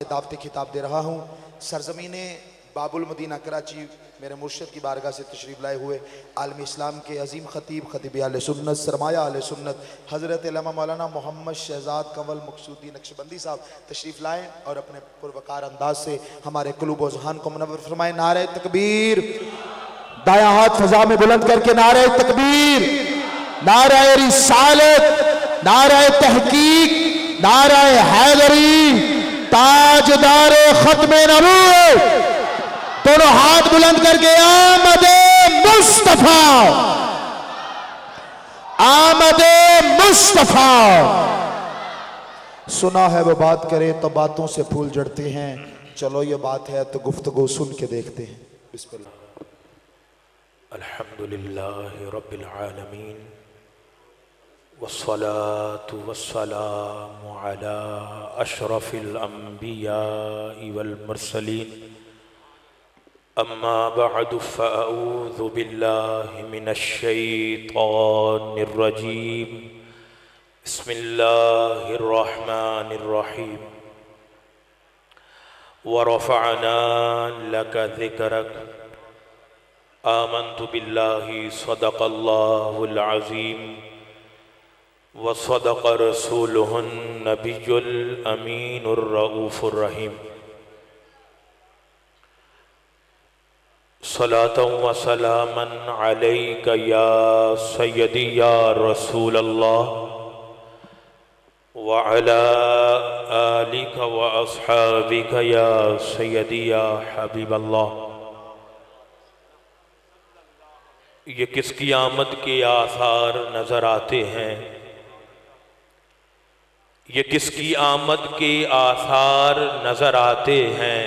दावती खिताब दे रहा हूँ। सरजमीन बाबुल मदीना कराची मेरे मुर्शिद की बारगाह से तशरीफ़ लाए हुए आलमी इस्लाम के अजीम ख़तीब ख़तीब आले सुन्नत सरमाया आले सुन्नत हज़रत इल्लामा मौलाना मोहम्मद शहजाद कंवल मकसूदी नक्शबंदी साहब तशरीफ़ लाएँ और अपने पुरवकार अंदाज से हमारे क़ुलूब व ज़हान को मुनव्वर फरमाएँ। नारे तकबीर, दाया हाथ फ़ज़ा में बुलंद करके नारे तकबीर, नारे रिसालत, नारे तहकीक, नारे हैदरी, ताजदार खत्मे नबूवत, दोनों हाथ बुलंद करके आमदे मुस्तफा, आमदे मुस्तफा। सुना है वो बात करे तो बातों से फूल जड़ते हैं, चलो ये बात है तो गुफ्तगू सुन के देखते हैं। बिस्मिल्लाह। अल्हम्दुलिल्लाहि रब्बिल आलमीन वस्सलातु वस्सलामु अला अशरफिल अंबियाइ वल मुरसलीन अम्मा बअदु फ़अऊज़ु बिल्लाहि मिनश शैतानिर रजीम बिस्मिल्लाहिर रहमानिर रहीम व रफ़अना लका ज़िक्रक आमन्तु बिल्लाहि सदक़ल्लाहुल अज़ीम व सदक़ रसूलुहुन नबियुल अमीनुर रऊफ़ुर रहीम। सलातन व सलामन अलैका या सय्यदी या रसूल अल्लाह व अला आलिका व अस्हाबिका या सय्यदी या हबीब अल्लाह। ये किसकी आमद के आसार नजर आते हैं, ये किसकी आमद के आसार नजर आते हैं।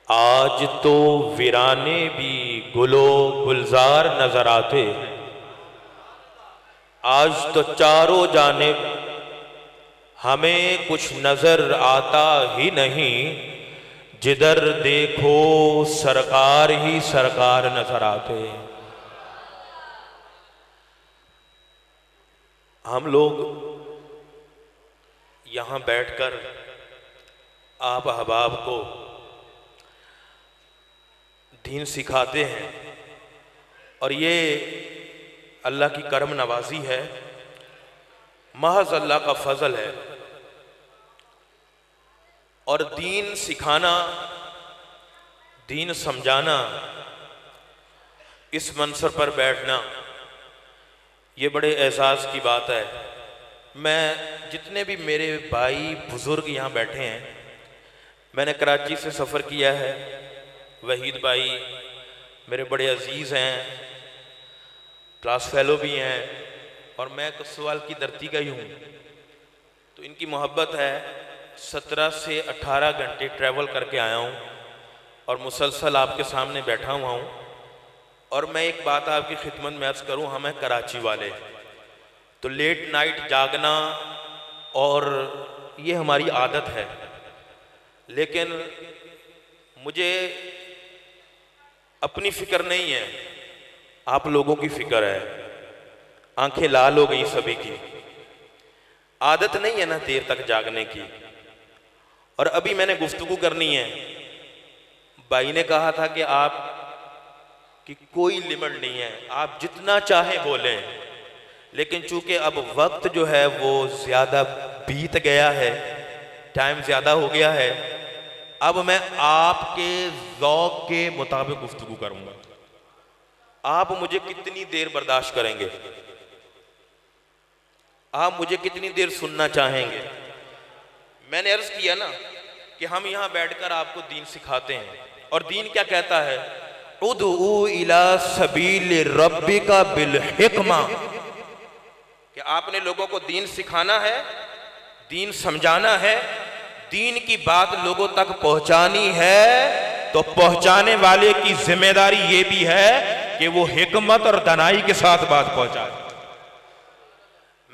आज तो वीराने भी गुलो गुलजार नजर आते हैं। आज तो चारों जानिब हमें कुछ नजर आता ही नहीं, जिधर देखो सरकार ही सरकार नजर आते हैं। हम लोग यहाँ बैठकर आप अहबाब को दीन सिखाते हैं और ये अल्लाह की करम नवाजी है, महज अल्लाह का फजल है। और दीन सिखाना, दीन समझाना, इस मंसर पर बैठना ये बड़े एहसास की बात है। मैं जितने भी मेरे भाई बुज़ुर्ग यहाँ बैठे हैं, मैंने कराची से सफ़र किया है। वहीद भाई मेरे बड़े अजीज़ हैं, क्लास फेलो भी हैं और मैं कसवाल की धरती का ही हूँ, तो इनकी मोहब्बत है। 17 से 18 घंटे ट्रैवल करके आया हूँ और मुसलसल आपके सामने बैठा हुआ हूँ। और मैं एक बात आपकी खिदमत में अर्ज़ करूँ, हम हैं कराची वाले, तो लेट नाइट जागना और ये हमारी आदत है। लेकिन मुझे अपनी फ़िक्र नहीं है, आप लोगों की फ़िक्र है। आंखें लाल हो गई सभी की, आदत नहीं है ना देर तक जागने की। और अभी मैंने गुफ्तगू करनी है। भाई ने कहा था कि आप की कोई लिमिट नहीं है, आप जितना चाहे बोलें, लेकिन चूंकि अब वक्त जो है वो ज़्यादा बीत गया है, टाइम ज़्यादा हो गया है, अब मैं आपके ज़ौक़ के मुताबिक गुफ्तगू करूँगा। आप मुझे कितनी देर बर्दाश्त करेंगे, आप मुझे कितनी देर सुनना चाहेंगे। मैंने अर्ज़ किया ना कि हम यहाँ बैठकर आपको दीन सिखाते हैं, और दीन क्या कहता है, उदऊ इला सबील रब्बिका बिल हिकमा, कि आपने लोगों को दीन सिखाना है, दीन समझाना है, दीन की बात लोगों तक पहुंचानी है। तो पहुंचाने वाले की जिम्मेदारी ये भी है कि वो हिकमत और दनाई के साथ बात पहुंचाए।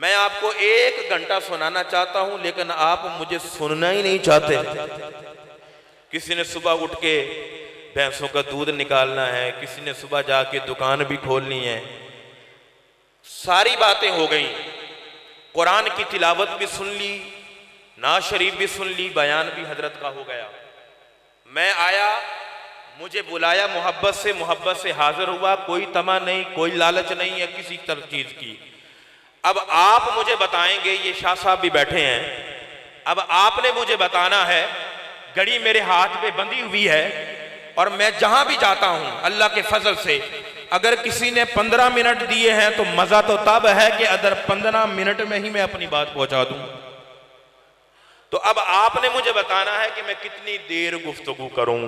मैं आपको 1 घंटा सुनाना चाहता हूं, लेकिन आप मुझे सुनना ही नहीं चाहते। किसी ने सुबह उठ के भैंसों का दूध निकालना है, किसी ने सुबह जाके दुकान भी खोलनी है, सारी बातें हो गई। कुरान की तिलावत भी सुन ली, नाज शरीफ भी सुन ली, बयान भी हजरत का हो गया। मैं आया, मुझे बुलाया, मोहब्बत से हाजिर हुआ, कोई तमा नहीं, कोई लालच नहीं है किसी तरह चीज की। अब आप मुझे बताएंगे, ये शाह साहब भी बैठे हैं, अब आपने मुझे बताना है, घड़ी मेरे हाथ पे बंधी हुई है और मैं जहां भी जाता हूं अल्लाह के फजल से, अगर किसी ने 15 मिनट दिए हैं तो मजा तो तब है कि अगर 15 मिनट में ही मैं अपनी बात पहुंचा दूं। तो अब आपने मुझे बताना है कि मैं कितनी देर गुफ्तगू करूं।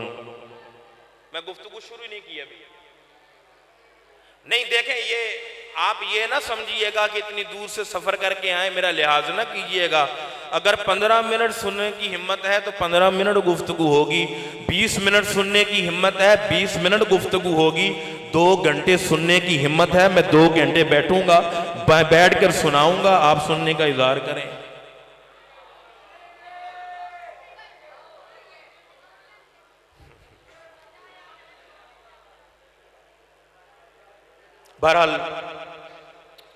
मैं गुफ्तगू शुरू नहीं की अभी। नहीं, देखें, ये आप ये ना समझिएगा कि इतनी दूर से सफर करके आए, मेरा लिहाज ना कीजिएगा। अगर 15 मिनट सुनने की हिम्मत है तो 15 मिनट गुफ्तगू होगी, 20 मिनट सुनने की हिम्मत है 20 मिनट गुफ्तगू होगी, 2 घंटे सुनने की हिम्मत है मैं 2 घंटे बैठूंगा, बैठकर सुनाऊंगा, आप सुनने का इज़हार करें। बहरहाल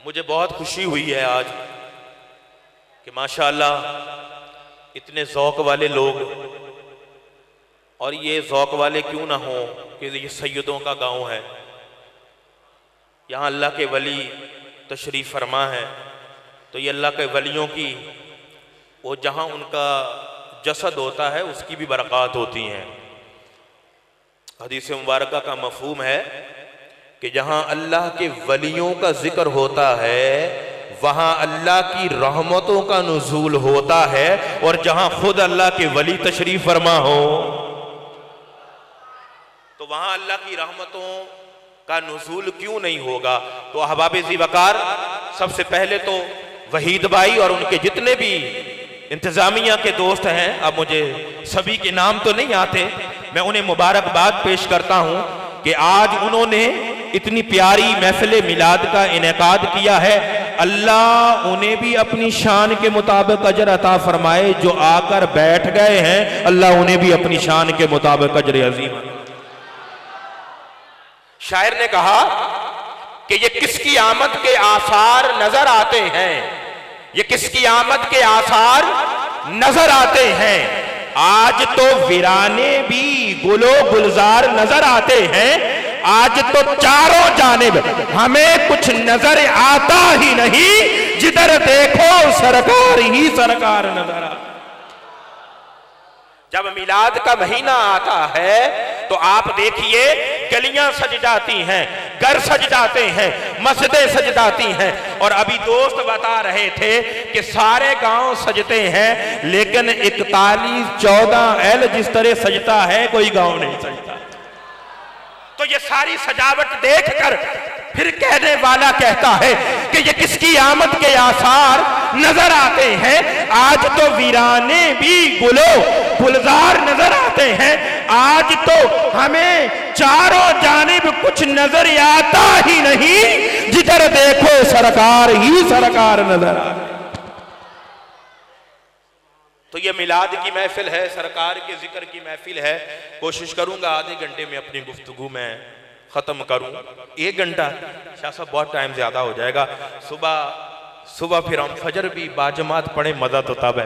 मुझे बहुत खुशी हुई है आज कि माशाअल्लाह इतने ज़ौक़ वाले लोग, और ये ज़ौक़ वाले क्यों ना हो कि ये सैयदों का गांव है, यहाँ अल्लाह के वली तशरीफ़ फरमा है, तो ये अल्लाह के वलियों की वो जहाँ उनका जसद होता है उसकी भी बरक़ात होती हैं। हदीस मुबारका का मफ़हूम है कि जहां अल्लाह के वलियों का जिक्र होता है वहां अल्लाह की रहमतों का नुज़ूल होता है, और जहां खुद अल्लाह के वली तशरीफ फरमा हो तो वहां अल्लाह की रहमतों का नुज़ूल क्यों नहीं होगा। तो अहबाब ज़ीवकार, सबसे पहले तो वहीद भाई और उनके जितने भी इंतजामिया के दोस्त हैं, अब मुझे सभी के नाम तो नहीं आते, मैं उन्हें मुबारकबाद पेश करता हूं कि आज उन्होंने इतनी प्यारी महफिल मिलाद का इनेकाद किया है। अल्लाह उन्हें भी अपनी शान के मुताबिक अजर अता फरमाए, जो आकर बैठ गए हैं अल्लाह उन्हें भी अपनी शान के मुताबिक अजर अजीम। शायर ने कहा कि ये किसकी आमद के आसार नजर आते हैं, ये किसकी आमद के आसार नजर आते हैं, आज तो वीराने भी गुलो गुलजार नजर आते हैं, आज तो चारों जानिब हमें कुछ नजर आता ही नहीं, जिधर देखो सरकार ही सरकार नजर आ। जब मिलाद का महीना आता है तो आप देखिए गलियां सज जाती हैं, घर सज जाते हैं, मस्जिदें सज जाती हैं। और अभी दोस्त बता रहे थे कि सारे गांव सजते हैं, लेकिन 41-14 एल जिस तरह सजता है कोई गांव नहीं सजता। तो ये सारी सजावट देखकर फिर कहने वाला कहता है कि ये किसकी आमद के आसार नजर आते हैं, आज तो वीराने भी गुलो गुलजार नजर आते हैं, आज तो हमें चारों जानिब कुछ नजर आता ही नहीं, जिधर देखो सरकार ही सरकार नजर आ। तो ये मिलाद की महफिल है, सरकार के जिक्र की महफिल है। कोशिश करूंगा आधे घंटे में अपनी गुफ्तगू में खत्म करूं। 1 घंटा शाह साहब बहुत टाइम ज्यादा हो जाएगा। सुबह फिर हम फजर भी बाजमात पढ़े, मजा तो तब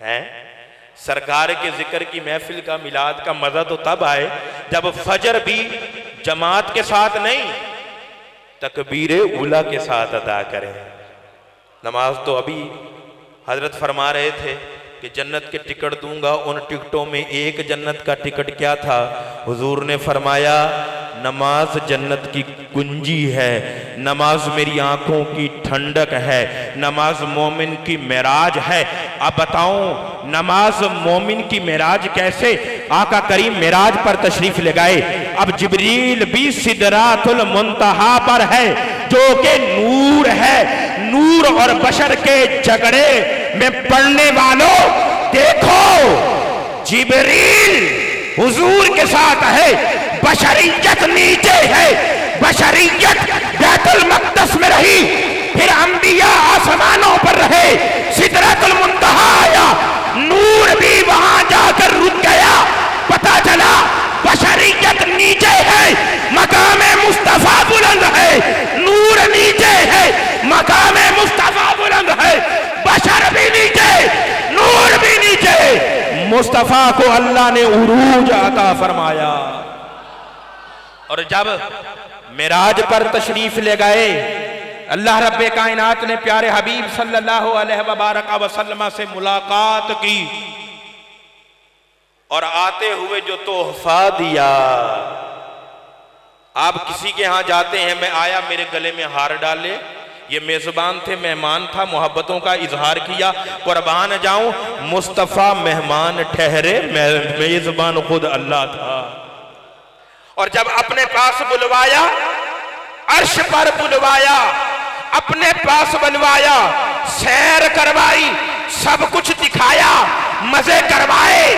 है सरकार के जिक्र की महफिल का, मिलाद का मजा तो तब आए जब फजर भी जमात के साथ नहीं, तकबीर उला के साथ अदा करें। नमाज तो अभी हजरत फरमा रहे थे कि जन्नत के टिकट दूंगा, उन टिकटों में एक जन्नत का टिकट क्या था? हुजूर ने फरमाया नमाज जन्नत की कुंजी है, नमाज मेरी आंखों की ठंडक है, नमाज मोमिन की मेराज है। अब बताओ नमाज मोमिन की मेराज कैसे? आका करीम मेराज पर तशरीफ ले गए। अब जिब्रील भी सिदरातुल मुंतहा पर है, जो कि नूर है। नूर और बशर के झगड़े में पढ़ने वालों देखो, जिब्रील हुजूर के साथ है, बशरियत नीचे है, बशरियत बैतुल मक़दस में रही, फिर अंबिया आसमानों पर रहे, सिदरतुल मुंतहा आया, नूर भी वहां जाकर रुक गया। पता चला बशरियत नीचे है, मकामे मुस्तफा बुलंद है, नूर नीचे है, मकामे मुस्तफा बुलंद है, बशर भी नीचे, मुस्तफ़ा को अल्लाह ने उरूज अता फरमाया। और जब मिराज पर तशरीफ ले गए, अल्लाह रब्बे कायनात ने प्यारे हबीब सल्लल्लाहु अलैहि वसल्लम से मुलाकात की और आते हुए जो तोहफा दिया। आप किसी के यहां जाते हैं, मैं आया, मेरे गले में हार डाले, ये मेजबान थे, मेहमान था, मोहब्बतों का इजहार किया, कुर्बान जाऊं, मुस्तफ़ा मेहमान ठहरे, मेजबान खुद अल्लाह था। और जब अपने पास बुलवाया, अर्श पर बुलवाया, अपने पास बुलवाया, सैर करवाई, सब कुछ दिखाया, मजे करवाए,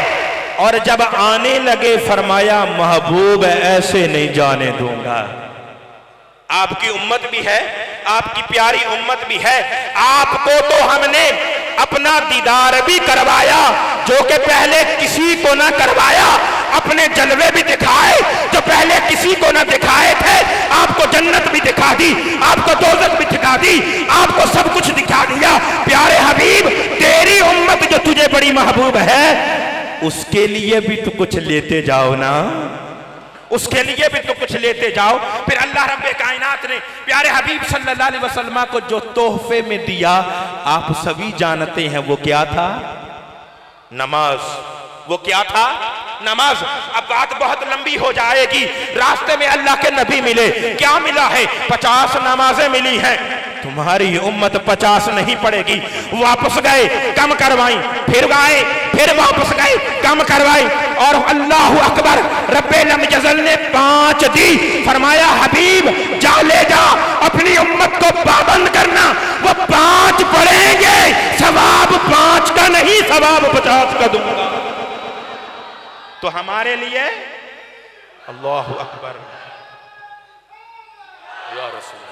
और जब आने लगे फरमाया महबूब ऐसे नहीं जाने दूंगा। आपकी उम्मत भी है, आपकी प्यारी उम्मत भी है, आपको तो हमने अपना दीदार भी करवाया जो कि पहले किसी को ना करवाया, अपने जलवे भी दिखाए जो पहले किसी को ना दिखाए थे, आपको जन्नत भी दिखा दी, आपको दोज़ख भी दिखा दी, आपको सब कुछ दिखा दिया। प्यारे हबीब, तेरी उम्मत जो तुझे बड़ी महबूब है, उसके लिए भी तो कुछ लेते जाओ ना, उसके लिए भी तो कुछ लेते जाओ। फिर अल्लाह रब्बे कायनात ने प्यारे हबीब सल्लल्लाहु अलैहि वसल्लम को जो तोहफे में दिया, आप सभी जानते हैं वो क्या था? नमाज। वो क्या था? नमाज। अब बात बहुत लंबी हो जाएगी। रास्ते में अल्लाह के नबी मिले, क्या मिला है? 50 नमाजें मिली हैं, तुम्हारी उम्मत 50 नहीं पड़ेगी। वापस गए, कम करवाई, फिर गए, फिर वापस गए, कम करवाई, और अल्लाह अकबर, रब्बे लम यज़ल ने 5 दी। फरमाया हबीब जा, ले जा, अपनी उम्मत को पाबंद करना, वो 5 पढ़ेंगे, सवाब 5 का नहीं, सवाब 50 का दूंगा। तो हमारे लिए अल्लाह अकबर, या रसूल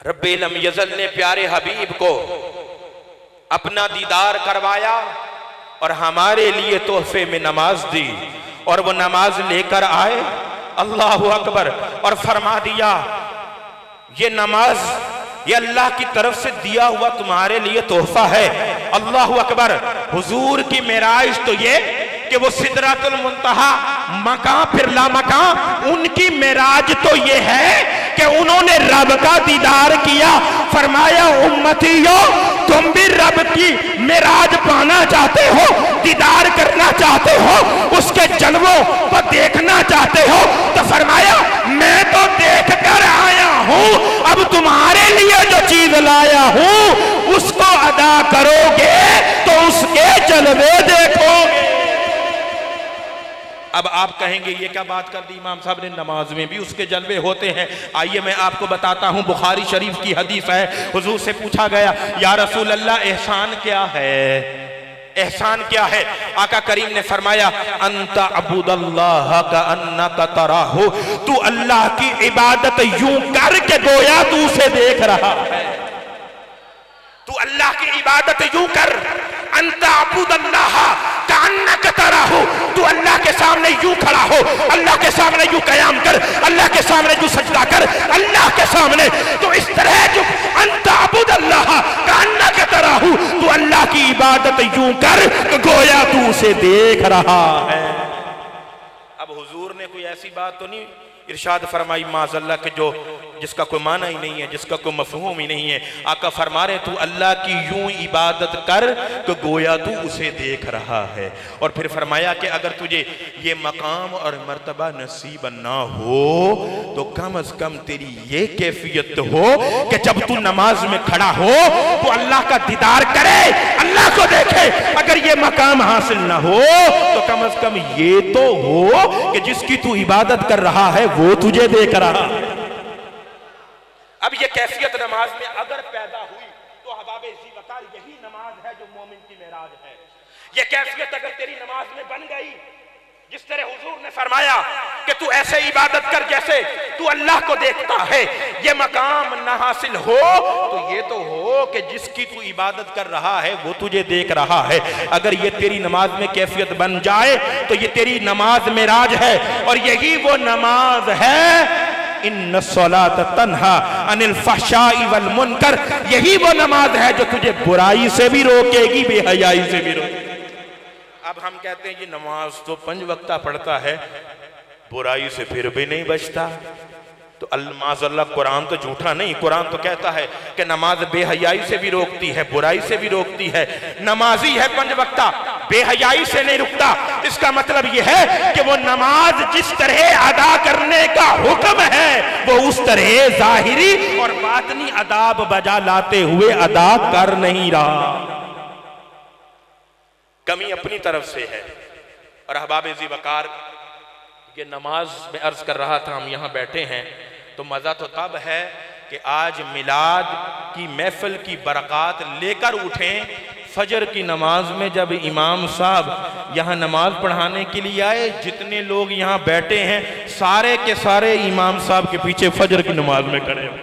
रब्बे लम यज़ल ने प्यारे हबीब को अपना दीदार करवाया और हमारे लिए तोहफे में नमाज दी, और वो नमाज लेकर आए, अल्लाह अकबर, और फरमा दिया ये नमाज ये अल्लाह की तरफ से दिया हुआ तुम्हारे लिए तोहफा है। अल्लाह अकबर। हुजूर की मेराज तो ये कि वो सिदरतुल मुंतहा मकाम फिर ला मकाम, उनकी मेराज तो ये है कि उन्होंने रब का दीदार किया। फरमाया उम्मतियो, तुम भी रब की मेराज पाना चाहते हो, दीदार करना चाहते हो, उसके जलवों को देखना चाहते हो, तो फरमाया मैं तो देख कर आया हूं, अब तुम्हारे लिए जो चीज लाया हूं उसको अदा करोगे तो उसके जलवे देखोगे। अब आप कहेंगे ये क्या बात कर दी इमाम साहब ने, नमाज में भी उसके जलवे होते हैं। आइए मैं आपको बताता हूं, बुखारी शरीफ की हदीस है। हुजूर से पूछा गया या रसूल अल्लाह एहसान क्या है, एहसान क्या है? आका करीम ने फरमाया अंता अबुदल्लाह का अन्नका तराहु, तू अल्लाह की इबादत यूं कर के गोया तू उसे देख रहा है। तू अल्लाह की इबादत यूं कर, अंता अबुदल्लाह का अन्नका तराहु, तू अल्लाह के सामने यूं खड़ा हो, अल्लाह के सामने यूं कयाम कर, अल्लाह के सामने यूं सजदा कर, अल्लाह के सामने तो इस तरह जो अंता अबुदल्लाह का अन्नका तराहु, तू अल्लाह की इबादत यूं कर तो गोया तू उसे देख रहा है। अब हुजूर ने कोई ऐसी बात तो नहीं इरशाद फरमाई माज़अल्लाह के जो जिसका कोई माना ही नहीं है, जिसका कोई मफहूम ही नहीं है। आका फरमा रहे तू अल्लाह की यूं इबादत कर तो गोया तू उसे देख रहा है। और फिर फरमाया कि अगर तुझे ये मकाम और मर्तबा नसीब ना हो तो कम अज कम तेरी ये कैफियत तो हो कि जब तू नमाज में खड़ा हो तो अल्लाह का दीदार करे, अल्लाह को देखे। अगर ये मकाम हासिल ना हो तो कम अज कम ये तो हो कि जिसकी तू इबादत कर रहा है वो तुझे देख रहा है। अब ये कैफियत नमाज में अगर पैदा हुई तो हबाबे ज़ीवकार यही नमाज है जो मोमिन की मेराज है। ये कैफियत अगर तेरी नमाज में बन गई, जिस तरह हुजूर ने फरमाया कि तू ऐसे इबादत कर जैसे तू अल्लाह को देखता है, ये मकाम ना हासिल हो तो ये तो हो कि जिसकी तू इबादत कर रहा है वो तुझे देख रहा है। अगर ये तेरी नमाज में कैफियत बन जाए तो ये तेरी नमाज मेराज है। और यही वो नमाज है इन्नस्सलात तन्हा अनिल फहशाई वल मुनकर, यही वो नमाज है जो तुझे बुराई से भी रोकेगी, बेहयाई से भी रोकेगी। अब हम कहते हैं ये नमाज तो 5 वक्ता पढ़ता है, बुराई से फिर भी नहीं बचता। तो अल्लाह कुरान तो झूठा नहीं, कुरान तो कहता है कि नमाज बेहयाई से भी रोकती है, बुराई से भी रोकती है। नमाजी है 5 वक्ता, बेहयाई से नहीं रुकता। इसका मतलब यह है कि वो नमाज जिस तरह अदा करने का हुक्म है वो उस तरह जाहिरी और बातनी अदाब बजा लाते हुए अदा कर नहीं रहा। कमी अपनी तरफ से है। और अहबाब ज़ी वकार, ये नमाज में अर्ज कर रहा था, हम यहाँ बैठे हैं तो मज़ा तो तब है कि आज मिलाद की महफिल की बरक़ात लेकर उठें। फजर की नमाज में जब इमाम साहब यहाँ नमाज पढ़ाने के लिए आए, जितने लोग यहाँ बैठे हैं सारे के सारे इमाम साहब के पीछे फजर की नमाज में खड़े हैं।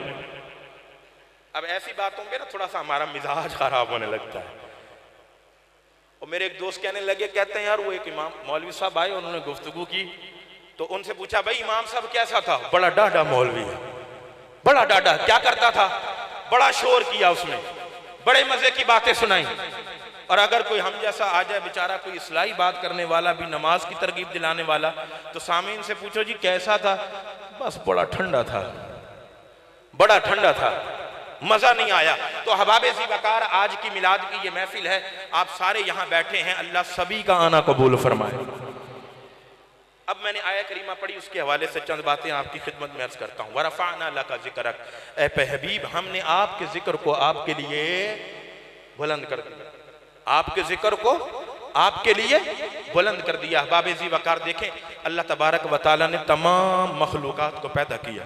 अब ऐसी बातों पे ना थोड़ा सा हमारा मिजाज खराब होने लगता है। और मेरे एक दोस्त कहने लगे, कहते हैं यार वो एक इमाम मौलवी साहब आए, उन्होंने गुफ्तगू की तो उनसे पूछा भाई इमाम साहब कैसा था? बड़ा डाढ़ा मौलवी है, बड़ा डाढ़ा। क्या करता था? बड़ा शोर किया उसने, बड़े मजे की बातें सुनाई। और अगर कोई हम जैसा आ जाए बेचारा, कोई इस्लाही बात करने वाला भी, नमाज की तरगीब दिलाने वाला, तो सामीन से पूछो जी कैसा था? बस बड़ा ठंडा था, बड़ा ठंडा था, मजा नहीं आया। तो अहबाब ज़ी वकार, आज की मिलाद की ये महफिल है, आप सारे यहाँ बैठे हैं, अल्लाह सभी का आना कबूल फरमाए। अब मैंने आया करीमा पढ़ी, उसके हवाले से चंद बातें आपकी खिदमत में अर्ज करता हूँ। वरफ़अना लका ज़िक्रक, ए हबीब हमने आपके जिक्र को आपके लिए बुलंद कर दिया, आपके जिक्र को आपके लिए बुलंद कर दिया। अहबाब ज़ी वकार देखें, अल्लाह तबारक व तआला ने तमाम मखलूक़ात को पैदा किया।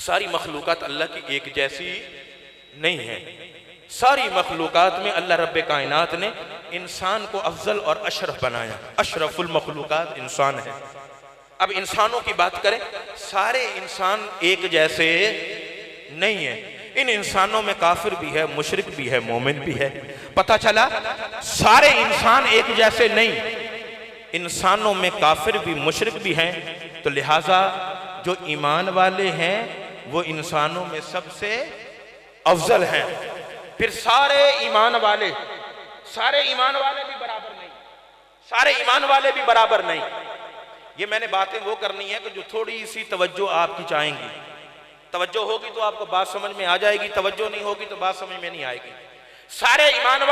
सारी मखलूक़ात अल्लाह की एक जैसी नहीं है। सारी मखलूक़ात में अल्लाह रब्बे कायनात ने इंसान को अफजल और अशरफ बनाया। अशरफुल मखलूक़ात इंसान है। अब इंसानों की बात करें, सारे इंसान एक जैसे नहीं है। इन इंसानों में काफिर भी है, मुशरिक भी है, मोमिन भी है। पता चला सारे इंसान एक जैसे नहीं, इंसानों में काफिर भी मुशरिक भी हैं। तो लिहाजा जो ईमान वाले हैं वो इंसानों में सबसे अफजल हैं। फिर सारे ईमान वाले भी बराबर नहीं, सारे ईमान वाले भी बराबर नहीं। ये मैंने बातें वो करनी है कि जो थोड़ी सी तवज्जो आपकी चाहेंगी। तवज्जो होगी तो आपको बात समझ में आ जाएगी, तवज्जो नहीं होगी तो बात समझ में नहीं आएगी। सारे ईमान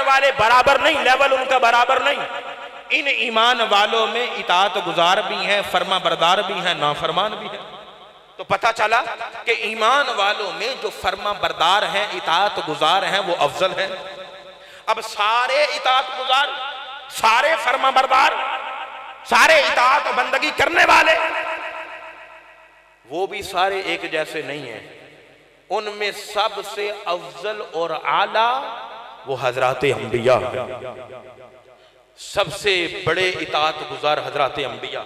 वाले बराबर नहीं, लेवल उनका बराबर नहीं। इन ईमान वालों में इताअत गुजार भी हैं, फर्मा बरदार भी हैं, नाफरमान भी हैं। तो पता चला कि ईमान वालों में जो फर्मा बरदार हैं, इताअत गुजार हैं, वो अफजल हैं। अब सारे इताअत गुजार, सारे फर्मा बरदार, सारे इताअत बंदगी करने वाले, वो भी सारे एक जैसे नहीं हैं। उनमें सबसे अफजल और आला वो हजरात अंबिया, सबसे बड़े इताअत गुजार हजरात अंबिया,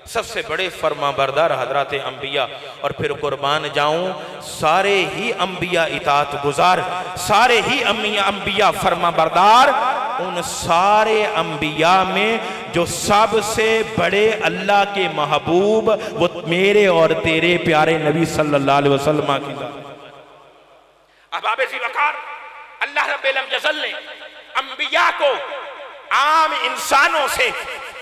सबसे बड़े फर्मा बरदार हजरात अंबिया। और फिर कुर्बान जाऊं, सारे ही अंबिया इताअत गुजार, सारे ही अंबिया फर्मा बरदार। उन सारे अंबिया में जो सबसे बड़े अल्लाह के महबूब, वो मेरे और तेरे प्यारे नबी सल्लल्लाहु अलैहि वसल्लम की ज़ात। अहबाब ज़ी वकार, अल्लाह रब्बुल जज़ल ने अंबिया को आम इंसानों से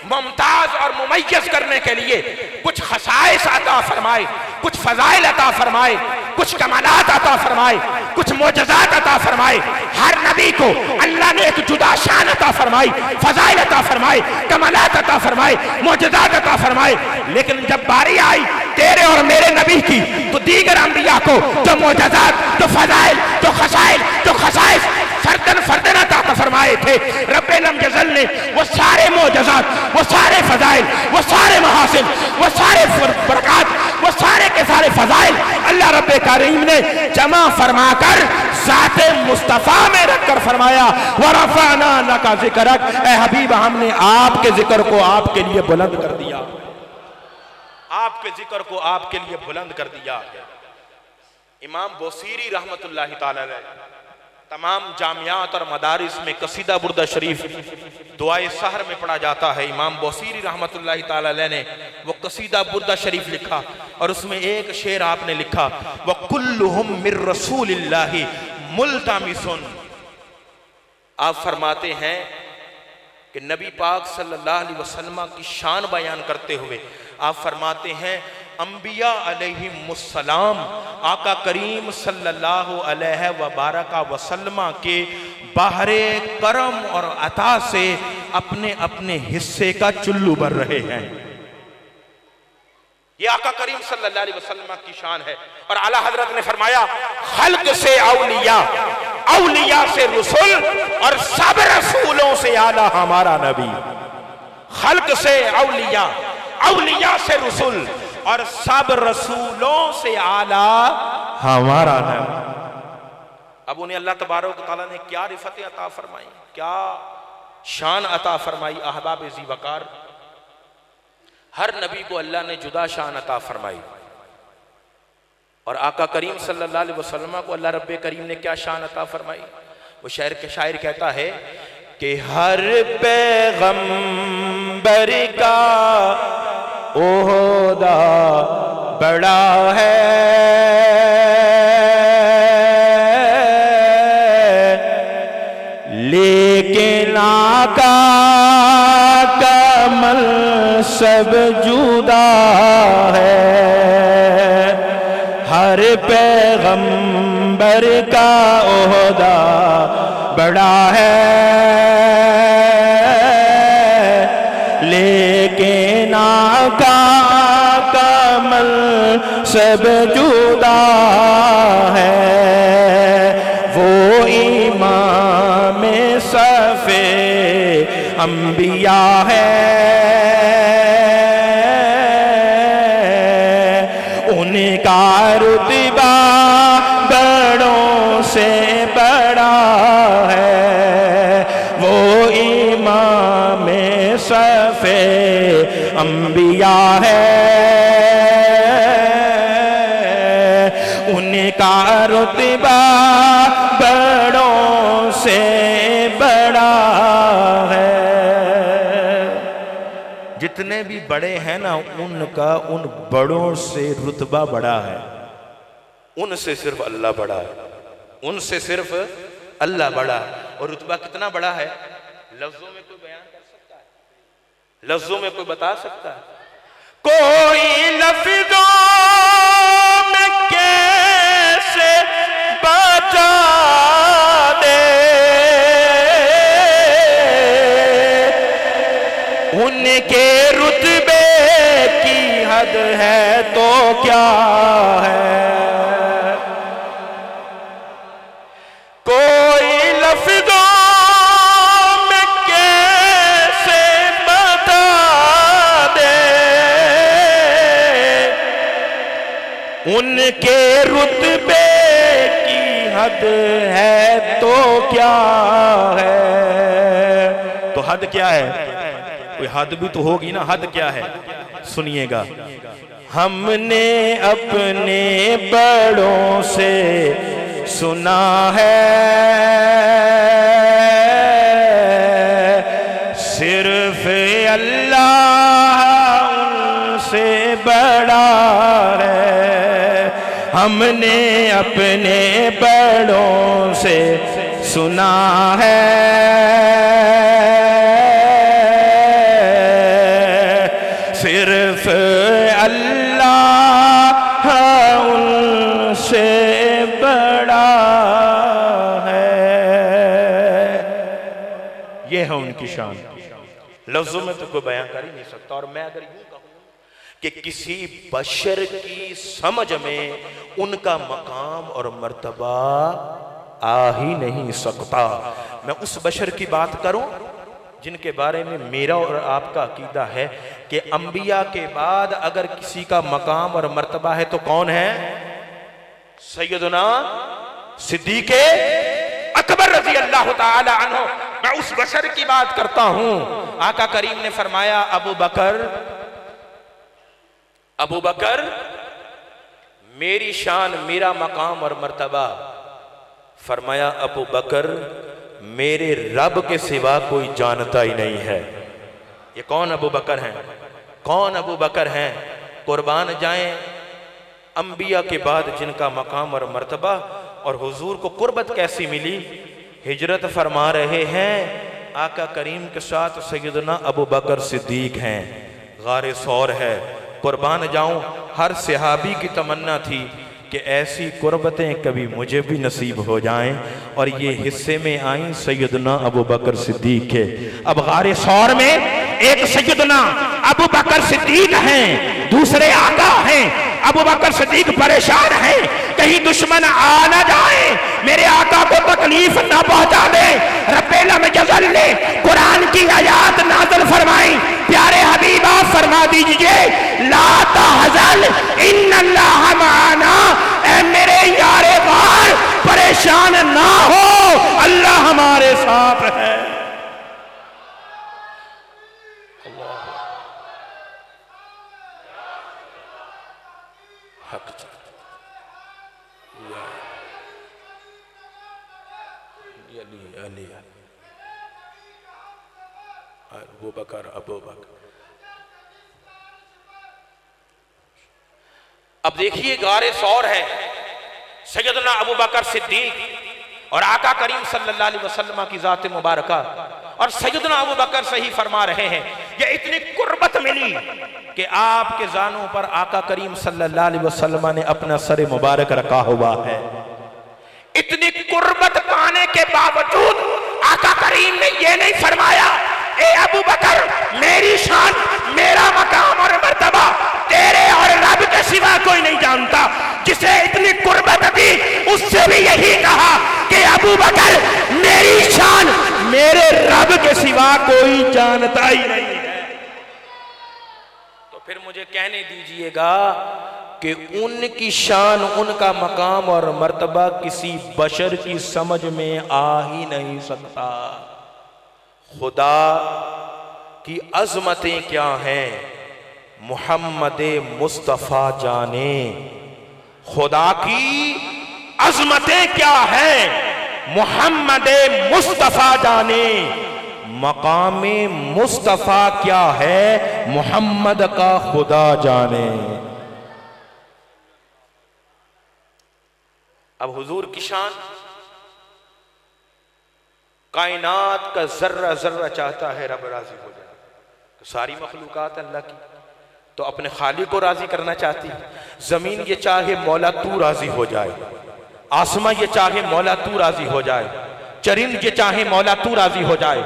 मुमताज और मुमय्यज करने के लिए कुछ खसाइस अता फरमाए, कुछ फजाइल अता फरमाए, कुछ कमालात अता फरमाए, कुछ मोजज़ात अता फरमाए। हर नबी को अल्लाह ने एक जुदा शान अता फरमाई, फजाइल अता फरमाए, कमालात अता फरमाए, मोजज़ात अता फरमाए। लेकिन जब बारी आई तेरे और मेरे नबी की, तो दीगर अंबिया को जो मोजज़ात, जो फजाइल, जो खसाइल, जो खसाइस फर्दन फर्दन अता फरमाए थे, रब्बुल जज़ल ने वो सारे मोजज़ात, वो सारे फजाइल, वो सारे महासिन, वो सारे बरक़ात, वो सारे के सारे फजाइल अल्लाह रब्बे करीम ने जमा फरमाकर ज़ाते मुस्तफ़ा में रखकर फरमाया, वरफ़अना लका ज़िक्रक, ए हबीब हमने आपके जिक्र को आपके लिए बुलंद कर दिया, आपके जिक्र को आपके लिए बुलंद कर दिया। इमाम बुसीरी रहमतुल्लाहि ताला अलैह तमाम जामियात और मदारिस में कसीदा बुर्दा शरीफ दुआए सहर में पढ़ा जाता है। इमाम बौसीरी रहमतुल्लाहि ताला अलैह ने वो कसीदा बुर्दा शरीफ लिखा और उसमें एक शेर आपने लिखा, व कुल्लुहुम मिर रसूलिल्लाहि मुल्तामिसुन। आप फरमाते हैं कि नबी पाक सल्लल्लाहु अलैहि वसल्लम की शान बयान करते हुए आप फरमाते हैं, अंबिया अलैहिमुस्सलाम आका करीम सल्लल्लाहु अलैहि वसल्लम के बाहरे करम और अता से अपने अपने हिस्से का चुल्लू भर रहे हैं। ये आका करीम सल्लल्लाहु अलैहि वसल्लम की शान है। और आला हजरत ने फरमाया, खल्क से औलिया, औलिया से रसूल और सब रसूलों से आला हमारा नबी। खल्क से औलिया, औलिया से रसूल और सब रसूलों से आला हमारा नबी। अब उन्हें अल्लाह तबारक व तआला ने क्या रिफतें अता फरमाई, क्या शान अता फरमाई। अहबाब ज़ी वकार, हर नबी को अल्लाह ने जुदा शान अता फरमाई और आका करीम सल्लल्लाहु अलैहि वसल्लम को अल्लाह रब्बे करीम ने क्या शान अता फरमाई। वो शायर कहता है कि हर पैगंबर का ओहदा बड़ा है, लेकिन आका कमल सब जुदा है। हर पैगंबर का ओहदा बड़ा है, लेकिन आका कमल सब जुदा है। वो इमाम सफ़े अंबिया है, उनका रुतबा बड़ों से बड़ा है। वो इमाम सफ़े अंबिया है, उनका रुतबा बड़ों से बड़ा है। जितने भी बड़े हैं ना, उनका उन बड़ों से रुतबा बड़ा है। उनसे सिर्फ अल्लाह बड़ा है, उनसे सिर्फ अल्लाह बड़ा। और रुतबा कितना बड़ा है, लफ्जों में कोई बयान कर सकता है? लफ्जों में कोई बता सकता है? कोई लफ्जों में कैसे बता दे उनके रुतबे की हद है तो क्या है। कोई लफ्जों में कैसे बता दे उनके रुतबे की हद है तो क्या है। तो हद क्या है? कोई हद भी तो होगी ना। हद क्या है सुनिएगा। हमने अपने बड़ों से सुना है, सिर्फ अल्लाह उनसे बड़ा है। हमने अपने बड़ों से सुना है, सिर्फ अल्लाह उनसे बड़ा है। ये है उनकी शान, लफ्जों में तो कोई बयान कर ही नहीं सकता। और मैं अगर यूं कहूं कि किसी बशर की समझ में उनका मकाम और मर्तबा आ ही नहीं सकता। मैं उस बशर की बात करूं जिनके बारे में मेरा और आपका अकीदा है कि अंबिया के बाद अगर किसी का मकाम और मर्तबा है तो कौन है? सैयदना सिद्दीक़े अकबर रज़ी अल्लाह ताला अन्हु। मैं उस बशर की बात करता हूं। आका करीम ने फरमाया, अबू बकर मेरी शान, मेरा मकाम और मर्तबा फरमाया अबू बकर मेरे रब के सिवा कोई जानता ही नहीं है। ये कौन अबू बकर हैं? कौन अबू बकर हैं? कुर्बान जाएं अंबिया के बाद जिनका मकाम और मर्तबा, और हुजूर को कुर्बत कैसी मिली? हिजरत फरमा रहे हैं आका करीम के साथ सैयदना अबू बकर सिद्दीक हैं, गारे सौर है। कुर्बान जाऊं हर सहाबी की तमन्ना थी कि ऐसी कुर्बतें कभी मुझे भी नसीब हो जाएं, और ये हिस्से में आई सैयदना अबू बकर सिद्दीक के। अब गारे सौर में एक सैयदना अबू बकर सिद्दीक हैं, दूसरे आका हैं। अबू बकर सिद्दीक परेशान हैं कहीं दुश्मन आ ना जाए, मेरे आका को तकलीफ ना पहुंचा दे। रब्बेल जज़ल ने कुरान की आयात नाज़िल फरमाई, प्यारे हबीब आप फरमा दीजिए ला तहज़न इन्नल्लाह माना, ऐ मेरे यारे वार परेशान ना हो, अल्लाह हमारे साथ है। अबू बकर अबू बकर। अब देखिए गारे सौर है सैयदना अबू बकर सिद्दीक और आका करीम सल्लल्लाहु अलैहि वसल्लम की जात मुबारका, और सैयदना अबू बकर सही फरमा रहे हैं ये इतनी कुर्बत मिली कि आपके जानों पर आका करीम सल्लल्लाहु अलैहि वसल्लम ने अपना सर मुबारक रखा हुआ है। इतनी कुर्बत पाने के बावजूद आका करीम ने यह नहीं फरमाया ए अबू बकर मेरी शान मेरा मकाम और मर्तबा तेरे और रब के सिवा कोई नहीं जानता। जिसे इतनी कुर्बत दी उससे भी यही कहा कि अबू बकर मेरी शान मेरे रब के सिवा कोई जानता ही नहीं है। तो फिर मुझे कहने दीजिएगा कि उनकी शान उनका मकाम और मर्तबा किसी बशर की समझ में आ ही नहीं सकता। खुदा की अजमतें क्या हैं मुहम्मद मुस्तफ़ा जाने, खुदा की अजमतें क्या हैं मुहम्मद मुस्तफ़ा जाने, मकाम मुस्तफ़ा क्या है मुहम्मद का खुदा जाने। अब हुजूर की शान कायनात का जर्रा जर्रा चाहता है रब राजी हो जाए। तो सारी मखलूकात अल्लाह की तो अपने खालिक को राजी करना चाहती है। जमीन ये चाहे मौला तू राजी हो जाए, आसमां ये चाहे मौला तू राजी हो जाए, चरिंद ये चाहे मौला तू राजी हो जाए,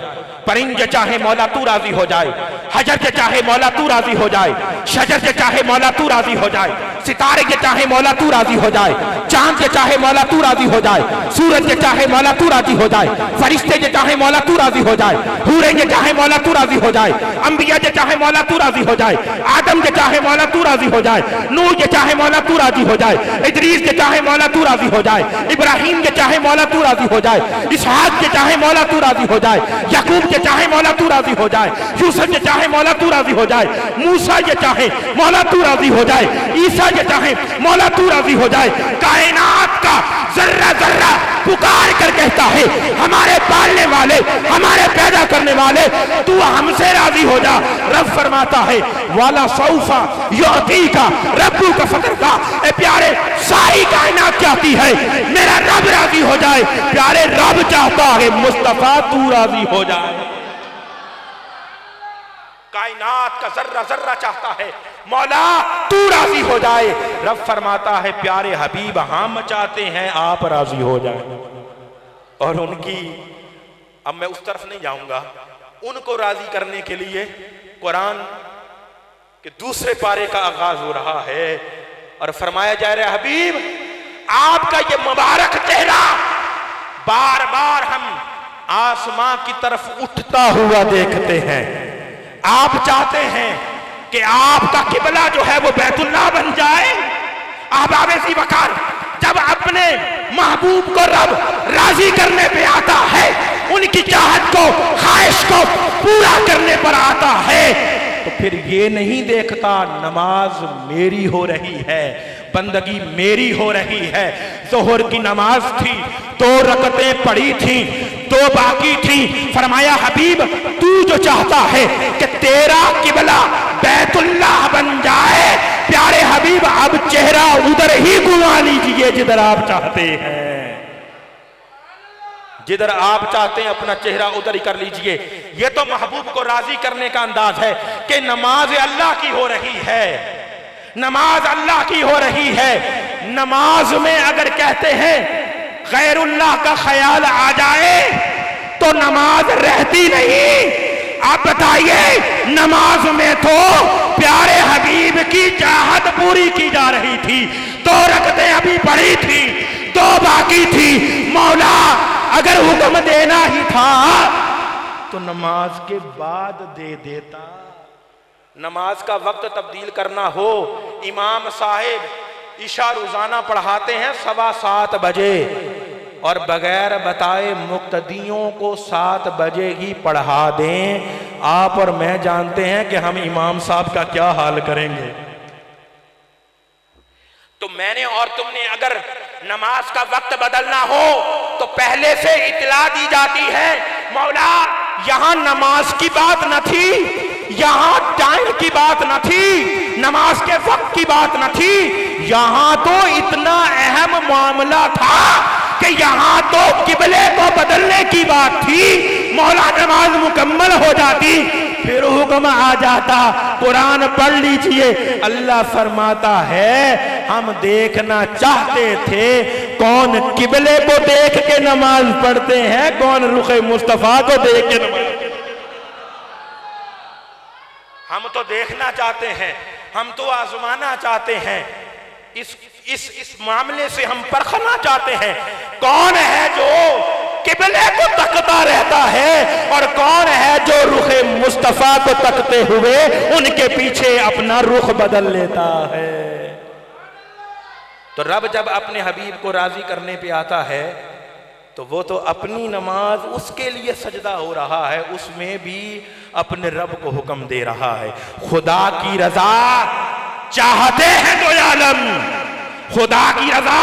परिंद ये चाहे मौला तू राजी हो जाए, हजर ये चाहे मौला तू राजी हो जाए, शजर ये चाहे मौला तू राजी हो जाए, सितारे ये चाहे मौला तू राजी हो जाए, चांद ये चाहे मौला तू राजी हो जाए, सूरज ये चाहे मौला तू राजी हो जाए, फरिश्ते ये चाहे मौला तू राजी हो जाए, हूरे ये चाहे मौला तू राजी हो जाए, अंबिया ये चाहे मौला तू राजी हो जाए, आदम ये चाहे मौला तू राजी हो जाए, नूह ये चाहे मौला तू राजी हो जाए, इदरीस ये चाहे मौला तू राजी हो जाए, इब्राहिम ये चाहे मौला तू राजी हो जाए, इसहाक ये चाहे मौला तू राजी हो जाए, याकूब ये चाहे मौला तू राजी हो जाए, यूसुफ ये चाहे मौला तू राजी हो जाए, मूसा ये चाहे मौला तू राजी हो जाए, ईसा ये चाहे मौला तू राजी हो जाए। कायनात का जर्रा जर्रा पुकार कर कहता है हमारे पालने वाले हमारे पैदा करने वाले तू हमसे राजी हो जा। रब फरमाता है वाला सौफा युअती का रब्बू का फकर का। ए प्यारे सारी कायनात चाहती है मेरा रब राजी हो जाए। प्यारे रब चाहता है मुस्तफा तू राजी हो जाए। कायनात का जर्रा जर्रा चाहता है मौला तू राजी हो जाए। रब फरमाता है प्यारे हबीब हम चाहते हैं आप राजी हो जाए। और उनकी अब मैं उस तरफ नहीं जाऊंगा, उनको राजी करने के लिए कुरान के दूसरे पारे का आगाज हो रहा है और फरमाया जा रहा है हबीब आपका ये मुबारक चेहरा बार बार हम आसमां की तरफ उठता हुआ देखते हैं। आप चाहते हैं कि आपका किबला जो है वो बैतुल्लाह बन जाए। आप आवेसी वकार जब अपने महबूब को रब राजी करने पे आता है, उनकी चाहत को ख्वाहिश को पूरा करने पर आता है, तो फिर ये नहीं देखता नमाज मेरी हो रही है, बंदगी मेरी हो रही है। ज़ोहर की नमाज थी, 2 रकतें पढ़ी थी, 2 बाकी थी। फरमाया हबीब तू जो चाहता है कि तेरा किबला बैतुल्लाह बन जाए, प्यारे हबीब अब चेहरा उधर ही घुमा लीजिए जिधर आप चाहते हैं। जिधर आप चाहते हैं अपना चेहरा उधर ही कर लीजिए। ये तो महबूब को राजी करने का अंदाज है कि नमाज अल्लाह की हो रही है, नमाज अल्लाह की हो रही है। नमाज में अगर कहते हैं गैरुल्लाह का ख्याल आ जाए तो नमाज रहती नहीं। आप बताइए, नमाज में तो प्यारे हबीब की चाहत पूरी की जा रही थी। 2 रकतें अभी पढ़ी थी, 2 बाकी थी। मौला अगर हुक्म देना ही था तो नमाज के बाद दे देता। नमाज का वक्त तब्दील करना हो, इमाम साहिब इशा रोजाना पढ़ाते हैं 7:15 बजे और बगैर बताए मुक्तदियों को 7 बजे ही पढ़ा दें। आप और मैं जानते हैं कि हम इमाम साहब का क्या हाल करेंगे। तो मैंने और तुमने अगर नमाज का वक्त बदलना हो तो पहले से इत्तला दी जाती है। मौला यहां नमाज की बात न थी, यहां टाइम की बात न थी, नमाज के वक्त की बात न थी, यहां तो इतना अहम मामला था कि यहां तो किबले को बदलने की बात थी। मौला नमाज मुकम्मल हो जाती, फिर हुक्म आ जाता कुरान पढ़ लीजिए। अल्लाह फरमाता है हम देखना चाहते थे कौन किबले को देख के नमाज पढ़ते हैं, कौन रुखे मुस्तफा को देख के नमाज। हम तो देखना चाहते हैं, हम तो आजमाना चाहते हैं। इस मामले से हम परखना चाहते हैं कौन है जो किबले को तकता रहता है और कौन है जो रुखे मुस्तफा को तकते हुए उनके पीछे अपना रुख बदल लेता है। तो रब जब अपने हबीब को राजी करने पे आता है तो वो तो अपनी नमाज उसके लिए सजदा हो रहा है, उसमें भी अपने रब को हुक्म दे रहा है। खुदा की रजा चाहते हैं 2 आलम, खुदा की रजा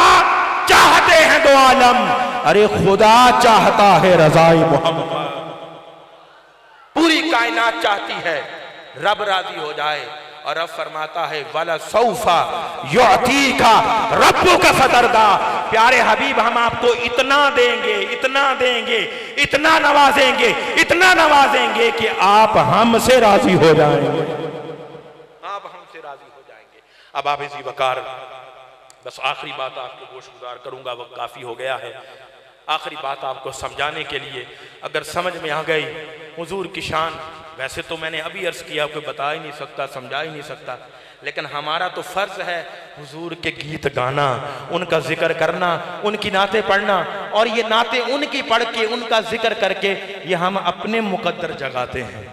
चाहते हैं 2 आलम। अरे खुदा चाहता है रज़ाए मोहम्मद, पूरी कायनात चाहती है रब राजी हो जाए। और रब फरमाता है वाला सौफा युअतीका रब्बुका फतरदा। प्यारे हबीब हम आपको इतना देंगे, इतना देंगे, इतना नवाजेंगे, इतना नवाजेंगे कि आप हमसे राजी हो जाएंगे, आप हमसे राजी हो जाएंगे। अब आप इसी वकार बस आखिरी बात आपको गोशगुजार करूंगा, वक्त काफी हो गया है। आखिरी बात आपको समझाने के लिए अगर समझ में आ गई हुजूर की शान, वैसे तो मैंने अभी अर्ज किया कोई बता ही नहीं सकता, समझा ही नहीं सकता, लेकिन हमारा तो फर्ज है हुजूर के गीत गाना, उनका जिक्र करना, उनकी नाते पढ़ना। और ये नाते उनकी पढ़ के, उनका जिक्र करके ये हम अपने मुकद्दर जगाते हैं,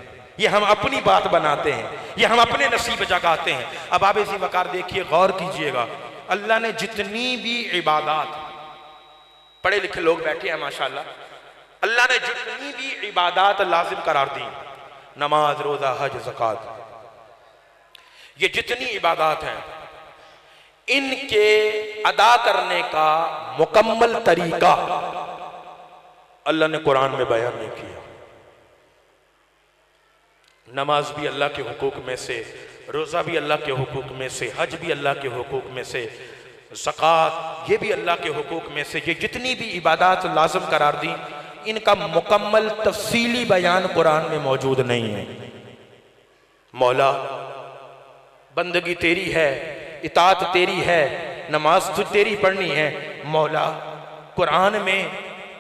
ये हम अपनी बात बनाते हैं, ये हम अपने नसीब जगाते हैं। अब आप इसी वकार देखिए, गौर कीजिएगा, अल्लाह ने जितनी भी इबादत, पढ़े लिखे लोग बैठे हैं माशाल्लाह, अल्लाह ने जितनी भी इबादत लाजिम करार दी, नमाज रोजा हज ज़कात, ये जितनी इबादत हैं इनके अदा करने का मुकम्मल तरीका अल्लाह ने कुरान में बयान नहीं किया। नमाज भी अल्लाह के हुकूक में से, रोज़ा भी अल्लाह के हुकूक में से, हज भी अल्लाह के हुकूक में से, ज़कात ये भी अल्लाह के हुकूक में से। ये जितनी भी इबादत लाज़िम करार दी, इनका मुकम्मल तफसीली बयान कुरान में मौजूद नहीं है। मौला बंदगी तेरी है, इताअत तेरी है, नमाज तुझ तेरी पढ़नी है। मौला कुरान में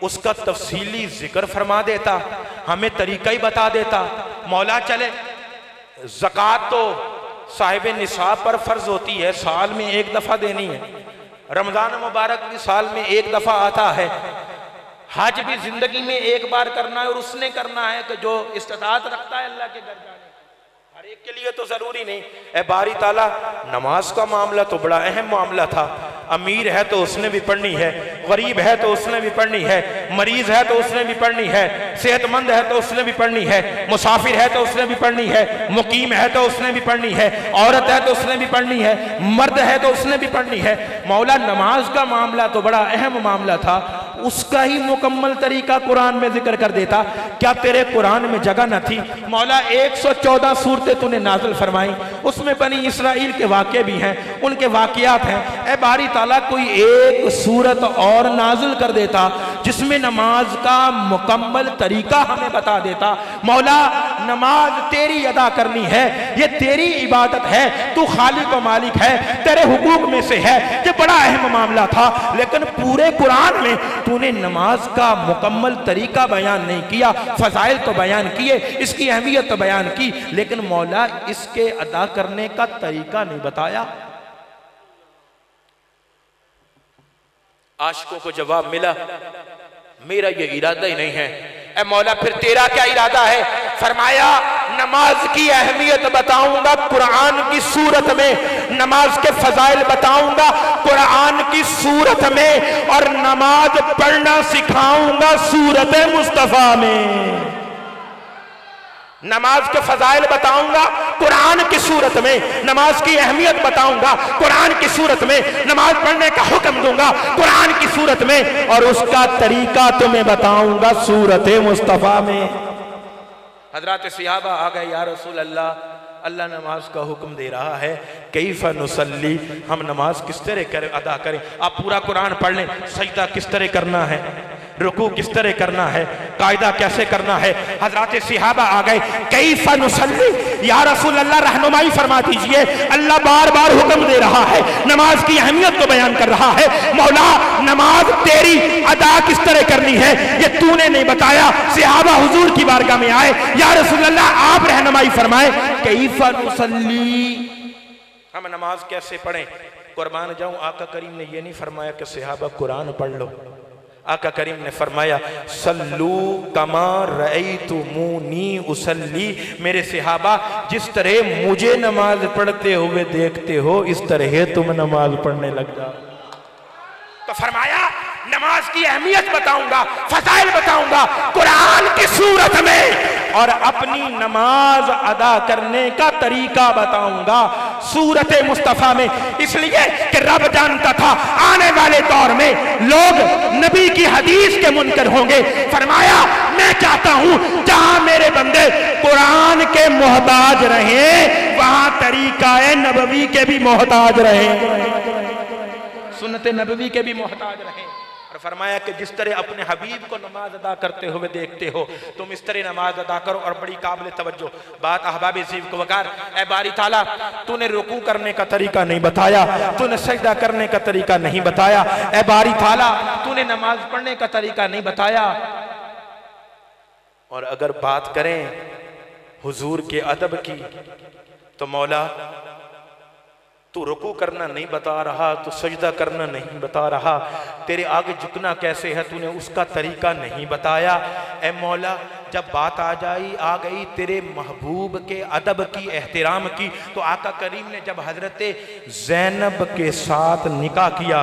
उसका तफसीली जिक्र फरमा देता, हमें तरीका ही बता देता। मौला चले ज़कात तो साहिब निसाब पर फर्ज होती है, साल में 1 दफ़ा देनी है, रमज़ान मुबारक भी साल में 1 दफ़ा आता है, हज भी जिंदगी में 1 बार करना है और उसने करना है कि जो इस्तिताअत रखता है अल्लाह के घर जाने, हर एक के लिए तो जरूरी नहीं। ए बारी ताला नमाज का मामला तो बड़ा अहम मामला था, अमीर है तो उसने भी पढ़नी है, गरीब है तो उसने भी पढ़नी है, मरीज है तो उसने भी पढ़नी है, सेहतमंद है तो उसने भी पढ़नी है, मुसाफिर है तो उसने भी पढ़नी है, मुकीम है तो उसने भी पढ़नी है, औरत है तो उसने भी पढ़नी है, मर्द है तो उसने भी पढ़नी है। मौला नमाज का मामला तो बड़ा अहम मामला था, उसका ही मुकम्मल तरीका कुरान में जिक्र कर देता। क्या तेरे कुरान में जगह न थी? मौला 114 सूरतें तूने नाज़िल फरमाई, उसमें बनी इसराइल के वाक़े भी हैं, उनके वाक़ियात हैं। ए बारी ताला कोई एक सूरत और नाज़िल कर देता जिसमें नमाज का मुकम्मल तरीका हमें बता देता। मौला नमाज तेरी अदा करनी है, ये तेरी इबादत है, तू खालिक व मालिक है, तेरे हुकूक में से है, ये बड़ा अहम मामला था। लेकिन पूरे कुरान में तूने नमाज का मुकम्मल तरीका बयान नहीं किया। फजाइल तो बयान किए, इसकी अहमियत तो बयान की, लेकिन मौला इसके अदा करने का तरीका नहीं बताया। आशिकों को जवाब मिला, मेरा ये इरादा ही नहीं है। ए मौला फिर तेरा क्या इरादा है? फरमाया नमाज की अहमियत बताऊंगा कुरान की सूरत में, नमाज के फजाइल बताऊंगा कुरान की सूरत में, और नमाज पढ़ना सिखाऊंगा सूरत मुस्तफा में। नमाज के फजाइल बताऊंगा कुरान की सूरत में, नमाज की अहमियत बताऊंगा कुरान की सूरत में, नमाज पढ़ने का हुक्म दूंगा कुरान की सूरत में, और उसका तरीका तुम्हें बताऊंगा सूरत मुस्तफा में। हजरत सहाबा आ गए, या रसूल अल्लाह, अल्लाह नमाज का हुक्म दे रहा है, कैफ़ा नुसल्ली, हम नमाज किस तरह अदा करें? आप पूरा कुरान पढ़ लें, सजदा किस तरह करना है, रुकू किस तरह करना है, कायदा कैसे करना है। हजरत सहाबा आ गए, कैफ़ा नुसल्ली, या रसूल अल्लाह रहनुमाई फरमा दीजिए। अल्लाह बार बार हुक्म दे रहा है, नमाज की अहमियत को बयान कर रहा है। मौला नमाज तेरी अदा किस तरह करनी है ये तूने नहीं बताया। सहाबा हुजूर की बारगाह में आए, या रसूल अल्लाह आप रहनुमाई फरमाए, कैफ़ा नुसल्ली, हम नमाज कैसे पढ़ें? कुर्बान जाऊं, आका करीम ने ये नहीं फरमाया कि सहाबा कुरान पढ़ लो। आका करीम ने फरमाया, सल्लू कमा रअयतुमूनी उसल्ली, मेरे सहाबा जिस तरह मुझे नमाज पढ़ते हुए देखते हो इस तरह तुम नमाज पढ़ने लग जाओ। तो फरमाया नमाज की अहमियत बताऊंगा, फजाइल बताऊंगा कुरान की सूरत में, और अपनी नमाज अदा करने का तरीका बताऊंगा सूरत मुस्तफा में। इसलिए कि रब जानता था आने वाले दौर में लोग नबी की हदीस के मुनकर होंगे। फरमाया मैं चाहता हूं जहां मेरे बंदे कुरान के मोहताज रहे वहां तरीका नबवी के भी मोहताज रहे, सुन्नत नबवी के भी मोहताज रहे। और फरमाया कि जिस तरह अपने हबीब को नमाज अदा करते हुए देखते हो तुम इस तरह नमाज अदा करो। और बड़ी काबिल तवज्जो बात अहबाब ज़ीब को वकार, ऐ बारी ताला तूने रुकू करने का तरीका नहीं बताया, तूने सजदा करने का तरीका नहीं बताया, ऐ बारी ताला तूने नमाज पढ़ने का तरीका नहीं बताया। और अगर बात करें हुजूर के अदब की तो मौला तू रुकू करना नहीं बता रहा, तू सजदा करना नहीं बता रहा, तेरे आगे झुकना कैसे है तूने उसका तरीका नहीं बताया। ए मौला जब बात आ गई तेरे महबूब के अदब की, एहतराम की, तो आका करीम ने जब हजरत ज़ैनब के साथ निकाह किया,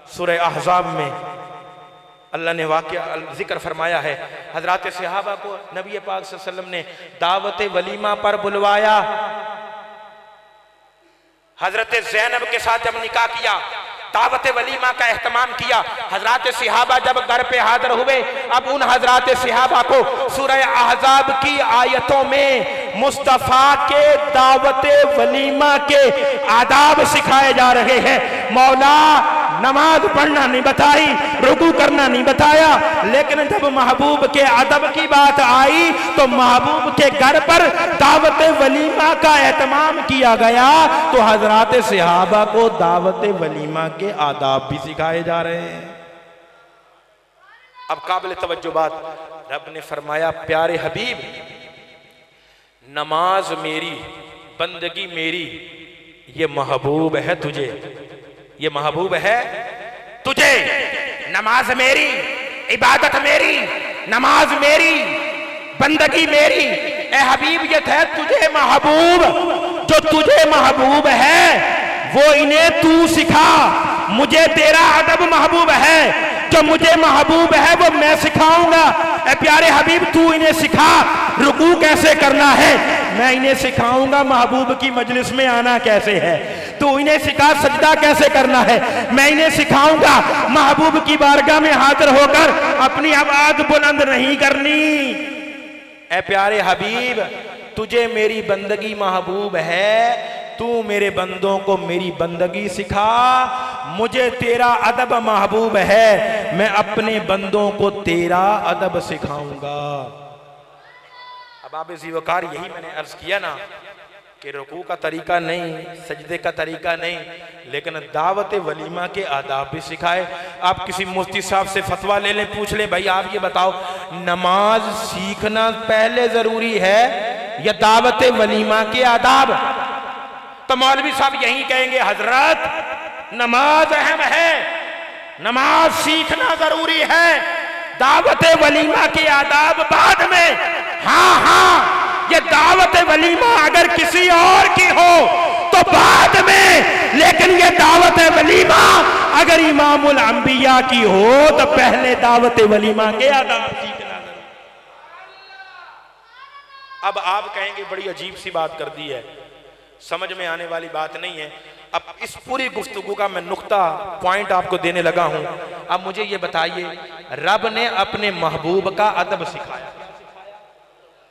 सूरह अहज़ाब में अल्लाह ने वाक़या जिक्र फरमाया है। हजरत सहाबा को नबी पाक सल्लल्लाहु अलैहि वसल्लम ने दावत वलीमा पर बुलवाया। हजरत ज़ैनब के साथ जब निकाह किया, दावत वलीमा का एहतमाम किया, हजरत सहाबा जब घर पे हाजिर हुए, अब उन हजरत सहाबा को सूरह अहज़ाब की आयतों में मुस्तफ़ा के दावत वलीमा के आदाब सिखाए जा रहे हैं। मौला नमाज पढ़ना नहीं बताई, रुकू करना नहीं बताया, लेकिन जब महबूब के अदब की बात आई तो महबूब के घर पर दावत वलीमा का एहतमाम किया गया, तो हजरत सहाबा को दावत वलीमा के आदाब भी सिखाए जा रहे हैं। अब काबिल तवज्जो बात, रब ने फरमाया प्यारे हबीब नमाज मेरी, बंदगी मेरी, ये महबूब है तुझे, ये महबूब है तुझे। नमाज मेरी, इबादत मेरी, नमाज मेरी, बंदगी मेरी। ए हबीब ये है तुझे महबूब, जो तुझे महबूब है वो इन्हें तू सिखा, मुझे तेरा अदब महबूब है, जो मुझे महबूब है वो मैं सिखाऊंगा। ए प्यारे हबीब तू इन्हें सिखा रुकू कैसे करना है, मैं इन्हें सिखाऊंगा महबूब की मजलिस में आना कैसे है। तू इन्हें सिखा सजदा कैसे करना है, मैं इन्हें सिखाऊंगा महबूब की बारगाह में हाजिर होकर अपनी आवाज बुलंद नहीं करनी। ए प्यारे हबीब तुझे मेरी बंदगी महबूब है, तू मेरे बंदों को मेरी बंदगी सिखा। मुझे तेरा अदब महबूब है, मैं अपने बंदों को तेरा अदब सिखाऊंगा। अब आप वकार यही मैंने अर्ज किया ना कि रुकू का तरीका नहीं, सजदे का तरीका नहीं, लेकिन दावत वलीमा के आदाब भी सिखाए। आप किसी मुफ्ती साहब से फतवा ले लें, पूछ लें भाई आप ये बताओ नमाज सीखना पहले जरूरी है या दावत वलीमा के आदाब? तो मौलवी साहब यही कहेंगे हजरत नमाज अहम है, नमाज सीखना जरूरी है, दावत वलीमा के आदाब बाद में। हाँ हाँ ये दावत वलीमा अगर किसी और की हो तो बाद में, लेकिन ये दावत वलीमा अगर इमामुल अंबिया की हो तो पहले दावत वलीमा के आदाब सीखना जरूरी। अब आप कहेंगे बड़ी अजीब सी बात कर दी है, समझ में आने वाली बात नहीं है। अब इस पूरी गुफ्तगू का मैं नुक्ता पॉइंट आपको देने लगा हूं। अब मुझे ये बताइए रब ने अपने महबूब का अदब सिखाया,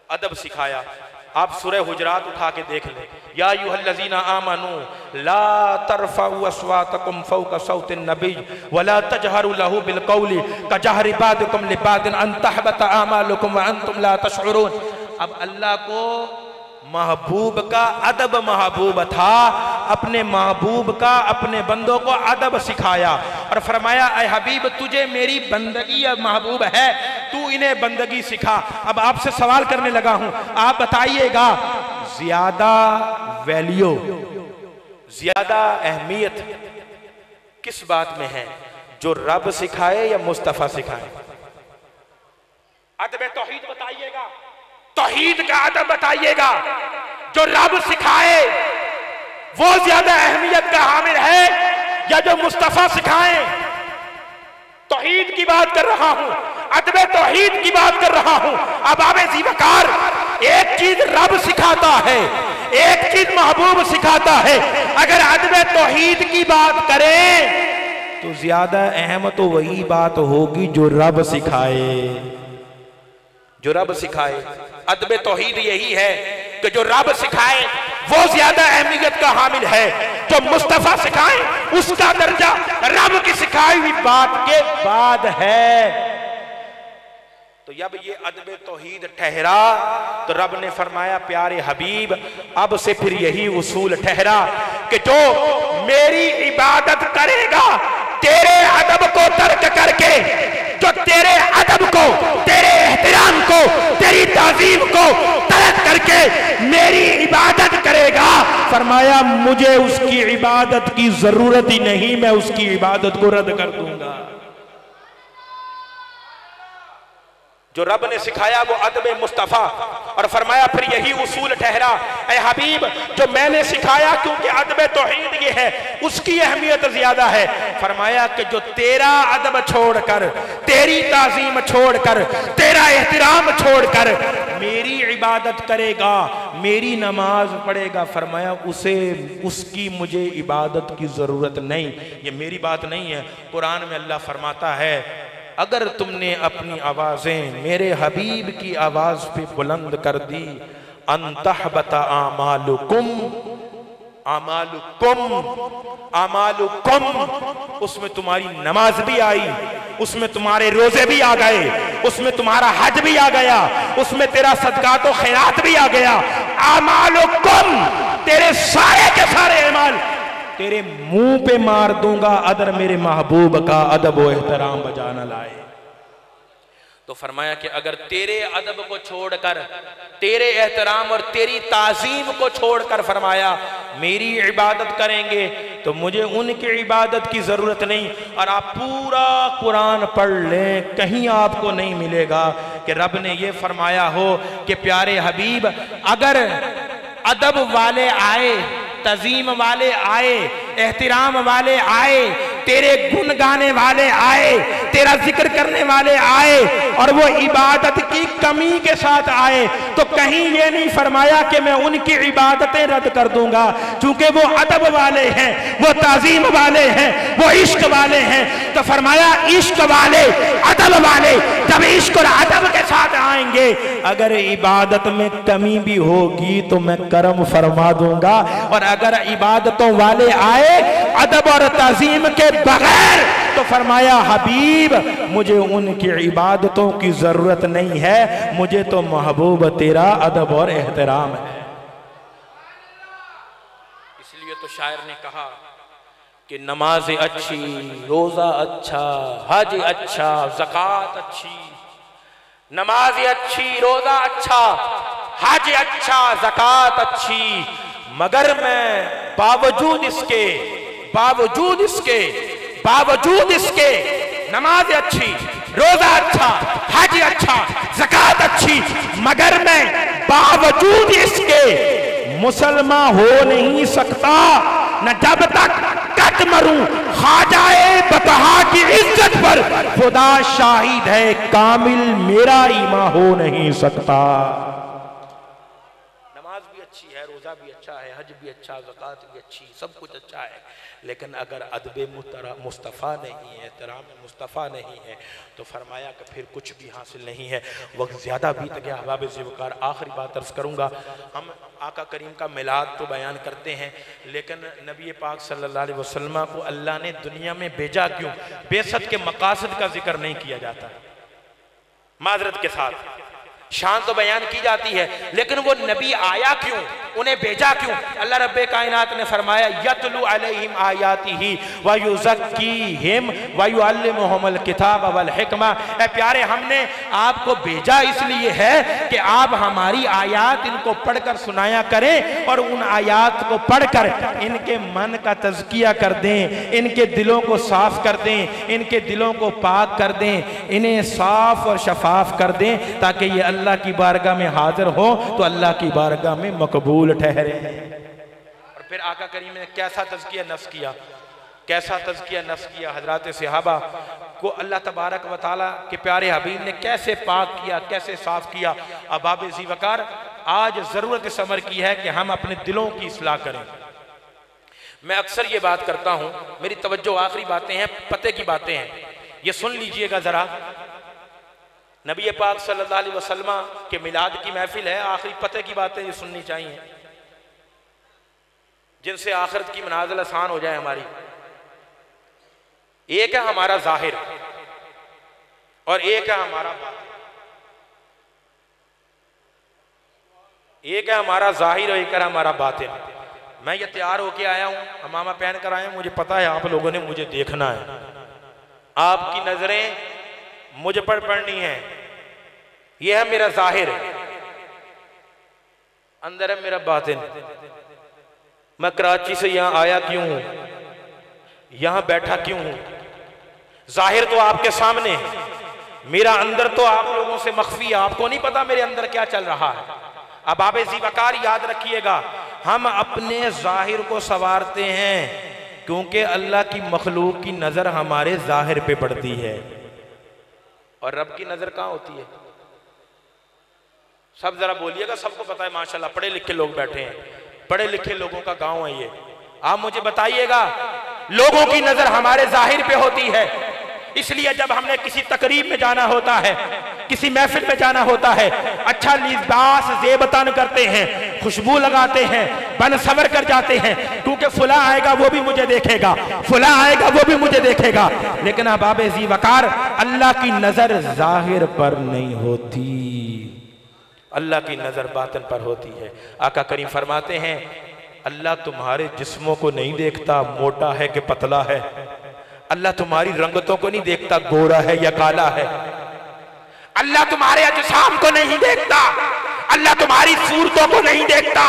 अदब सिखाया। आप सूरह हुजरात उठा के देख लें, या अय्युहल्लज़ीना आमनू ला तरफ़ऊ अस्वातकुम फ़ौक़ सौतिन नबी वला तजहरू लहू बिलक़ौली कजहरि बादिकुम लिबादिन अन तहबता आमालुकुम व अंतुम ला तशऊरून। अब अल्लाह को महबूब का अदब महबूब था, अपने महबूब का अपने बंदों को अदब सिखाया और फरमाया ऐ हबीब तुझे मेरी बंदगी महबूब है, तू इन्हें बंदगी सिखा। अब आपसे सवाल करने लगा हूं, आप बताइएगा ज्यादा वैल्यू, ज्यादा अहमियत किस बात में है, जो रब सिखाए या मुस्तफा सिखाए? अदब तौहीद बताइएगा, तौहीद का अदब बताइएगा। जो रब सिखाए वो ज्यादा अहमियत का हामिल है या जो मुस्तफा सिखाए? तौहीद की बात कर रहा हूं, अदब तौहीद की बात कर रहा हूं। अब आबे ज़ीवकार एक चीज रब सिखाता है, एक चीज महबूब सिखाता है। अगर अदब तौहीद की बात करें तो ज्यादा अहम तो वही बात होगी जो रब सिखाए, जो रब सिखाए। अदब तौहीद यही है कि जो रब सिखाए वो ज्यादा अहमियत का हामिल है, जो मुस्तफा सिखाए उसका दर्जा रब की सिखाई हुई बात के बाद है। तो जब ये अदब तौहीद ठहरा तो रब ने फरमाया प्यारे हबीब अब से फिर यही उसूल ठहरा कि जो मेरी इबादत करेगा तेरे अदब को तर्क करके, जो तेरे अदब को, तेरे एहतराम को, तेरी ताज़ीम को तर्क करके मेरी इबादत करेगा, फरमाया मुझे उसकी इबादत की जरूरत ही नहीं, मैं उसकी इबादत को रद्द कर दूंगा। जो रब ने सिखाया वो अदब मुस्तफ़ा और फरमाया फिर यही उसूल ठहरा ऐ हबीब जो मैंने सिखाया, क्योंकि अदब तौहीद ये है उसकी अहमियत ज्यादा है। फरमाया कि जो तेरा अदब छोड़कर, तेरी ताज़ीम छोड़कर, तेरा एहतराम छोड़कर मेरी इबादत करेगा, मेरी नमाज पढ़ेगा, फरमाया उसे, उसकी मुझे इबादत की जरूरत नहीं। ये मेरी बात नहीं है, कुरान में अल्लाह फरमाता है अगर तुमने अपनी आवाजें मेरे हबीब की आवाज पे बुलंद कर दी, अंतहबता आमालुकुम, आमालुकुम, आमालुकुम, उसमें तुम्हारी नमाज भी आई, उसमें तुम्हारे रोजे भी आ गए, उसमें तुम्हारा हज भी आ गया, उसमें तेरा सदकात व खैरात भी आ गया। आमालुकुम, तेरे सारे के सारे अमाल तेरे मुंह पे मार दूंगा अगर मेरे महबूब का अदब व एहतराम बजा न लाए। तो फरमाया कि अगर तेरे अदब को छोड़कर, तेरे एहतराम और तेरी ताज़ीम को छोड़कर फरमाया मेरी इबादत करेंगे तो मुझे उनकी इबादत की ज़रूरत नहीं। और आप पूरा कुरान पढ़ लें, कहीं आपको नहीं मिलेगा कि रब ने ये फरमाया हो कि प्यारे हबीब अगर अदब वाले आए, तज़ीम वाले आए, एहतराम वाले आए तेरे गुण गाने वाले आए, तेरा जिक्र करने वाले आए और वो इबादत की कमी के साथ आए, तो कहीं ये नहीं फरमाया कि मैं उनकी इबादतें रद्द कर दूंगा, क्योंकि वो अदब वाले हैं, वो ताजीम वाले हैं, वो इश्क वाले हैं। तो फरमाया इश्क वाले, अदब वाले जब इश्क और अदब के साथ आएंगे, अगर इबादत में कमी भी होगी तो मैं करम फरमा दूंगा, और अगर इबादतों वाले आए अदब और ताजीम के बगैर, तो फरमाया हबीब मुझे उनकी इबादतों की जरूरत नहीं है, मुझे तो महबूब तेरा अदब और एहतराम है। इसलिए तो शायर ने कहा कि नमाज अच्छी, रोजा अच्छा, हज अच्छा, ज़कात अच्छी। नमाज अच्छी, रोजा अच्छा, हज अच्छा, ज़कात अच्छी, मगर मैं बावजूद इसके नमाज अच्छी, रोजा अच्छा, हज अच्छा, ज़कात अच्छी, मगर मैं बावजूद इसके मुसलमान हो नहीं सकता, न जब तक कट मरूं ख्वाजाए बतहा की इज्जत पर, खुदा शाहिद है कामिल मेरा ईमान हो नहीं सकता। नमाज भी अच्छी है, रोजा भी अच्छा है, हज भी अच्छा, ज़कात भी अच्छी, सब कुछ अच्छा है, लेकिन अगर अदब मुस्तफ़ा नहीं है, एहतराम मुस्तफ़ा नहीं है, तो फरमाया कि फिर कुछ भी हासिल नहीं है। वक्त ज़्यादा बीत गया अहबाब ज़िवकार, आखिरी बात अर्ज़ करूँगा। हम आका करीम का मिलाद तो बयान करते हैं, लेकिन नबी पाक सल्लल्लाहु अलैहि वसल्लम को अल्लाह ने दुनिया में भेजा क्यों, बेसत के मकासद का जिक्र नहीं किया जाता। माजरत के साथ शान तो बयान की जाती है, लेकिन वो नबी आया क्यों, उन्हें भेजा क्यों? अल्लाह रब्बे कायनात ने फरमाया यतलु अलैहिम आयातिही व युज़क्कीहिम व युअल्लिमुहुमुल किताब वल हिकमा। ए प्यारे, हमने आपको भेजा इसलिए है कि आप हमारी आयात इनको पढ़कर सुनाया करें और उन आयात को पढ़कर इनके मन का तज़किया कर दें, इनके दिलों को साफ कर दें, इनके दिलों को पाक कर दें, इन्हें साफ और शफाफ कर दें, ताकि ये अल्लाह की बारगाह में हाजिर हो तो अल्लाह की बारगाह में मकबूल ठहरे। और फिर आका करीम ने कैसा तज़किया नफ्स किया, कैसा तज़किया नफ्स किया। हजरात सहाबा को अल्लाह तबारक व तआला के प्यारे हबीब ने कैसे पाक किया, कैसे साफ किया। अहबाब ज़िवकार, आज ज़रूरत इस अमर की है कि हम अपने दिलों की इस्लाह करें। मैं अक्सर ये बात करता हूँ, मेरी तवज्जो आखिरी बातें हैं, पते की बातें हैं, ये सुन लीजिएगा ज़रा। नबी पाक सल्लल्लाहु अलैहि वसल्लम के मिलाद की महफिल है, आखिरी पते की बातें ये सुननी चाहिए, जिनसे आखिरत की मनाज़िल आसान हो जाए हमारी। एक है हमारा जाहिर और एक है हमारा बातिन। एक है हमारा जाहिर और एक है हमारा बातिन। मैं ये तैयार होके आया हूँ, हमामा पहन कर आया हूँ, मुझे पता है आप लोगों ने मुझे देखना है, आपकी नजरें मुझ पर पड़नी है। यह है मेरा जाहिर, अंदर है मेरा बातिन। मैं कराची से यहां आया क्यों हूं, यहां बैठा क्यों हूं? जाहिर तो आपके सामने है, मेरा अंदर तो आप लोगों से मख्फी है, आपको नहीं पता मेरे अंदर क्या चल रहा है। अब आप ज़िवकार याद रखिएगा, हम अपने जाहिर को संवारते हैं क्योंकि अल्लाह की मखलूक की नजर हमारे जाहिर पे पड़ती है, और रब की नजर कहाँ होती है? सब जरा बोलिएगा, सबको पता है माशाल्लाह, पढ़े लिखे लोग बैठे हैं, पढ़े लिखे लोगों का गांव है ये। आप मुझे बताइएगा, लोगों की नजर हमारे जाहिर पे होती है, इसलिए जब हमने किसी तकरीब में जाना होता है, किसी महफिल में जाना होता है, अच्छा लिबास ज़ेबतन करते हैं, खुशबू लगाते हैं, बन सवर कर जाते हैं, क्योंकि फुला आएगा वो भी मुझे देखेगा, फुला आएगा वो भी मुझे देखेगा। लेकिन अहबाब ज़िवकार, अल्लाह की नजर जाहिर पर नहीं होती, अल्लाह की नजर बातिन पर होती है। आका करीम फरमाते हैं, अल्लाह तुम्हारे जिस्मों को नहीं देखता मोटा है कि पतला है, अल्लाह तुम्हारी रंगतों को नहीं देखता गोरा है या काला है, अल्लाह तुम्हारे अजसाम को नहीं देखता, अल्लाह तुम्हारी सूरतों को नहीं देखता।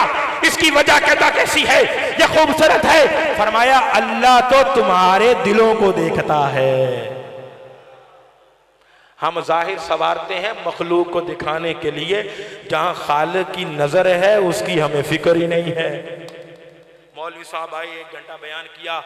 इसकी वजह कहता कैसी है, ये खूबसूरत है। फरमाया अल्लाह तो तुम्हारे दिलों को देखता है। हम जाहिर सवारते हैं मखलूक को दिखाने के लिए, जहां खालिक की नजर है उसकी हमें फिक्र ही नहीं है। मौलवी साहब आए, 1 घंटा बयान किया,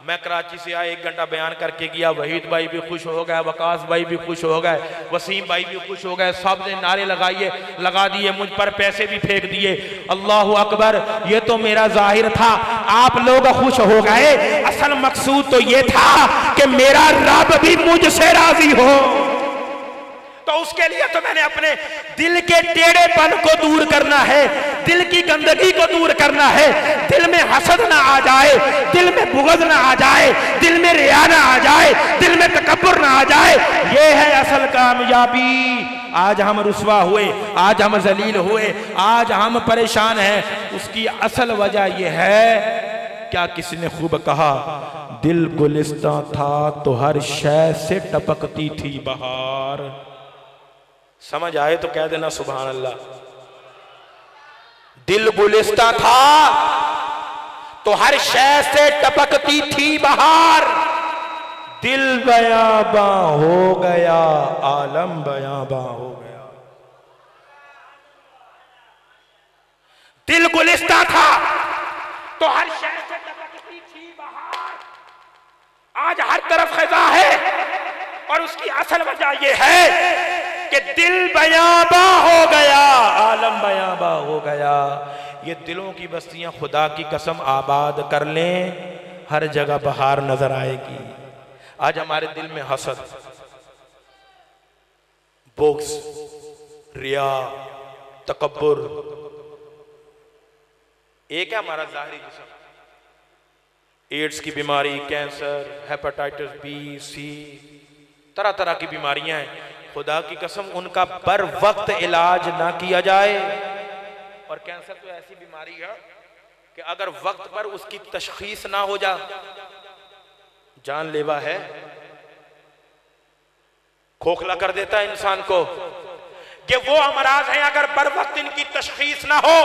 मैं कराची से आया, 1 घंटा बयान करके गया, वहीद भाई भी खुश हो गए, वकास भाई भी खुश हो गए, वसीम भाई भी खुश हो गए, सब ने नारे लगा दिए, मुझ पर पैसे भी फेंक दिए। अल्लाह अकबर, ये तो मेरा जाहिर था, आप लोग खुश हो गए, असल मकसूद तो ये था कि मेरा रब भी मुझसे राजी हो। तो उसके लिए तो मैंने अपने दिल के टेढ़ेपन को दूर करना है, दिल की गंदगी को दूर करना है, दिल में हसद ना आ जाए, दिल में बुग़्ज़ ना आ जाए, दिल में रिया ना आ जाए, दिल में तकब्बुर ना आ जाए। ये है असल कामयाबी। आज हम रुसवा हुए, आज हम जलील हुए, आज हम परेशान हैं, उसकी असल वजह यह है, क्या किसी ने खूब कहा, दिल गुलिस्तां था तो हर शय से टपकती थी बहार। समझ आए तो कह देना सुभान अल्लाह। दिल गुलिस्तां था तो हर शय से टपकती थी बहार, दिल बयाबां हो गया, आलम बयाबां हो गया। दिल गुलिस्तां था तो हर शय से टपकती थी बहार, आज हर तरफ खज़ा है, और उसकी असल वजह यह है कि दिल बयाबा हो गया, आलम बयाबा हो गया। ये दिलों की बस्तियां खुदा की कसम आबाद कर लें, हर जगह बहार नजर आएगी। आज हमारे दिल में हसद, बुग़्ज़, रिया, तकब्बुर, एक है हमारा ज़ाहिरी जिस्म, एड्स की बीमारी, कैंसर, हेपेटाइटिस बी, सी, तरह तरह की बीमारियां हैं। खुदा की कसम उनका बर वक्त इलाज ना किया जाए, और कैंसर तो ऐसी बीमारी है कि अगर वक्त पर उसकी तशखीस ना हो जा, जानलेवा है, खोखला कर देता है इंसान को। कि वो अमराज हैं, अगर बर वक्त इनकी तशखीस ना हो,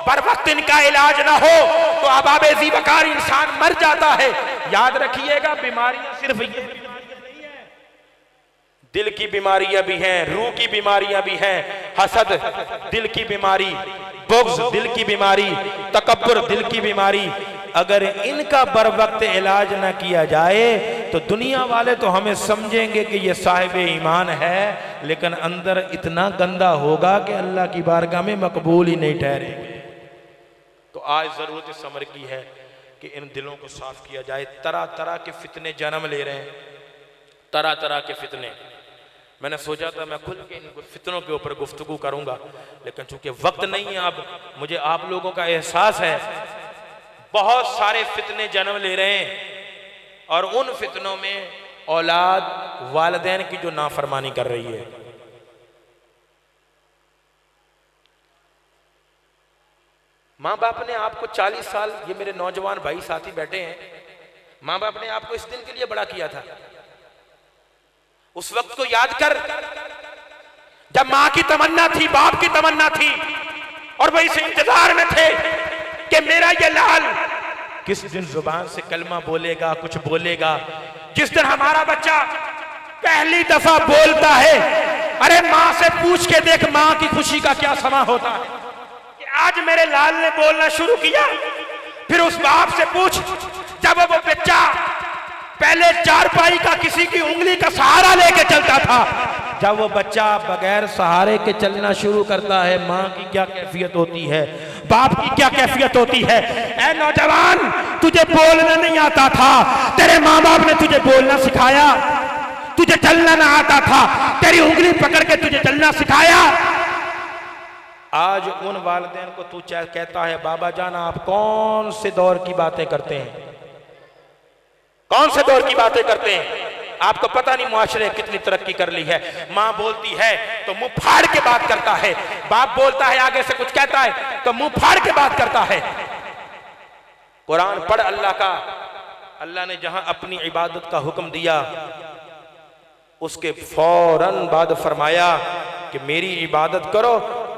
बर वक्त इनका इलाज ना हो, तो अबाबे ज़ीवकार इंसान मर जाता है। याद रखिएगा, बीमारियां सिर्फ ये दिल की बीमारियां भी हैं, रूह की बीमारियां भी हैं, हसद दिल की बीमारी, बुग़्ज़ दिल की बीमारी, तकब्बुर दिल की बीमारी। अगर इनका बर वक्त इलाज ना किया जाए तो दुनिया वाले तो हमें समझेंगे कि ये साहिब ईमान है, लेकिन अंदर इतना गंदा होगा कि अल्लाह की बारगाह में मकबूल ही नहीं ठहरेंगे। तो आज ज़रूरत इस अमर की है कि इन दिलों को साफ किया जाए। तरह तरह के फितने जन्म ले रहे हैं, तरह तरह के फितने। मैंने सोचा था मैं खुल के इन फितनों के ऊपर गुफ्तगू करूंगा, लेकिन चूंकि वक्त नहीं है, अब मुझे आप लोगों का एहसास है बहुत सारे फितने जन्म ले रहे हैं, और उन फितनों में औलाद वालिदैन की जो नाफरमानी कर रही है। माँ बाप ने आपको 40 साल, ये मेरे नौजवान भाई साथी बैठे हैं, माँ बाप ने आपको इस दिन के लिए बड़ा किया था। उस वक्त को याद कर जब माँ की तमन्ना थी, बाप की तमन्ना थी, और वही से इंतजार में थे कि मेरा ये लाल किस दिन जुबान से कलमा बोलेगा, कुछ बोलेगा। जिस दिन हमारा बच्चा पहली दफा बोलता है, अरे माँ से पूछ के देख माँ की खुशी का क्या समा होता है कि आज मेरे लाल ने बोलना शुरू किया। फिर उस बाप से पूछ, जब वो बच्चा पहले चारपाई का किसी की उंगली का सहारा लेके चलता था, जब वो बच्चा बगैर सहारे के चलना शुरू करता है, माँ की क्या कैफियत होती है, बाप की क्या कैफियत होती है। ऐ नौजवान, तुझे बोलना नहीं आता था, तेरे माँ बाप ने तुझे बोलना सिखाया। तुझे चलना ना आता था, तेरी उंगली पकड़ के तुझे चलना सिखाया। आज उन वालिदैन को तू कहता है, बाबा जान आप कौन से दौर की बातें करते हैं, कौन से दौर की बातें करते हैं, आपको पता नहीं मुआशरे कितनी तरक्की कर ली है। माँ बोलती है तो मुंह फाड़ के बात करता है, बाप बोलता है आगे से कुछ कहता है तो मुंह फाड़ के बात करता है। कुरान पढ़ अल्लाह का, अल्लाह ने जहां अपनी इबादत का हुक्म दिया उसके फौरन बाद फरमाया कि मेरी इबादत करो।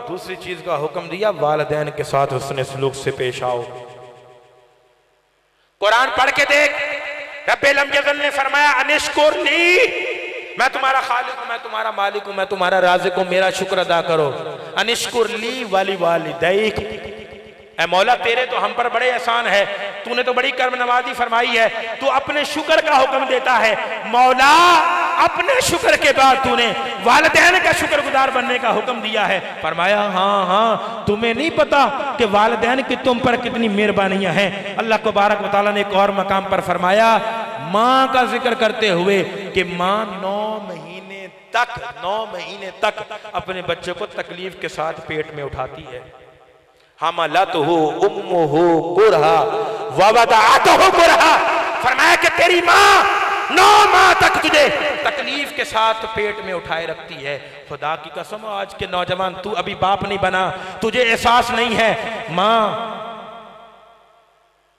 दूसरी चीज का हुक्म दिया, वालिदैन के साथ हुस्न सलूक से पेश आओ। कुरान पढ़ के देख, रब्बुल अज़्ज़ल ने फरमाया अनिश्कुर ली, मैं तुम्हारा खालिक हूं, मैं तुम्हारा मालिक हूं, मैं तुम्हारा राज़िक हूं, मेरा शुक्र अदा करो। अनिश्कुर ली वाली वालिदैक, ऐ मौला तेरे तो हम पर बड़े एहसान है, तूने तो बड़ी कर्म नवाजी फरमाई है, तू अपने शुक्र का हुक्म देता है। मौला अपने शुक्र के बाद तूने वालिदैन का शुक्रगुजार बनने का हुक्म दिया है। फरमाया हाँ हाँ, तुम्हें नहीं पता कि वालिदैन की तुम पर कितनी मेहरबानियां हैं। अल्लाह तबारक व तआला ने एक और मकाम पर फरमाया माँ का जिक्र करते हुए कि माँ 9 महीने तक अपने बच्चे को तकलीफ के साथ पेट में उठाती है। हमलतहु उम्मुहु कुरहा व वदअतहु कुरहा। फरमाया कि तेरी माँ 9 माह तक तुझे तकलीफ के साथ पेट में उठाए रखती है। खुदा की कसम आज के नौजवान, तू अभी बाप नहीं बना, तुझे एहसास नहीं है। माँ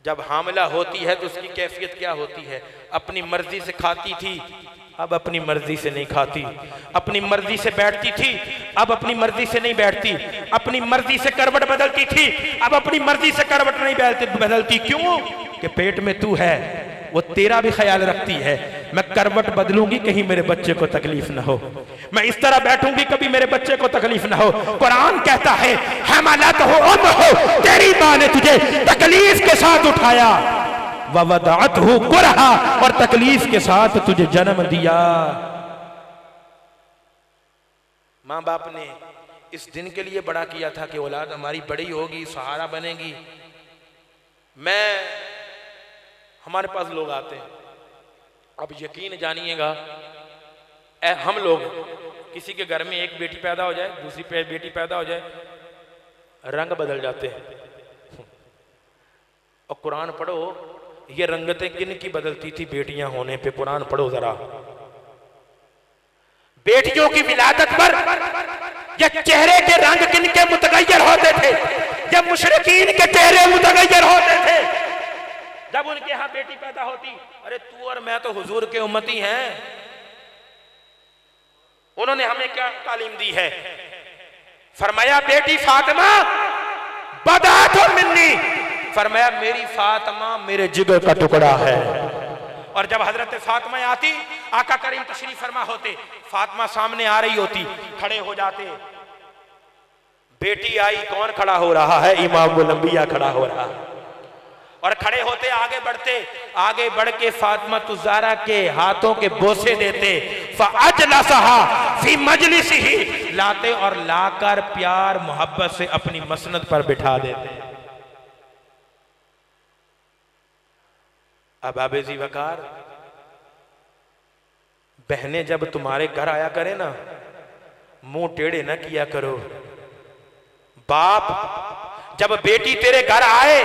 जब हामिला होती है तो उसकी कैफियत क्या होती है? अपनी मर्जी से खाती थी, अब अपनी मर्जी से नहीं खाती। अपनी मर्जी से बैठती थी, अब अपनी मर्जी से नहीं बैठती। अपनी मर्जी से करवट बदलती थी, अब अपनी मर्जी से करवट नहीं बदलती। क्यों? कि पेट में तू है, वो तेरा भी ख्याल रखती है। मैं करवट बदलूंगी कहीं मेरे बच्चे को तकलीफ ना हो, मैं इस तरह बैठूंगी कभी मेरे बच्चे को तकलीफ ना हो। कुरान कहता है हमलतहु उम्मुहु, तेरी माँ ने तुझे तकलीफ के साथ उठाया, व वदअतहु कुरहा, और तकलीफ के साथ तुझे जन्म दिया। माँ बाप ने इस दिन के लिए बड़ा किया था कि औलाद हमारी बड़ी होगी, सहारा बनेगी। हमारे पास लोग आते हैं, अब यकीन जानिएगा, हम लोग किसी के घर में एक बेटी पैदा हो जाए, दूसरी बेटी पैदा हो जाए, रंग बदल जाते हैं। और कुरान पढ़ो, ये रंगतें किन की बदलती थी बेटियां होने पे? कुरान पढ़ो जरा। बेटियों की विलादत पर ये चेहरे के रंग किन के मुतगय्यर होते थे? जब मुशरिकीन के चेहरे मुतगय्यर होते थे, जब उनके यहां बेटी पैदा होती। अरे तू और मैं तो हुजूर के उम्मती हैं, उन्होंने हमें क्या तालीम दी है? फरमाया बेटी फातिमा बदातुन मिन्नी, फरमाया मेरी फातिमा मेरे जिगर का टुकड़ा है। और जब हजरत फातिमा आती, आका करीम तशरीफ फरमा होते, फातिमा सामने आ रही होती, खड़े हो जाते। बेटी आई, कौन खड़ा हो रहा है? इमामुल अंबिया खड़ा हो रहा है। और खड़े होते, आगे बढ़ते, आगे बढ़ के फातिमा तुज़ारा के हाथों के बोसे देते। फ़अजलसहा फ़ी मजलिसिही, लाते और लाकर प्यार मोहब्बत से अपनी मसनद पर बिठा देते। अब आबेजी वकार, बहनें जब तुम्हारे घर आया करे ना, मुंह टेढ़े ना किया करो। बाप जब बेटी तेरे घर आए,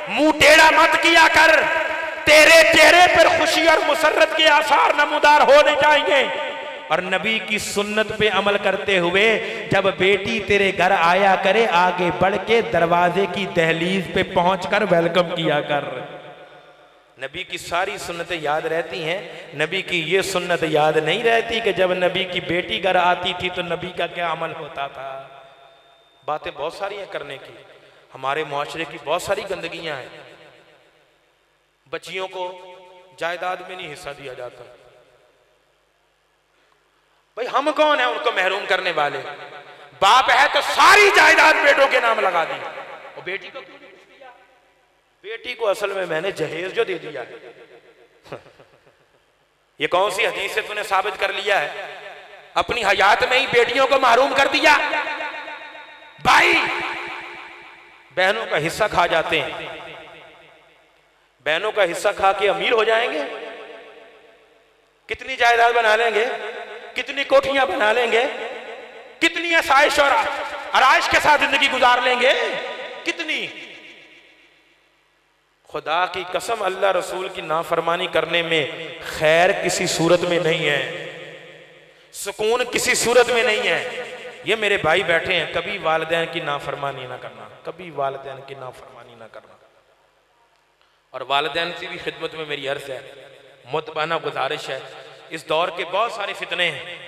मुंह टेढ़ा मत किया कर। तेरे चेहरे पर खुशी और मुसर्रत के आसार नमूदार होने चाहिए। और नबी की सुन्नत पे अमल करते हुए जब बेटी तेरे घर आया करे, आगे बढ़ के दरवाजे की दहलीज पे पहुंचकर वेलकम किया कर। नबी की सारी सुन्नतें याद रहती हैं, नबी की ये सुन्नत याद नहीं रहती कि जब नबी की बेटी घर आती थी तो नबी का क्या अमल होता था। बातें बहुत सारी हैं करने की, हमारे मुआशरे की बहुत सारी गंदगियां हैं। बच्चियों को जायदाद में नहीं हिस्सा दिया जाता। भाई हम कौन है उनको महरूम करने वाले? बाप है तो सारी जायदाद बेटों के नाम लगा दी, और बेटी को क्यों नहीं दिया? बेटी को असल में मैंने जहेज जो दे दिया है। ये कौन सी हदीस से तूने साबित कर लिया है? अपनी हयात में ही बेटियों को महरूम कर दिया। भाई बहनों का हिस्सा खा जाते हैं, बहनों का हिस्सा खा के अमीर हो जाएंगे, कितनी जायदाद बना लेंगे, कितनी कोठियां बना लेंगे, कितनी आसाइश और आराइश के साथ जिंदगी गुजार लेंगे, कितनी। खुदा की कसम, अल्लाह रसूल की नाफरमानी करने में खैर किसी सूरत में नहीं है, सुकून किसी सूरत में नहीं है। ये मेरे भाई बैठे हैं, कभी वालिदैन की नाफरमानी ना करना, कभी वालिदैन की नाफरमानी ना करना। और वालिदैन की भी खिदमत में मेरी अर्ज है, मुतबाना गुजारिश है, इस दौर के बहुत सारे फितने हैं,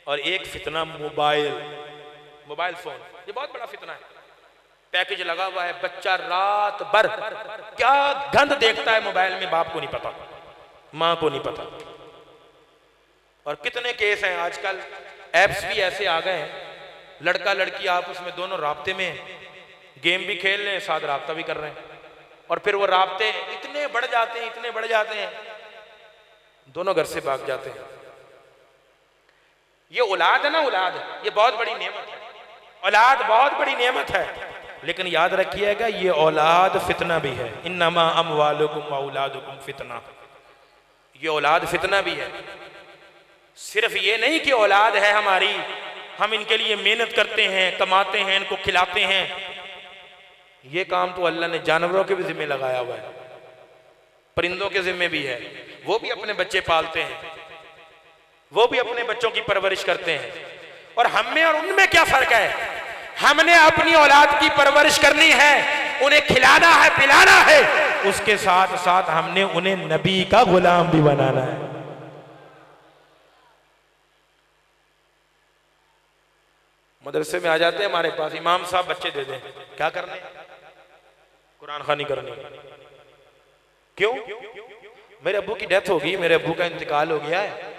और एक फितना मोबाइल फोन, ये बहुत बड़ा फितना है। पैकेज लगा हुआ है, बच्चा रात भर क्या गंद देखता है मोबाइल में, बाप को नहीं पता, माँ को नहीं पता। और कितने केस हैं आजकल, एप्स भी ऐसे आ गए हैं, लड़का लड़की आपस में दोनों राब्ते में, गेम भी खेल रहे हैं, साथ राब्ता भी कर रहे हैं। और फिर वो राब्ते इतने बढ़ जाते हैं, इतने बढ़ जाते हैं, दोनों घर से भाग जाते हैं। ये औलाद है ना, औलाद ये बहुत बड़ी नेमत है, औलाद बहुत बड़ी नेमत है, लेकिन याद रखिएगा ये औलाद फितना भी है। इन्नमा अमवालुकुम व औलादुकुम फितना, ये औलाद फितना भी है। सिर्फ ये नहीं कि औलाद है हमारी, हम इनके लिए मेहनत करते हैं, कमाते हैं, इनको खिलाते हैं, ये काम तो अल्लाह ने जानवरों के भी जिम्मे लगाया हुआ है, परिंदों के जिम्मे भी है, वो भी अपने बच्चे पालते हैं, वो भी अपने बच्चों की परवरिश करते हैं। और हम में और उनमें क्या फर्क है? हमने अपनी औलाद की परवरिश करनी है, उन्हें खिलाना है, पिलाना है, उसके साथ साथ हमने उन्हें नबी का गुलाम भी बनाना है। मदरसे में आ जाते हैं हमारे पास, इमाम साहब बच्चे दे दें, क्या करने? कुरान खानी करनी। क्यों? मेरे अब्बू की डेथ हो गई, मेरे अब्बू का इंतकाल हो गया है,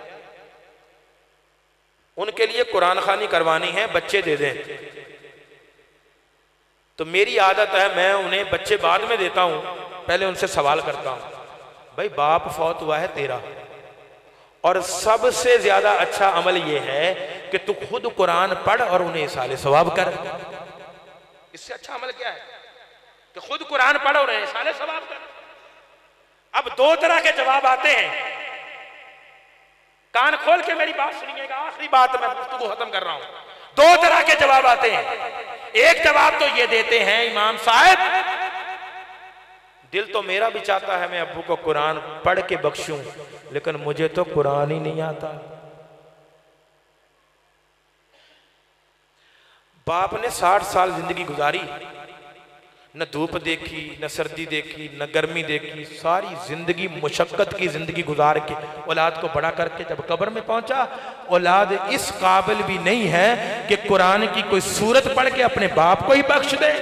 उनके लिए कुरान खानी करवानी है, बच्चे दे दें। तो मेरी आदत है, मैं उन्हें बच्चे बाद में देता हूं, पहले उनसे सवाल करता हूं, भाई बाप फौत हुआ है तेरा, और सबसे ज्यादा अच्छा अमल यह है कि तू खुद कुरान पढ़ और उन्हें इसाले सवाब कर। इससे अच्छा अमल क्या है कि खुद कुरान पढ़ और उन्हें इसाले सवाब कर। अब दो तरह के जवाब आते हैं, कान खोल के मेरी बात सुनिएगा, आखिरी बात मैं गुफ्तगू खत्म कर रहा हूं। दो तरह के जवाब आते हैं। एक जवाब तो ये देते हैं, इमाम साहब दिल तो मेरा भी चाहता है मैं अब्बू को कुरान पढ़ के बख्शूं, लेकिन मुझे तो कुरान ही नहीं आता। बाप ने 60 साल जिंदगी गुजारी, न धूप देखी, न सर्दी देखी, न गर्मी देखी, सारी जिंदगी मुशक्कत की जिंदगी गुजार के औलाद को बड़ा करके जब कब्र में पहुंचा, औलाद इस काबिल भी नहीं है कि कुरान की कोई सूरत पढ़ के अपने बाप को ही बख्श दे।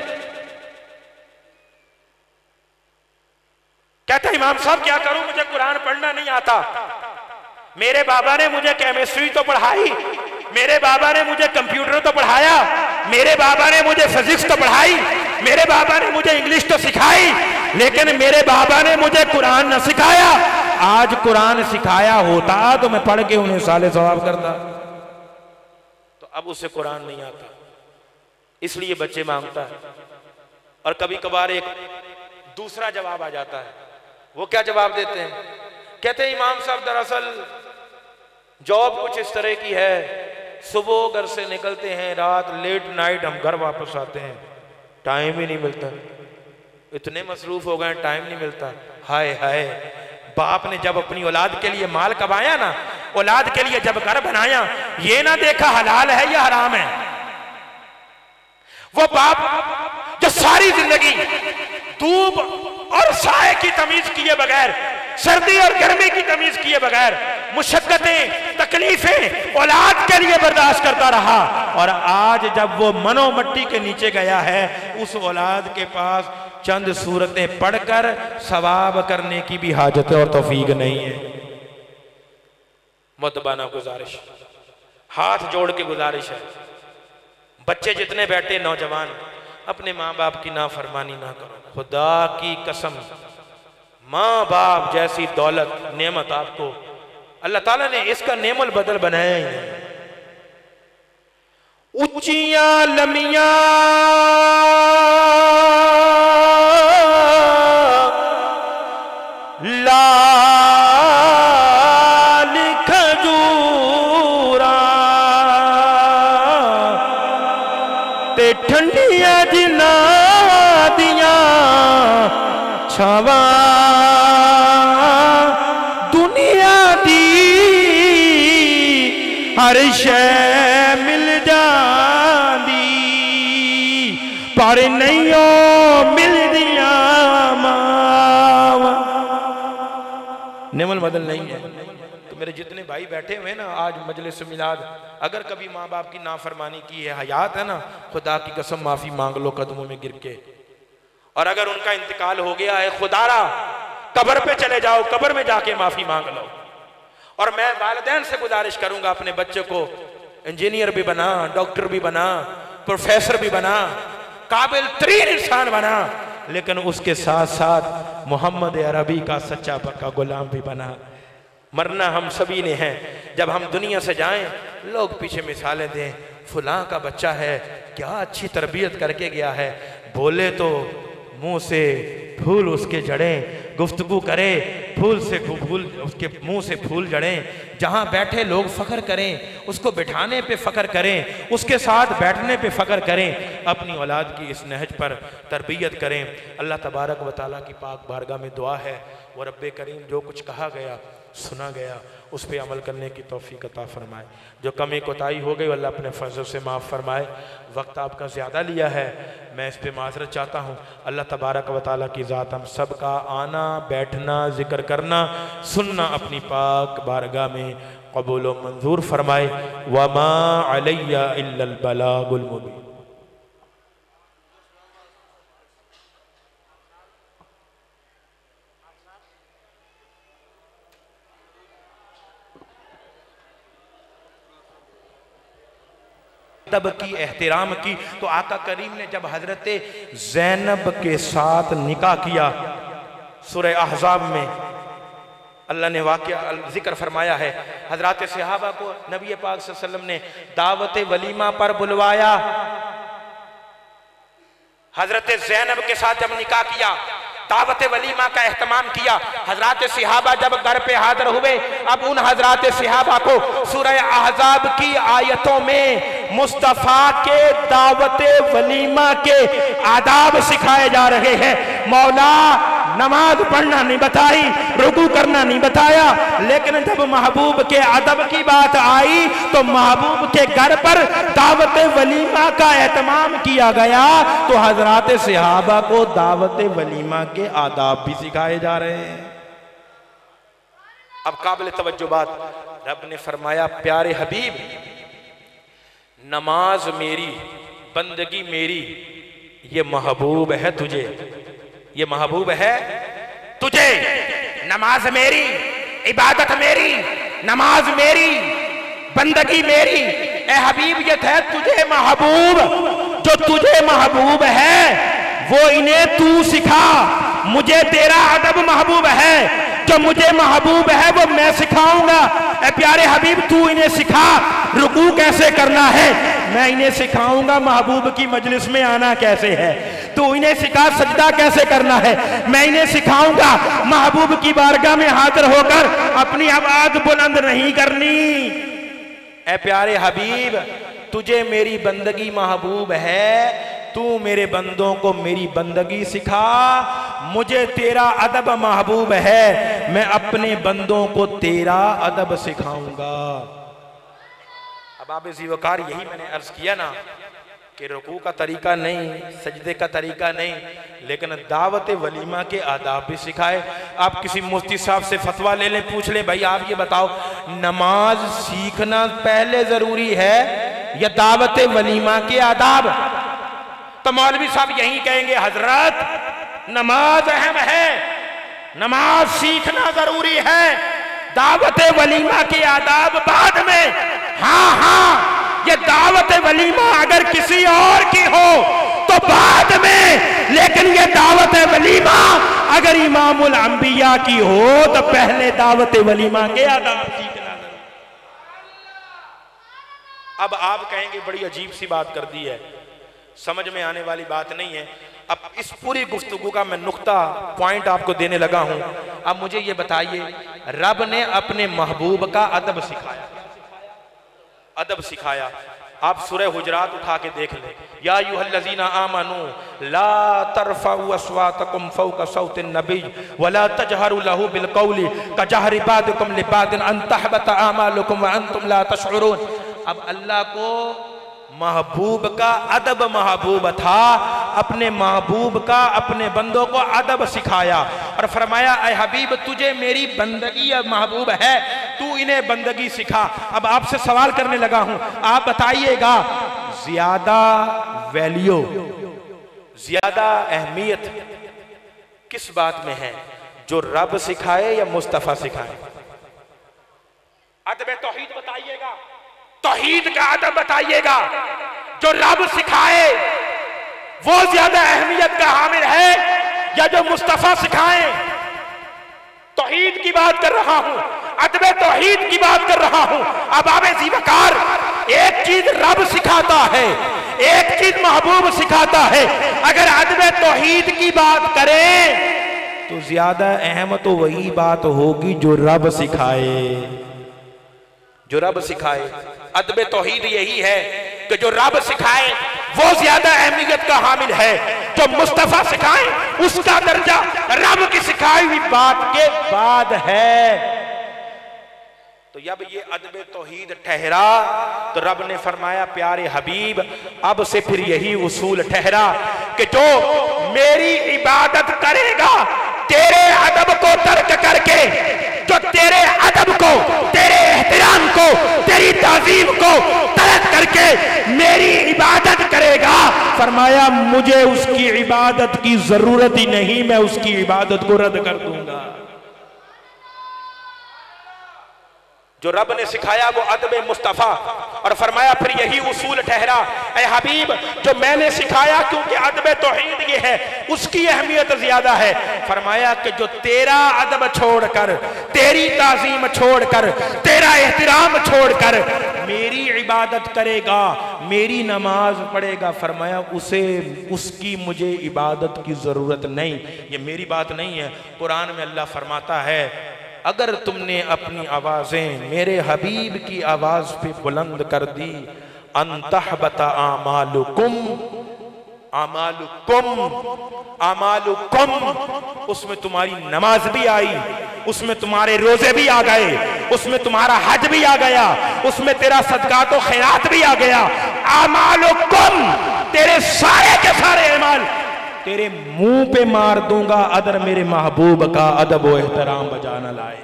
कहता इमाम साहब क्या करूं, मुझे कुरान पढ़ना नहीं आता। मेरे बाबा ने मुझे केमिस्ट्री तो पढ़ाई, मेरे बाबा ने मुझे कंप्यूटर तो पढ़ाया, मेरे बाबा ने मुझे फिजिक्स तो पढ़ाई, मेरे बाबा ने मुझे इंग्लिश तो सिखाई, लेकिन मेरे बाबा ने मुझे कुरान न सिखाया। आज कुरान सिखाया होता तो मैं पढ़ के उन्हें साले सवाब करता। तो अब उसे कुरान नहीं आता, इसलिए बच्चे मांगता है। और कभी कभार एक दूसरा जवाब आ जाता है। वो क्या जवाब देते हैं? कहते हैं इमाम साहब दरअसल जॉब कुछ इस तरह की है, सुबह घर से निकलते हैं, रात लेट नाइट हम घर वापस आते हैं, टाइम ही नहीं मिलता, इतने मसरूफ हो गए टाइम नहीं मिलता। हाय हाय, बाप ने जब अपनी औलाद के लिए माल कमाया ना, औलाद के लिए जब घर बनाया, ये ना देखा हलाल है या हराम है। वो बाप जो सारी जिंदगी धूप और साए की तमीज किए बगैर, सर्दी और गर्मी की तमीज किए बगैर, मुशक्कतें तकलीफें औलाद के लिए बर्दाश्त करता रहा, और आज जब वो मनो मट्टी के नीचे गया है, उस औलाद के पास चंद सूरतें पढ़कर सवाब करने की भी हाजत और तौफीक नहीं है। मुतबाना गुजारिश, हाथ जोड़ के गुजारिश है, बच्चे जितने बैठे नौजवान, अपने माँ बाप की नाफरमानी ना करो। खुदा की कसम, माँ बाप जैसी दौलत नेमत आपको अल्लाह ताला ने इसका नेमल बदल बनाया ही नहीं। ऊंचियां लमियां लाल खजूरा ते ठंडियां जिना दिया छावा दुनिया दी हर शै मिल जांदी, पर नहीं मिलदियां मावां। नेमल बदल नहीं है। तो मेरे जितने भाई बैठे हुए ना आज मजलिस मिलाद, अगर कभी माँ बाप की नाफरमानी की है, हयात है ना, खुदा की कसम माफी मांग लो कदमों में गिर के। और अगर उनका इंतकाल हो गया है, खुदारा कब्र पे चले जाओ, कब्र में जाके माफी मांग लो। और मैं वालिदैन से गुजारिश करूंगा, अपने बच्चे को इंजीनियर भी बना, डॉक्टर भी बना, प्रोफेसर भी बना, काबिल तरीन इंसान बना, लेकिन उसके साथ साथ मोहम्मद अरबी का सच्चा पक्का गुलाम भी बना। मरना हम सभी ने है। जब हम दुनिया से जाएं, लोग पीछे मिसालें दें, फलां का बच्चा है, क्या अच्छी तरबियत करके गया है, बोले तो मुंह से फूल उसके जड़ें, गुफ्तगू करे फूल से फूल, उसके मुंह से फूल जड़ें, जहां बैठे लोग फ़ख्र करें, उसको बिठाने पे फ़ख्र करें, उसके साथ बैठने पे फ़ख्र करें, अपनी औलाद की इस नहज पर तरबियत करें। अल्लाह तबारक व तआला की पाक बारगाह में दुआ है वो रब्बे करीम जो कुछ कहा गया सुना गया उस पर अमल करने की तौफीक अता फरमाए। जो कमी कोताही हो गई अल्लाह अपने फजल से माफ़ फरमाए। वक्त आपका ज़्यादा लिया है, मैं इस पर माजरत चाहता हूँ। अल्लाह तबारक व तआला की ज़ात हम सब का आना बैठना जिक्र करना सुनना अपनी पाक बारगाह में कबूल व मंजूर फरमाए। वमा अलैया इल्लल बलागुल मुबीन। अदब की, एहतराम की, तो आका करीम ने जब हजरत ज़ैनब के साथ निकाह किया, सूरह अहज़ाब में अल्लाह ने वाक़या जिक्र फरमाया है। हजरत सहाबा को नबी पाक सल्लल्लाहु अलैहि वसल्लम ने दावत वलीमा पर बुलवाया। हजरत ज़ैनब के साथ जब निकाह किया, दावत वलीमा का एहतमाम किया, हजरत सहाबा जब घर पे हाजिर हुए, अब उन हजरत सहाबा को सूरह अहज़ाब की आयतों में मुस्तफ़ा के दावत वलीमा के आदाब सिखाए जा रहे हैं। मौला नमाज पढ़ना नहीं बताई, रुकू करना नहीं बताया, लेकिन जब महबूब के अदब की बात आई तो महबूब के घर पर दावत वलीमा का एहतमाम किया गया। तो हजरत सहाबा को दावत वलीमा के आदाब भी सिखाए जा रहे हैं। अब काबिल तवज्जो बात, रब ने फरमाया प्यारे हबीब, नमाज मेरी, बंदगी मेरी, ये महबूब है तुझे, ये महबूब है तुझे। नमाज मेरी, इबादत मेरी, नमाज मेरी, बंदगी मेरी। ए हबीब ये है तुझे महबूब, जो तुझे महबूब है वो इन्हें तू सिखा। मुझे तेरा अदब महबूब है, जो मुझे महबूब है वो मैं सिखाऊंगा। ए प्यारे हबीब तू इन्हें सिखा रुकू कैसे करना है, मैं इन्हें सिखाऊंगा महबूब की मजलिस में आना कैसे है। तू इन्हें सिखा सजदा कैसे करना है, मैं इन्हें सिखाऊंगा महबूब की बारगाह में हाजिर होकर अपनी आवाज बुलंद नहीं करनी। ए प्यारे हबीब तुझे मेरी बंदगी महबूब है, तू मेरे बंदों को मेरी बंदगी सिखा। मुझे तेरा अदब महबूब है, मैं अपने बंदों को तेरा अदब सिखाऊंगा। अब आप ज़ीवकार यही मैंने अर्ज किया ना कि रुकू का तरीका नहीं, सजदे का तरीका नहीं, लेकिन दावत वलीमा के आदाब भी सिखाए। आप किसी मुफ्ती साहब से फतवा ले लें, पूछ लें भाई आप ये बताओ नमाज सीखना पहले जरूरी है या दावत वलीमा के आदाब? तो मौलवी साहब यही कहेंगे हजरत नमाज अहम है, नमाज सीखना जरूरी है, दावत वलीमा के आदाब बाद में। हाँ हाँ, ये दावत वलीमा अगर किसी और की हो तो बाद में, लेकिन ये दावत वलीमा अगर इमामुल अंबिया की हो तो पहले दावत वलीमा के आदाब सीखना जरूरी। अब आप कहेंगे बड़ी अजीब सी बात कर दी है, समझ में आने वाली बात नहीं है। अब इस पूरी गुफ्तगू का मैं नुक्ता पॉइंट आपको देने लगा हूं। अब मुझे ये बताइए, रब ने अपने महबूब का अदब सिखाया, अदब सिखाया। आप सूरह हुजरात उठा के देख लें, या अय्युहल्लज़ीना आमनू ला तरफ़ऊ अस्वातकुम फ़ौक़ सौतिन नबी वला तजहरू लहू बिलक़ौलि कजहरि बादिकुम लिबादिन अन तहबत आमालुकुम व अंतुम ला तशउरून। अब अल्लाह को महबूब का अदब महबूब था, अपने महबूब का अपने बंदों को अदब सिखाया और फरमाया ऐ हबीब तुझे मेरी बंदगी महबूब है, तू इन्हें बंदगी सिखा। अब आपसे सवाल करने लगा हूं, आप बताइएगा ज्यादा वैल्यू, ज्यादा अहमियत किस बात में है, जो रब सिखाए या मुस्तफा सिखाए? अदब तौहीद बताइएगा, तौहीद का अदब बताइएगा। जो रब सिखाए वो ज्यादा अहमियत का हामिल है या जो मुस्तफा सिखाएं। तौहीद की बात कर रहा हूं, अदब तौहीद की बात कर रहा हूं। अब आबे ज़ीवकार, एक चीज रब सिखाता है, एक चीज महबूब सिखाता है। अगर अदब तौहीद की बात करें तो ज्यादा अहम तो वही बात होगी जो रब सिखाए, जो रब सिखाए। अदब तौहीद यही है कि जो रब सिखाए वो ज्यादा अहमियत का हामिल है। जो मुस्तफा सिखाए उसका दर्जा रब की सिखाई हुई बात के बाद है। तो जब ये अदब तौहीद ठहरा तो रब ने फरमाया प्यारे हबीब अब से फिर यही उसूल ठहरा कि जो मेरी इबादत करेगा तेरे अदब को तर्क करके, जो तेरे अदब को, तेरे एहतराम को, तेरी ताज़ीम को तर्क करके मेरी इबादत करेगा, फरमाया मुझे उसकी इबादत की जरूरत ही नहीं, मैं उसकी इबादत को रद्द कर दूंगा। जो रब ने सिखाया वो अदब मुस्तफ़ा, और फरमाया फिर यही उसूल ठहरा ऐ हबीब जो मैंने सिखाया, क्योंकि अदब तौहीद ये है उसकी अहमियत ज्यादा है। फरमाया कि जो तेरा अदब छोड़कर, तेरी ताज़ीम छोड़कर, तेरा एहतराम छोड़कर मेरी इबादत करेगा, मेरी नमाज पढ़ेगा, फरमाया उसे, उसकी मुझे इबादत की जरूरत नहीं। ये मेरी बात नहीं है, कुरान में अल्लाह फरमाता है अगर तुमने अपनी आवाजें मेरे हबीब की आवाज पे बुलंद कर दी, अंतहबता आमालुकुम, आमालुकुम, आमालुकुम, उसमें तुम्हारी नमाज भी आई, उसमें तुम्हारे रोजे भी आ गए, उसमें तुम्हारा हज भी आ गया, उसमें तेरा सदकात व खैरात भी आ गया। आमालुकुम, तेरे सारे के सारे अमाल तेरे मुंह पे मार दूंगा अगर मेरे महबूब का अदब व एहतराम बजा न लाए।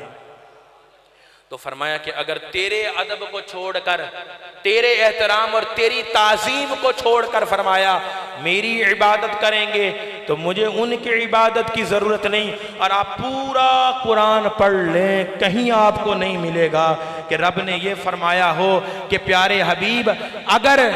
तो फरमाया कि अगर तेरे अदब को छोड़कर, तेरे एहतराम और तेरी ताज़ीम को छोड़कर फरमाया मेरी इबादत करेंगे तो मुझे उनकी इबादत की ज़रूरत नहीं। और आप पूरा कुरान पढ़ लें, कहीं आपको नहीं मिलेगा कि रब ने ये फरमाया हो कि प्यारे हबीब अगर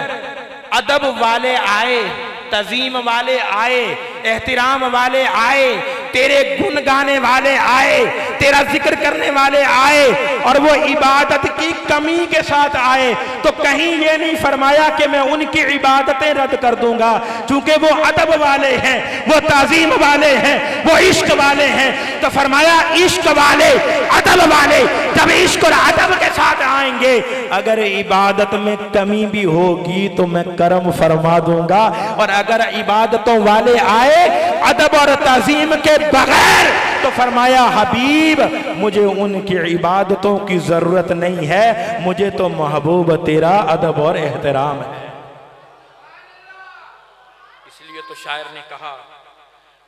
अदब वाले आए, तज़ीम वाले आए, एहतराम वाले आए, तेरे गुण गाने वाले आए, तेरा जिक्र करने वाले आए और वो इबादत की कमी के साथ आए, तो कहीं ये नहीं फरमाया कि मैं उनकी इबादतें रद्द कर दूंगा, क्योंकि वो अदब वाले हैं, वो ताज़ीम वाले हैं, वो इश्क वाले हैं। तो फरमाया इश्क वाले, अदब वाले जब इश्क और अदब के साथ आएंगे, अगर इबादत में कमी भी होगी तो मैं करम फरमा दूंगा, और अगर इबादतों वाले आए अदब और ताज़ीम के बगैर तो फरमाया हबीब मुझे उनकी इबादतों की जरूरत नहीं है, मुझे तो महबूब तेरा अदब और एहतराम है। इसलिए तो शायर ने कहा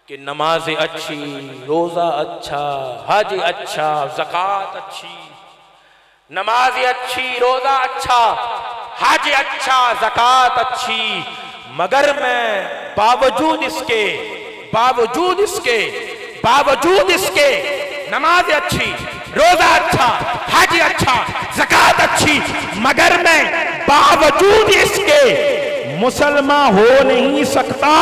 कि नमाज अच्छी, रोजा अच्छा, हज अच्छा, ज़कात अच्छी, नमाज अच्छी, रोजा अच्छा, हज अच्छा, ज़कात अच्छी, मगर मैं बावजूद इसके, बावजूद इसके, बावजूद इसके नमाज अच्छी, रोजा अच्छा, हज अच्छा, ज़कात अच्छी, मगर मैं बावजूद इसके मुसलमान हो नहीं सकता,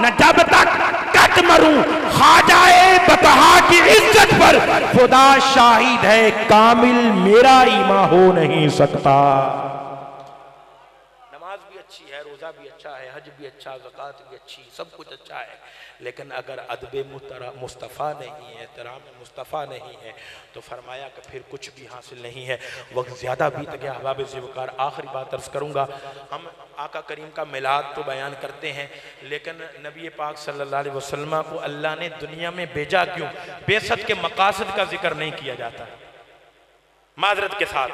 न जब तक कट मरूं ख्वाजाए बतहा की इज्जत पर खुदा शाहिद है कामिल मेरा ईमान हो नहीं सकता। नमाज भी अच्छी है, रोजा भी अच्छा है, हज भी अच्छा, ज़कात भी अच्छी, सब कुछ अच्छा है, लेकिन अगर अदब मुस्तफ़ा नहीं है, एहतराम मुस्तफ़ा नहीं है तो फरमाया कि फिर कुछ भी हासिल नहीं है। वक्त ज़्यादा बीत गया अहबाब ज़िवकार, आखिरी बात अर्ज़ करूँगा। हम आका करीम का मिलाद तो बयान करते हैं, लेकिन नबी पाक सल्लल्लाहु अलैहि वसल्लम को अल्लाह ने दुनिया में भेजा क्यों, बेसत के मकासद का जिक्र नहीं किया जाता। माजरत के साथ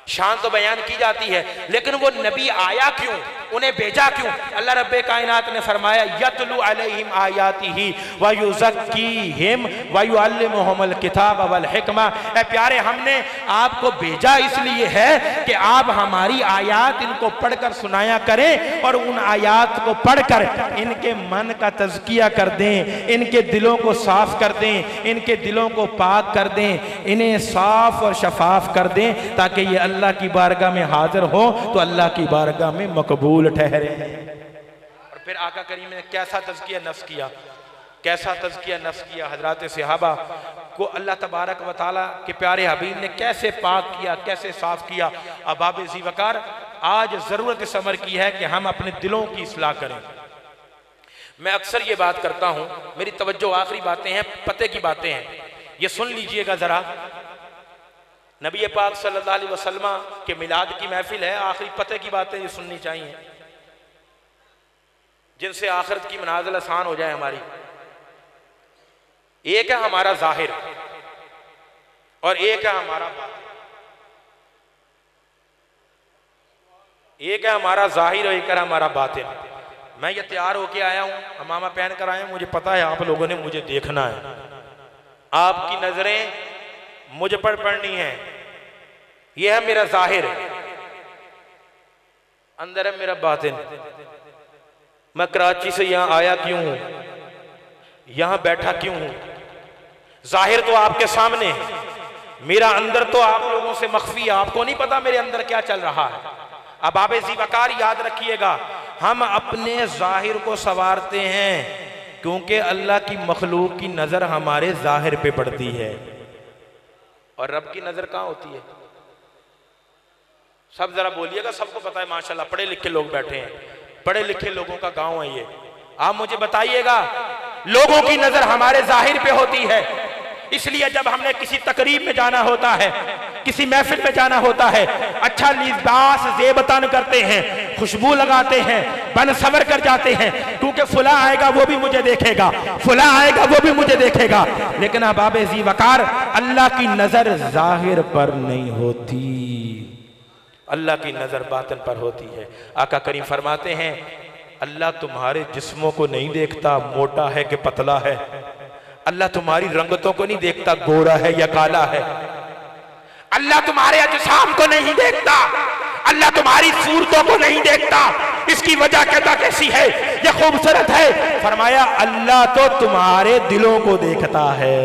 शान तो बयान की जाती है, लेकिन वो नबी आया क्यों, उन्हें भेजा क्यों? अल्लाह रब्बे कायनात ने फरमाया यतलू अलैहिम आयातिही व युज़क्कीहिम व युअल्लिमुहुमुल किताब वल हिकमा। ऐ प्यारे, हमने आपको भेजा इसलिए है कि आप हमारी आयात इनको पढ़कर सुनाया करें और उन आयात को पढ़कर इनके मन का तज़किया कर दें, इनके दिलों को साफ कर दें, इनके दिलों को पाक कर दें, इन्हें साफ और शफाफ कर दें, ताकि ये अल्लाह की बारगाह में हाजिर हो तो अल्लाह की बारगाह में मकबूल ठहरे। और फिर आका करीम ने कैसा तज़किया नफ्स किया कैसा तज़किया नफ्स किया, हजरात सहाबा को अल्लाह तबारक व तआला के प्यारे हबीब ने कैसे पाक किया, कैसे साफ किया। अबाब ज़ी वकार, आज ज़रूरत इस अमर की है कि हम अपने दिलों की इस्लाह करें। मैं अक्सर ये बात करता हूँ, मेरी तवज्जो आखिरी बातें हैं, पते की बातें हैं, ये सुन लीजिएगा ज़रा। नबी पाक सल्लल्लाहु अलैहि वसल्लम के मिलाद की महफिल है, आखिरी पते की बातें ये सुननी चाहिए, जिनसे आखिरत की मनाज़िल आसान हो जाए हमारी। एक है हमारा जाहिर और एक है हमारा बातिन। एक है हमारा जाहिर और एक है हमारा बातिन। मैं ये तैयार होके आया हूं, हमामा पहन कर आया हूं, मुझे पता है आप लोगों ने मुझे देखना है, आपकी नजरें मुझ पर पड़नी है। यह है मेरा जाहिर, अंदर है मेरा बातिन। मैं कराची से यहां आया क्यों हूं, यहां बैठा क्यों हूं? जाहिर तो आपके सामने है, मेरा अंदर तो आप लोगों से मख्फी है, आपको नहीं पता मेरे अंदर क्या चल रहा है। अब आप ज़ी वकार याद रखिएगा, हम अपने जाहिर को संवारते हैं क्योंकि अल्लाह की मखलूक की नजर हमारे जाहिर पे पड़ती है और रब की नजर कहाँ होती है? सब जरा बोलिएगा, सबको पता है माशाल्लाह, पढ़े लिखे लोग बैठे हैं, पढ़े लिखे लोगों का गांव है ये। आप मुझे बताइएगा, लोगों की नजर हमारे जाहिर पे होती है, इसलिए जब हमने किसी तकरीब में जाना होता है, किसी महफिल में जाना होता है, अच्छा लिबास ज़ेबतन करते हैं, खुशबू लगाते हैं, बन सवर कर जाते हैं, क्योंकि फुला आएगा वो भी मुझे देखेगा, फुला आएगा वो भी मुझे देखेगा। लेकिन अबाब ज़ी वकार, अल्लाह की नजर जाहिर पर नहीं होती, अल्लाह की नजर बातिन पर होती है। आका करीम फरमाते हैं, अल्लाह तुम्हारे जिस्मों को नहीं देखता मोटा है कि पतला है, अल्लाह तुम्हारी रंगतों को नहीं देखता गोरा है या काला है, अल्लाह तुम्हारे अजसाम को नहीं देखता, अल्लाह तुम्हारी सूरतों को नहीं देखता। इसकी वजह कहता कैसी है, यह खूबसूरत है। फरमाया अल्लाह तो तुम्हारे दिलों को देखता है।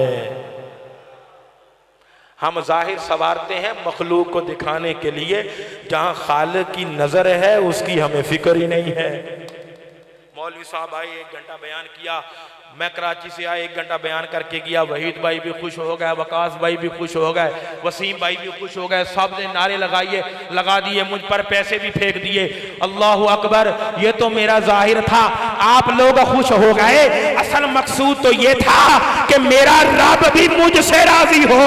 हम जाहिर सवारते हैं मखलूक को दिखाने के लिए, जहां खालिक की नजर है उसकी हमें फिक्र ही नहीं है। मौलवी साहब आए, 1 घंटा बयान किया, मैं कराची से आया, 1 घंटा बयान करके गया, वहीद भाई भी खुश हो गए, वकास भाई भी खुश हो गए, वसीम भाई भी खुश हो गए, सब ने नारे लगा दिए, मुझ पर पैसे भी फेंक दिए। अल्लाहु अकबर, ये तो मेरा जाहिर था, आप लोग खुश हो गए, असल मकसूद तो ये था कि मेरा रब भी मुझसे राजी हो।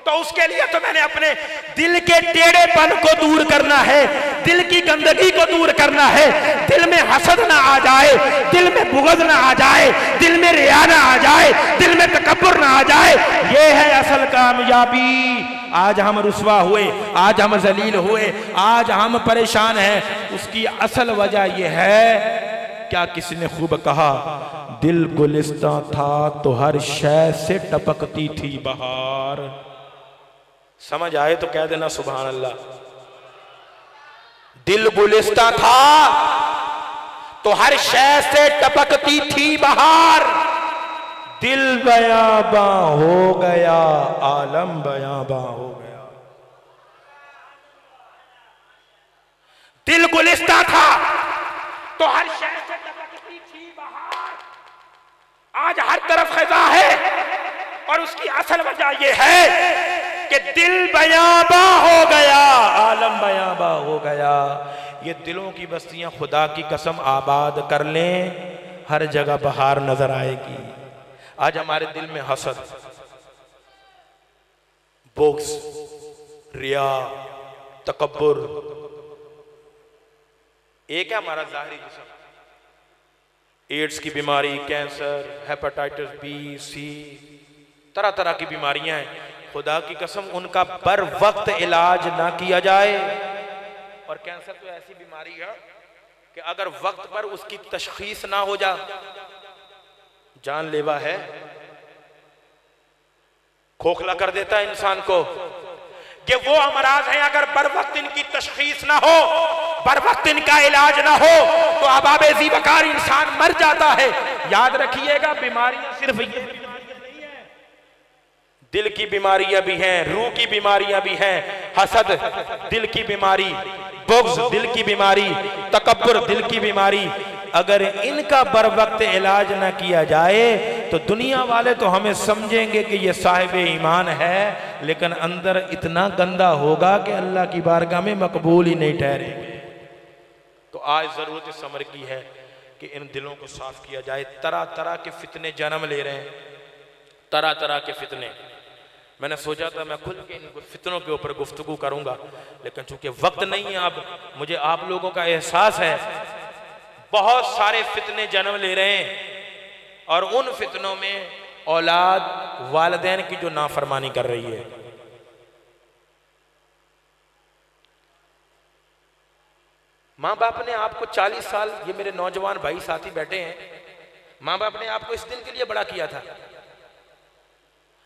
तो उसके लिए तो मैंने अपने दिल के टेढ़ेपन को दूर करना है, दिल की गंदगी को दूर करना है, दिल में हसद ना आ जाए, दिल में बुग़्ज़ ना आ जाए, दिल में रिया ना आ जाए, दिल में तकब्बुर ना आ जाए। ये है असल कामयाबी। आज हम रुस्वा हुए, आज हम जलील हुए, आज हम परेशान हैं, उसकी असल वजह यह है, क्या किसी ने खूब कहा, दिल गुलिस्तां था तो हर शय से टपकती थी बहार। समझ आए तो कह देना सुभान अल्लाह। दिल गुलिस्तां था तो हर शय से टपकती थी बहार, दिल बयाबां हो गया, आलम बयाबां हो गया। दिल गुलिस्तां था तो हर शय से टपकती थी बहार, आज हर तरफ खज़ा है, और उसकी असल वजह यह है कि दिल बयाबा हो गया, आलम बयाबा हो गया। ये दिलों की बस्तियां खुदा की कसम आबाद कर लें, हर जगह बहार नजर आएगी। आज हमारे दिल में हसद, बुग़्ज़, रिया, तकब्बुर, एक है हमारा ज़ाहिरी जिस्म, एड्स की बीमारी, कैंसर, हेपेटाइटिस बी, सी, तरह तरह की बीमारियां हैं। खुदा की कसम उनका बर वक्त इलाज ना किया जाए, और कैंसर तो ऐसी बीमारी है कि अगर वक्त पर उसकी तशखीस ना हो जा, जानलेवा है, खोखला कर देता है इंसान को। कि वो अमराज हैं, अगर बर वक्त इनकी तशखीस ना हो, बर वक्त इनका इलाज ना हो, तो अबाब ज़ी वकार इंसान मर जाता है। याद रखिएगा, बीमारियां सिर्फ ये दिल की बीमारियां भी हैं, रूह की बीमारियां भी हैं, हसद दिल की बीमारी, बुग़्ज़ दिल की बीमारी, तकब्बुर दिल की बीमारी, अगर इनका बर वक्त इलाज ना किया जाए तो दुनिया वाले तो हमें समझेंगे कि ये साहिब ईमान है, लेकिन अंदर इतना गंदा होगा कि अल्लाह की बारगाह में मकबूल ही नहीं ठहरेंगे। तो आज ज़रूरत इस अमर की है कि इन दिलों को साफ किया जाए। तरह तरह के फितने जन्म ले रहे हैं, तरह तरह के फितने। मैंने सोचा था मैं खुल के इन फितनों के ऊपर गुफ्तगू करूंगा, लेकिन चूंकि वक्त नहीं है, अब मुझे आप लोगों का एहसास है बहुत सारे फितने जन्म ले रहे हैं और उन फितनों में औलाद वालिदैन की जो नाफरमानी कर रही है। माँ बाप ने आपको 40 साल, ये मेरे नौजवान भाई साथी बैठे हैं, माँ बाप ने आपको इस दिन के लिए बड़ा किया था।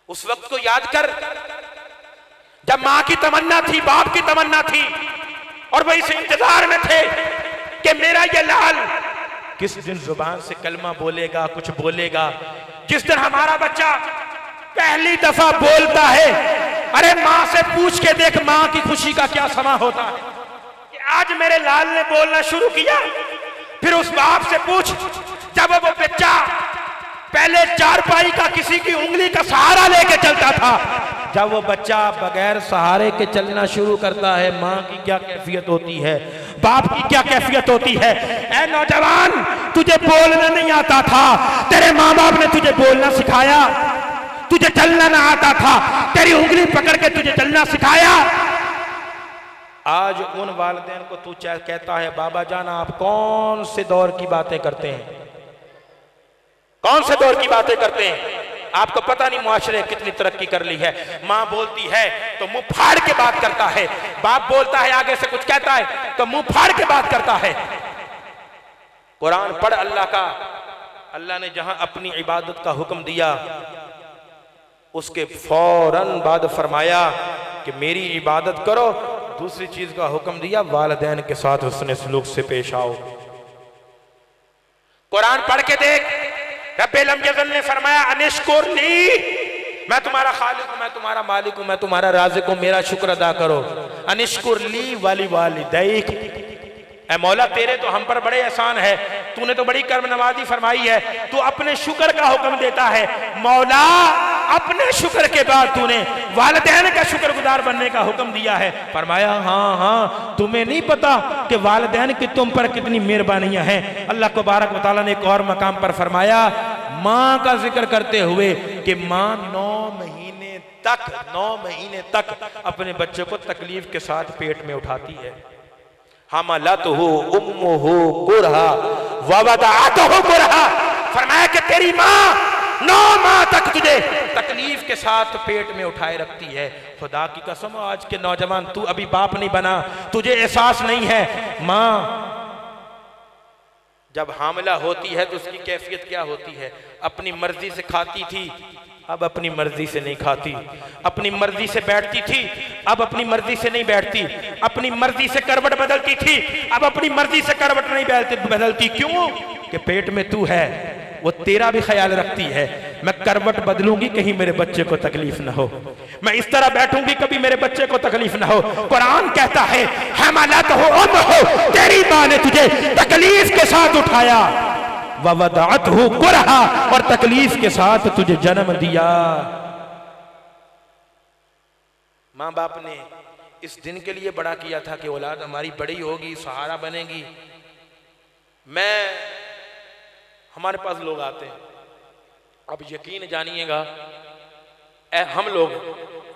उस वक्त को याद कर जब माँ की तमन्ना थी, बाप की तमन्ना थी, और वही से इंतजार में थे कि मेरा ये लाल किस दिन जुबान से कलमा बोलेगा, कुछ बोलेगा। जिस दिन हमारा बच्चा पहली दफा बोलता है, अरे माँ से पूछ के देख माँ की खुशी का क्या समा होता है कि आज मेरे लाल ने बोलना शुरू किया। फिर उस बाप से पूछ जब वो बच्चा पहले चारपाई का किसी की उंगली का सहारा लेके चलता था, जब वो बच्चा बगैर सहारे के चलना शुरू करता है, माँ की क्या कैफियत होती है, बाप की क्या कैफियत होती है। ऐ नौजवान, तुझे बोलना नहीं आता था, तेरे माँ बाप ने तुझे बोलना सिखाया। तुझे चलना ना आता था, तेरी उंगली पकड़ के तुझे चलना सिखाया। आज उन वालिदैन को तू कहता है बाबा जान आप कौन से दौर की बातें करते हैं, कौन से दौर की बातें करते हैं। आपको पता नहीं मुआशरे कितनी तरक्की कर ली है। माँ बोलती है तो मुंह फाड़ के बात करता है, बाप बोलता है आगे से कुछ कहता है तो मुंह फाड़ के बात करता है। कुरान पढ़ अल्लाह का। अल्लाह ने जहां अपनी इबादत का हुक्म दिया, उसके फौरन बाद फरमाया कि मेरी इबादत करो। दूसरी चीज का हुक्म दिया, वालिदैन के साथ हुस्न सलूक से पेश आओ। कुरान पढ़ के देख, रब्बुल अज़्ज़ल ने फरमाया अनिश्कुर ली, मैं तुम्हारा खालिक हूं, मैं तुम्हारा मालिक हूं, मैं तुम्हारा राज़िक हूं, मेरा शुक्र अदा करो। अनिश्कुर ली वाली वालिदैक, ऐ मौला तेरे तो हम पर बड़े एहसान है, तूने तो बड़ी कर्म नवाजी फरमाई है, तू अपने शुक्र का हुक्म देता है। मौला अपने शुक्र के बाद तूने वालिदैन का शुक्रगुजार बनने का हुक्म दिया है। फरमाया हाँ हाँ, तुम्हें नहीं पता कि वालिदैन की तुम पर कितनी मेहरबानियां हैं। अल्लाह तबारक व तआला ने एक और मकाम पर फरमाया, माँ का जिक्र करते हुए कि माँ 9 महीने तक अपने बच्चे को तकलीफ के साथ पेट में उठाती है। हमलतहु उम्मुहु कुरहा व वदअतहु कुरहा, फरमाया कि तेरी माँ 9 माह तक तुझे तकलीफ के साथ पेट में उठाए रखती है। खुदा की कसम, आज के नौजवान तू अभी बाप नहीं बना, तुझे एहसास नहीं है। माँ जब हामिला होती है तो उसकी कैफियत क्या होती है। अपनी मर्जी से खाती थी, अब अपनी मर्जी से नहीं खाती। अपनी मर्जी से बैठती थी, अब अपनी मर्जी से नहीं बैठती। अपनी मर्जी से करवट बदलती थी, अब अपनी मर्जी से करवट नहीं बदलती। क्यों? कि पेट में तू है, वो तेरा भी ख्याल रखती है। मैं करवट बदलूंगी कहीं मेरे बच्चे को तकलीफ ना हो, मैं इस तरह बैठूंगी कभी मेरे बच्चे को तकलीफ ना हो। कुरान कहता है हमलतहु उम्मुहु, तेरी माँ ने तुझे तकलीफ के साथ उठाया, व वदअतहु कुरहा, और तकलीफ के साथ तुझे जन्म दिया। माँ बाप ने इस दिन के लिए बड़ा किया था कि औलाद हमारी बड़ी होगी, सहारा बनेगी। हमारे पास लोग आते हैं, अब यकीन जानिएगा, हम लोग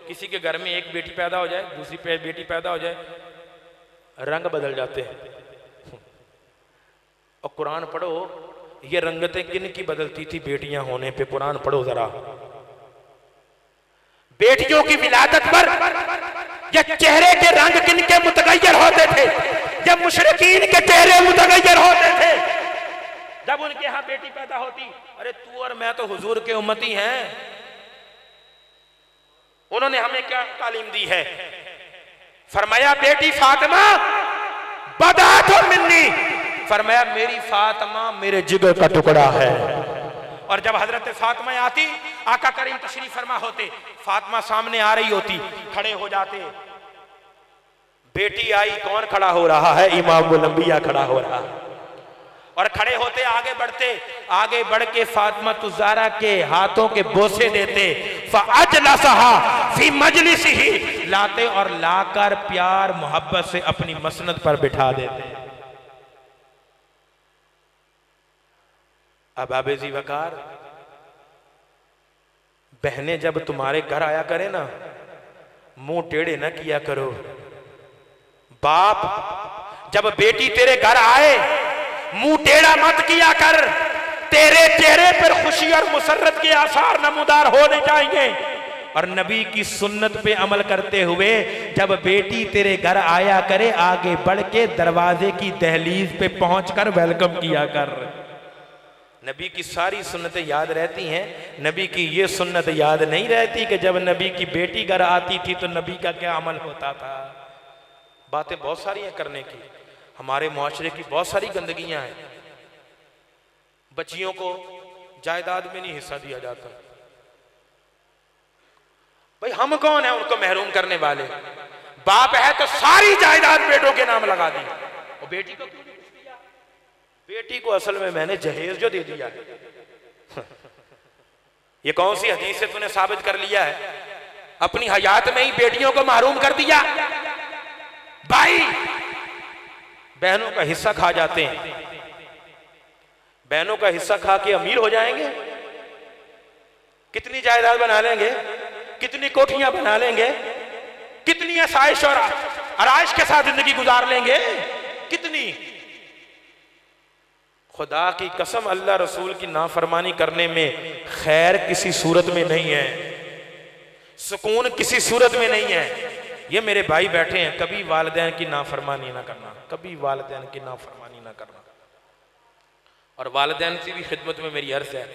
किसी के घर में एक बेटी पैदा हो जाए, दूसरी बेटी पैदा हो जाए, रंग बदल जाते हैं। और कुरान पढ़ो, ये रंगतें किन की बदलती थी बेटियां होने पे। कुरान पढ़ो जरा, बेटियों की विलादत पर ये चेहरे के रंग किन के मुतगय्यर होते थे। जब मुशरिकीन के चेहरे मुतगय्यर होते थे, जब उनके यहां बेटी पैदा होती, अरे तू और मैं तो हुजूर के उम्मती हैं। उन्होंने हमें क्या तालीम दी है? फरमाया बेटी फातिमा बदातो मिन्नी, फरमाया मेरी फातिमा मेरे जिगर का टुकड़ा है। और जब हजरत फातिमा आती, आका करीम तशरीफ फरमा होते, फातिमा सामने आ रही होती, खड़े हो जाते। बेटी आई, कौन खड़ा हो रहा है? इमामुल अंबिया खड़ा हो रहा है। और खड़े होते आगे बढ़ते, आगे बढ़ के फातिमा तुज़ारा के हाथों के बोसे देते, फ़अजलसहा फी मजलिसिही, लाते और लाकर प्यार मोहब्बत से अपनी मसनद पर बिठा देते। अब आबेजी वकार, बहनें जब तुम्हारे घर आया करे ना, मुंह टेढ़े न किया करो। बाप जब बेटी तेरे घर आए, मुंह टेढ़ा मत किया कर। तेरे चेहरे पर खुशी और मुसर्रत के आसार नमूदार होने चाहिए। और नबी की सुन्नत पे अमल करते हुए जब बेटी तेरे घर आया करे, आगे बढ़ के दरवाजे की दहलीज पे पहुंचकर वेलकम किया कर। नबी की सारी सुन्नतें याद रहती हैं, नबी की ये सुन्नत याद नहीं रहती कि जब नबी की बेटी घर आती थी तो नबी का क्या अमल होता था। बातें बहुत सारी हैं करने की, हमारे मुआशरे की बहुत सारी गंदगियां हैं। बच्चियों को जायदाद में नहीं हिस्सा दिया जाता। भाई हम कौन है उनको महरूम करने वाले? बाप है तो सारी जायदाद बेटों के नाम लगा दी, और बेटी को क्यों नहीं दिया? बेटी को असल में मैंने जहेज जो दे दिया है। ये कौन सी हदीस से तूने साबित कर लिया है? अपनी हयात में ही बेटियों को महरूम कर दिया। भाई बहनों का हिस्सा खा जाते हैं, बहनों का हिस्सा खा के अमीर हो जाएंगे, कितनी जायदाद बना लेंगे, कितनी कोठियां बना लेंगे, कितनी आसाइश और आराइश के साथ जिंदगी गुजार लेंगे, कितनी। खुदा की कसम, अल्लाह रसूल की नाफरमानी करने में खैर किसी सूरत में नहीं है, सुकून किसी सूरत में नहीं है। ये मेरे भाई बैठे हैं, कभी वालिदैन की नाफरमानी ना करना, कभी वालिदैन की नाफरमानी ना करना। और वालिदैन की भी खिदमत में मेरी अर्ज है,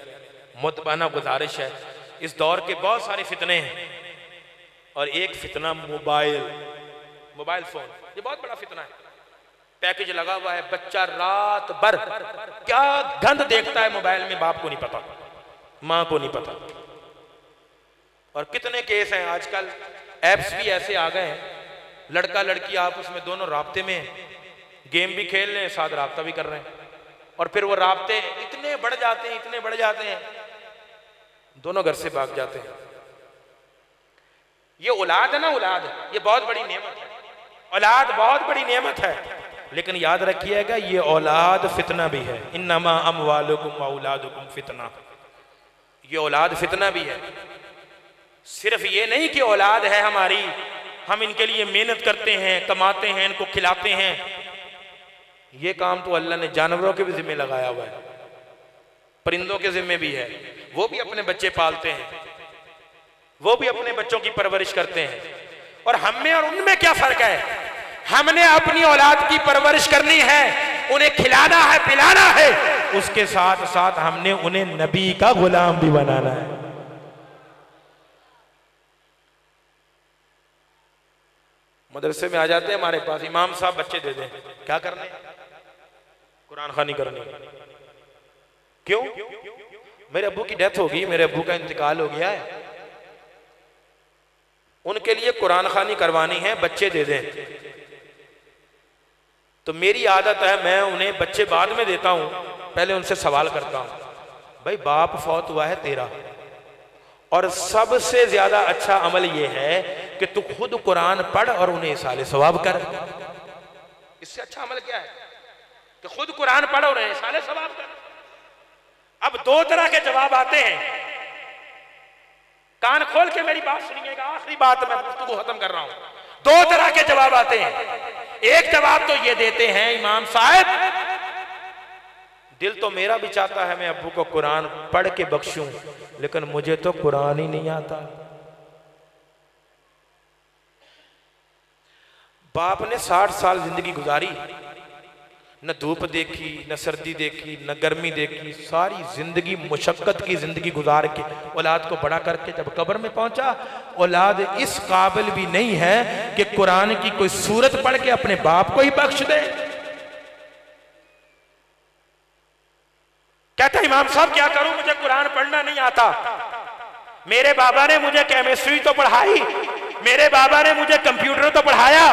मुतबाना गुजारिश है, इस दौर के बहुत सारे फितने हैं और एक फितना मोबाइल फोन, ये बहुत बड़ा फितना है। पैकेज लगा हुआ है, बच्चा रात भर क्या गंद देखता है मोबाइल में, बाप को नहीं पता, मां को नहीं पता। और कितने केस हैं आजकल, ऐप्स भी ऐसे आ गए हैं, लड़का लड़की आपस में दोनों राब्ते में, गेम भी खेल रहे हैं साथ राब्ता भी कर रहे हैं, और फिर वो राब्ते इतने बढ़ जाते हैं, इतने बढ़ जाते हैं, दोनों घर से भाग जाते हैं। ये औलाद है ना, औलाद ये बहुत बड़ी नेमत है, औलाद बहुत बड़ी नेमत है, लेकिन याद रखिएगा ये औलाद फितना भी है। इन्नमा अमवालुकुम व औलादुकुम फितना, ये औलाद फितना भी है। सिर्फ ये नहीं कि औलाद है हमारी, हम इनके लिए मेहनत करते हैं, कमाते हैं, इनको खिलाते हैं, ये काम तो अल्लाह ने जानवरों के भी जिम्मे लगाया हुआ है, परिंदों के जिम्मे भी है, वो भी अपने बच्चे पालते हैं, वो भी अपने बच्चों की परवरिश करते हैं। और हम में और उनमें क्या फर्क है? हमने अपनी औलाद की परवरिश करनी है, उन्हें खिलाना है, पिलाना है, उसके साथ साथ हमने उन्हें नबी का गुलाम भी बनाना है। मदरसे में आ जाते हैं हमारे पास, इमाम साहब बच्चे दे दें, क्या करने? कुरान खानी करनी। क्यों? मेरे अब्बू की डेथ हो गई, मेरे अब्बू का इंतकाल हो गया है, उनके लिए कुरान खानी करवानी है, बच्चे दे दें। तो मेरी आदत है, मैं उन्हें बच्चे बाद में देता हूं, पहले उनसे सवाल करता हूं, भाई बाप फौत हुआ है तेरा, और सबसे ज्यादा अच्छा अमल यह है कि तू खुद कुरान पढ़ और उन्हें इसाले सवाब कर। इससे अच्छा अमल क्या है कि खुद कुरान पढ़ और उन्हें इसाले सवाब कर। अब दो तरह के जवाब आते हैं, कान खोल के मेरी बात सुनिएगा, आखिरी बात मैं गुफ्तगू खत्म कर रहा हूं। दो तरह के जवाब आते हैं। एक जवाब तो ये देते हैं, इमाम साहब दिल तो मेरा भी चाहता है मैं अब्बू को कुरान पढ़ के बख्शूं, लेकिन मुझे तो कुरान ही नहीं आता। बाप ने 60 साल जिंदगी गुजारी, न धूप देखी, न सर्दी देखी, न गर्मी देखी, सारी जिंदगी मुशक्कत की जिंदगी गुजार के औलाद को बड़ा करके जब कब्र में पहुंचा, औलाद इस काबिल भी नहीं है कि कुरान की कोई सूरत पढ़ के अपने बाप को ही बख्श दे। कहता इमाम साहब क्या करूं, मुझे कुरान पढ़ना नहीं आता, मेरे बाबा ने मुझे केमिस्ट्री तो पढ़ाई, मेरे बाबा ने मुझे कंप्यूटर तो पढ़ाया,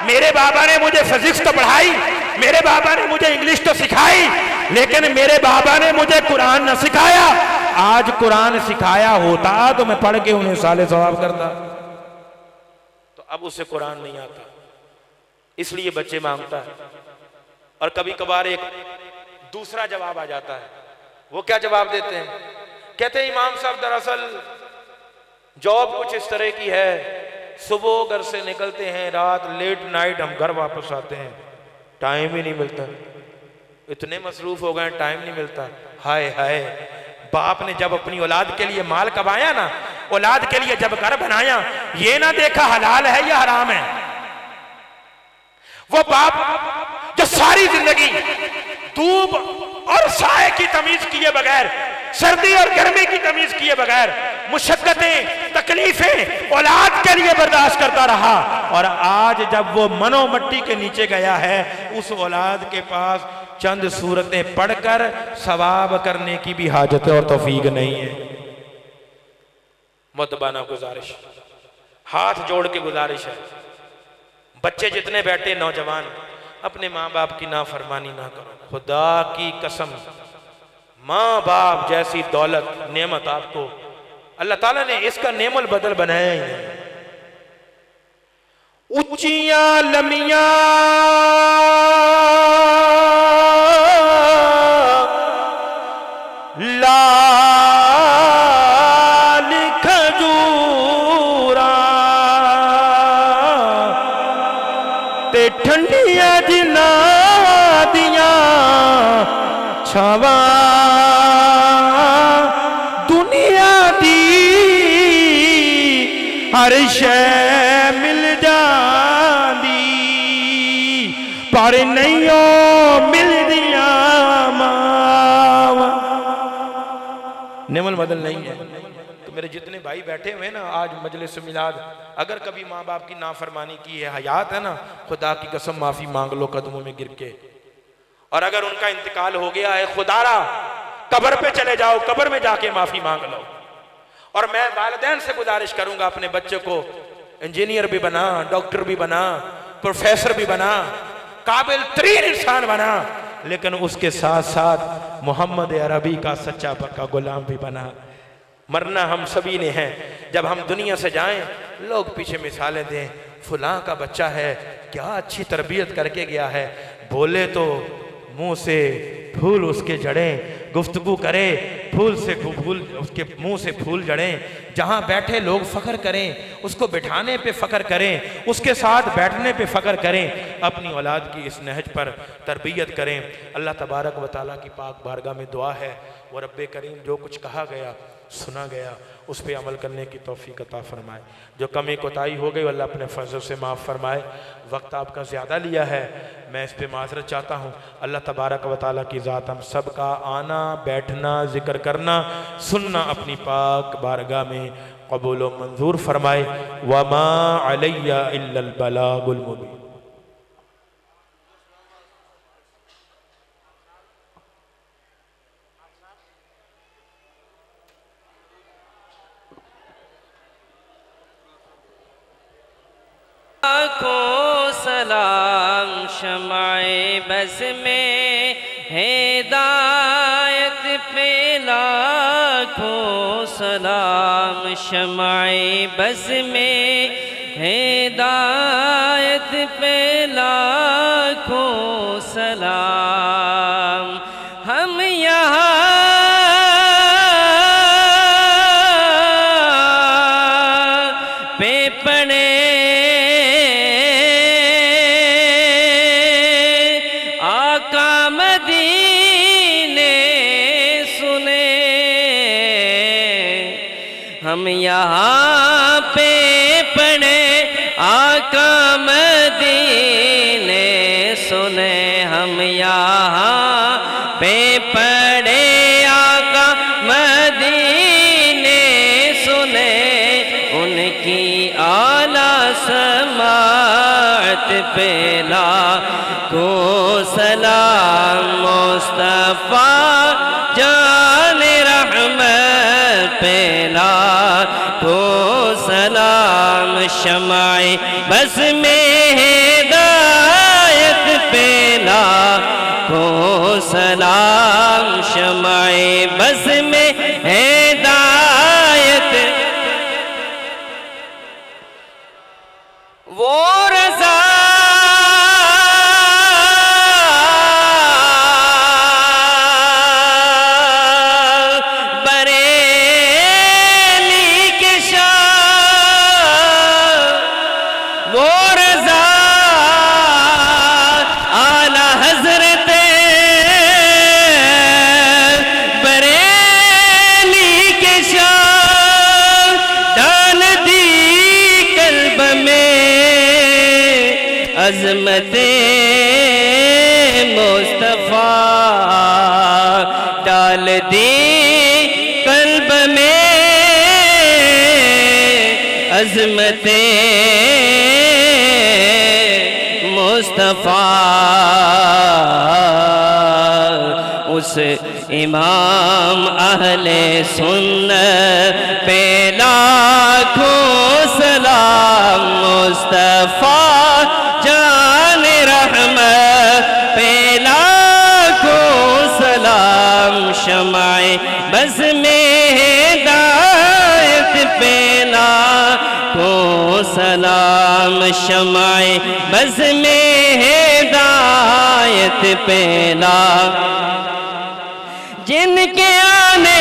मेरे बाबा ने मुझे फिजिक्स तो पढ़ाई, मेरे बाबा ने मुझे इंग्लिश तो सिखाई, लेकिन मेरे बाबा ने मुझे कुरान न सिखाया। आज कुरान सिखाया होता तो मैं पढ़ के उन्हें साले सवाब करता। तो अब उसे कुरान नहीं आता, इसलिए बच्चे मांगता है। और कभी कभार एक दूसरा जवाब आ जाता है। वो क्या जवाब देते हैं? कहते हैं इमाम साहब दरअसल जॉब कुछ इस तरह की है, सुबह घर से निकलते हैं, रात लेट नाइट हम घर वापस आते हैं, टाइम ही नहीं मिलता, इतने मसरूफ हो गए टाइम नहीं मिलता। हाय हाय, बाप ने जब अपनी औलाद के लिए माल कमाया ना, औलाद के लिए जब घर बनाया, ये ना देखा हलाल है या हराम है। वो बाप जो सारी जिंदगी धूप और साए की तमीज किए बगैर, सर्दी और गर्मी की तमीज किए बगैर, मुशक्कतें तकलीफें औलाद के लिए बर्दाश्त करता रहा, और आज जब वो मनो मट्टी के नीचे गया है, उस औलाद के पास चंद सूरतें पढ़कर सवाब करने की भी हाजत और तौफीक नहीं है। मुतबाना गुजारिश, हाथ जोड़ के गुजारिश है, बच्चे जितने बैठे नौजवान, अपने माँ बाप की नाफरमानी ना करो। खुदा की कसम, माँ बाप जैसी दौलत नेमत आपको अल्लाह ताला ने इसका नेमल बदल बनाया ही नहीं। ऊंचियां लमियां लाल खजूरा ते ठंडियां जिना दिया छावा दुनिया दी हर शै मिल जाती, पर नहीं मिल दिया मावा। नेमल बदल नहीं है। तो मेरे जितने भाई बैठे हुए ना आज मजलिस मिलाद, अगर कभी माँ बाप की नाफरमानी की है, हयात है ना, खुदा की कसम माफी मांग लो कदमों में गिर के। और अगर उनका इंतकाल हो गया है, खुदारा कब्र पे चले जाओ, कब्र में जाके माफी मांग लो। और मैं वालिदैन से गुजारिश करूंगा, अपने बच्चे को इंजीनियर भी बना, डॉक्टर भी बना, प्रोफेसर भी बना, काबिल तरीन इंसान बना, लेकिन उसके साथ साथ मोहम्मद अरबी का सच्चा पक्का गुलाम भी बना। मरना हम सभी ने है। जब हम दुनिया से जाएं, लोग पीछे मिसालें दें, फुलां का बच्चा है, क्या अच्छी तरबियत करके गया है, बोले तो मुंह से फूल उसके जड़ें, गुफ्तगू करे फूल से फूल, उसके मुंह से फूल जड़ें, जहां बैठे लोग फख्र करें, उसको बिठाने पे फख्र करें, उसके साथ बैठने पे फख्र करें, अपनी औलाद की इस नहज पर तरबियत करें। अल्लाह तबारक व तआला की पाक बारगाह में दुआ है, वो रब्बे करीम जो कुछ कहा गया सुना गया उस पर अमल करने की तौफीक अता फरमाए। जो कमी कोताही हो गई अल्लाह अपने फजल से माफ़ फरमाए। वक्त आपका ज़्यादा लिया है, मैं इस पर माजरत चाहता हूँ। अल्लाह तबारक व तआला की ज़ात हम सब का आना, बैठना, जिक्र करना, सुनना अपनी पाक बारगाह में कबूल व मंजूर फरमाए। वमा अलैया इल्लल बलागुल मुबीन। लाखों सलाम शमाए बस में हिदायत पे, लाखों सलाम शमाए बस में हिदायत पे, लाखों सलाम। हम यहाँ पे पड़े हम यहाँ पे पढ़े आका मदीने सुने, हम यहाँ पे पढ़े आका मदीने सुने, उनकी आला समात पे लाखों सलाम। मुस्तफा जान रहमत पे लाखों सलाम शमाए बस में हिदायत पे लाखों सलाम शमाए बस में हिदायत वो रज़ा अज़मते मुस्तफ़ा डाल दी कल्ब में अज़मते मुस्तफ़ा उस इमाम अहले सुन्नत पे लाखों सलाम मुस्तफ़ा जान रहमत पे लाखों सलाम शमाए बस में हिदायत पे लाखों सलाम शमाए बस में हिदायत पे लाखों जिनके आने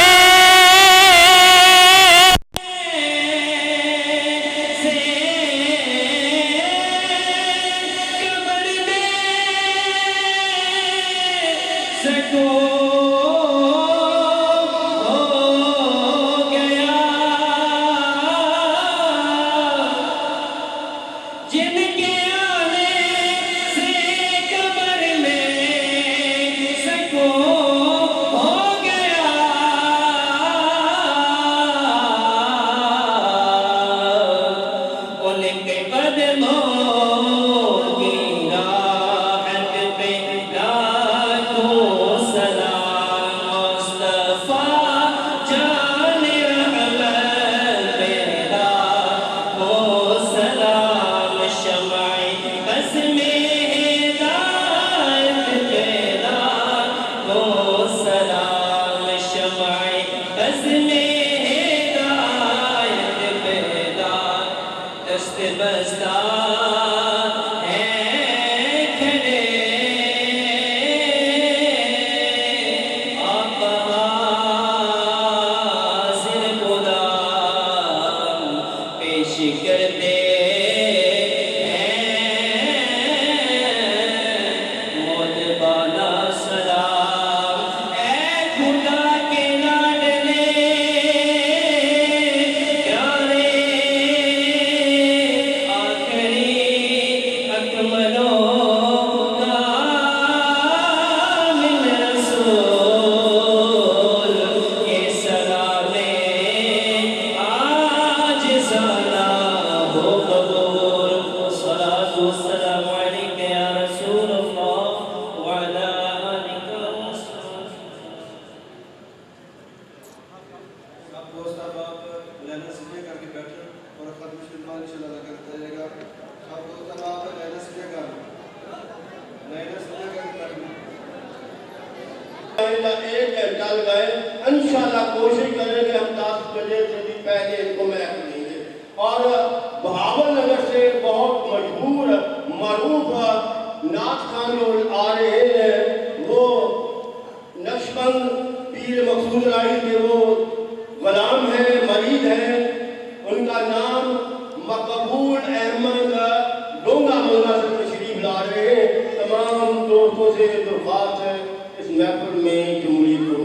एक घंटा लगाए इंशाल्लाह कोशिश करेंगे हम 10 बजे से भी पहले इनको महक लेंगे। और बहावल नगर से बहुत मशहूर मरूफ नाथ खान जो आ रहे हैं वो नक्शबंद पीर मकसूद राही के वो गुलाम हैं, मरीद हैं। उनका नाम मकबूल अहमद डोंगा मोना से तशरीफ ला रहे हैं। तमाम दोस्तों से दरख्वास्त है इस महफिल में जमूरियत को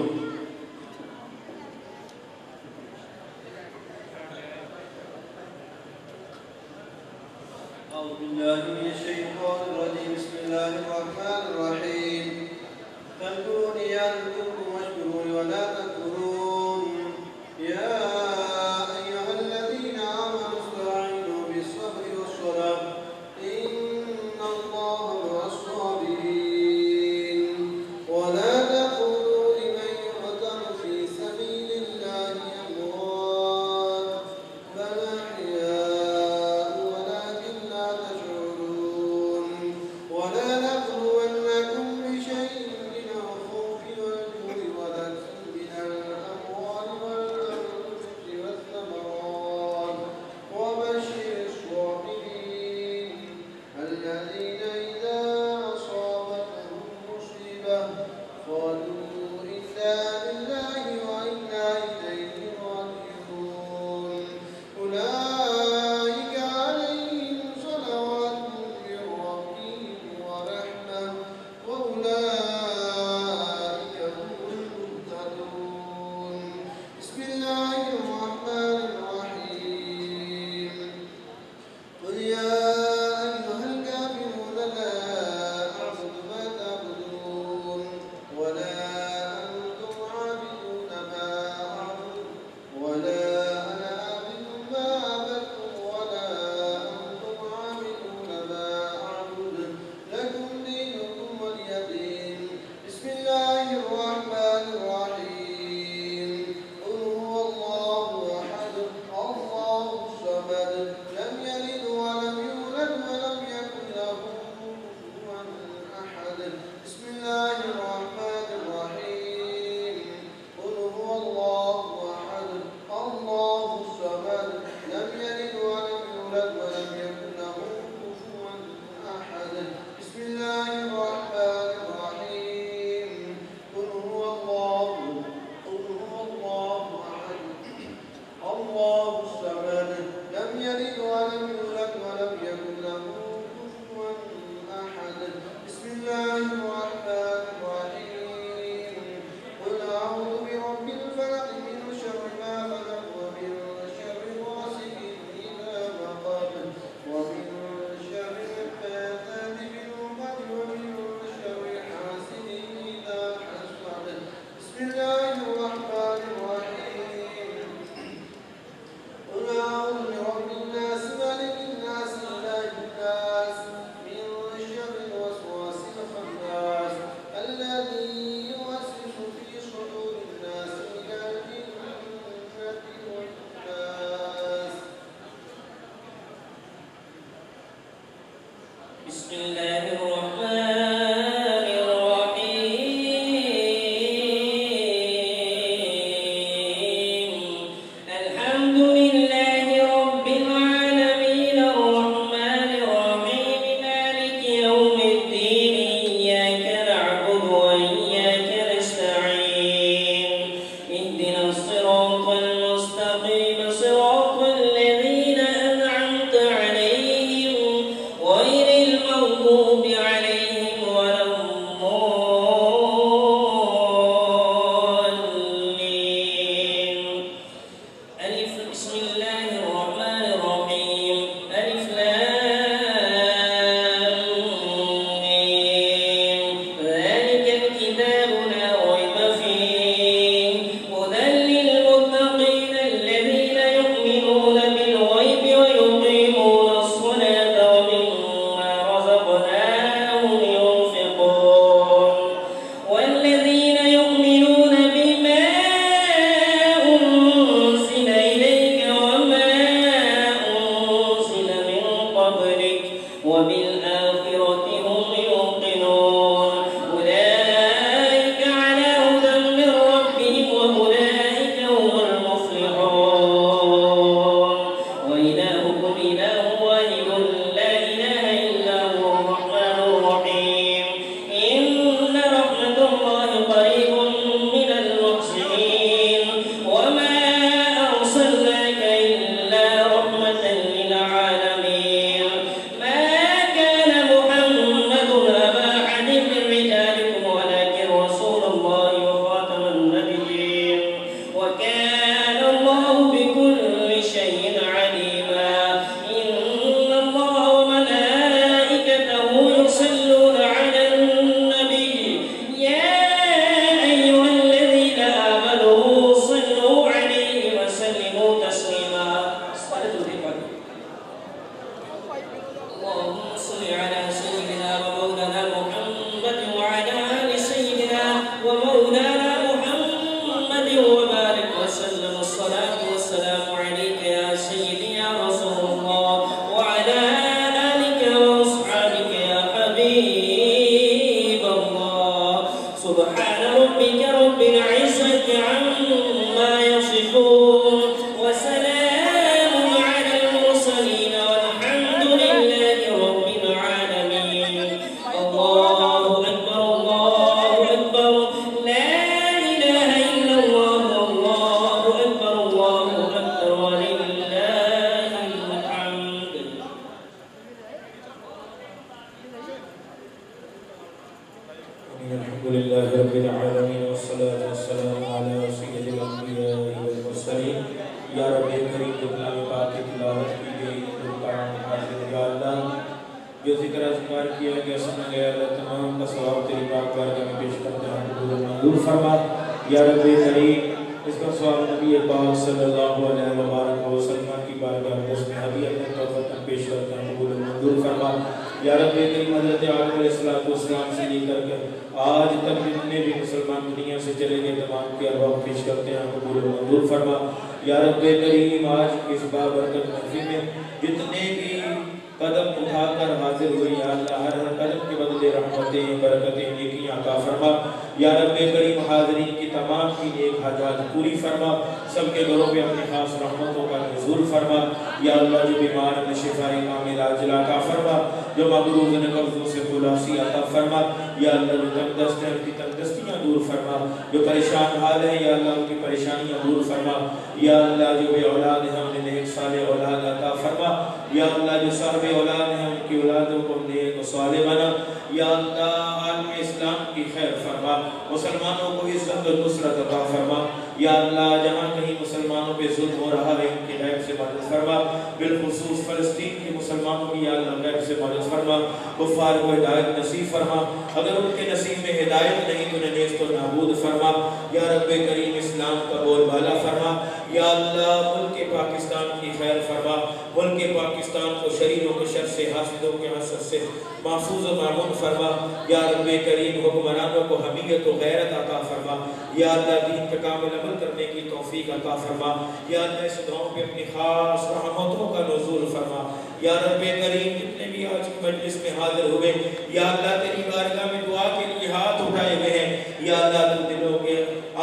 या अल्लाह मुल्क पाकिस्तान की खैर फरमा, मुल्क पाकिस्तान को शरीरों के शर से, हासिदों के हसद से महफूज व मामून फरमा। या रब्बे करीम हुक्मरानों को हमीयत व गैरत अता फरमा। या अल्लाह दीन पे कामिल अमल करने की तौफीक अता फरमा। या अल्लाह इस गाँव पे अपनी खास रहमतों का नुज़ूल फरमा। या रब्बे करीम जितने भी आज की मजलिस में हाजिर हुए, या अल्लाह तेरी बारगाह में दुआ के लिए हाथ उठाए हुए हैं, या अल्लाह तू दिलों के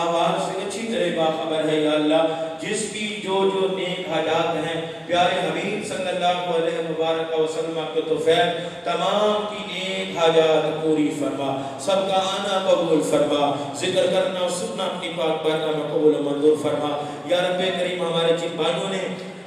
आवाज़ से अच्छी तरह बाखबर है। या अल्लाह जिसकी जो नेक हाजात हैं प्यारे हबीब सल्लल्लाहु अलैहि मुबारक वसल्लम के तोफ़ैल तमाम की नेक हाजात पूरी फरमा, सबका आना कबूल फरमा, जिक्र करना और सुनना अपनी पाक बारगाह में कबूल मंजूर फरमा। या रब्बे करीम हमारे जिन भाइयों ने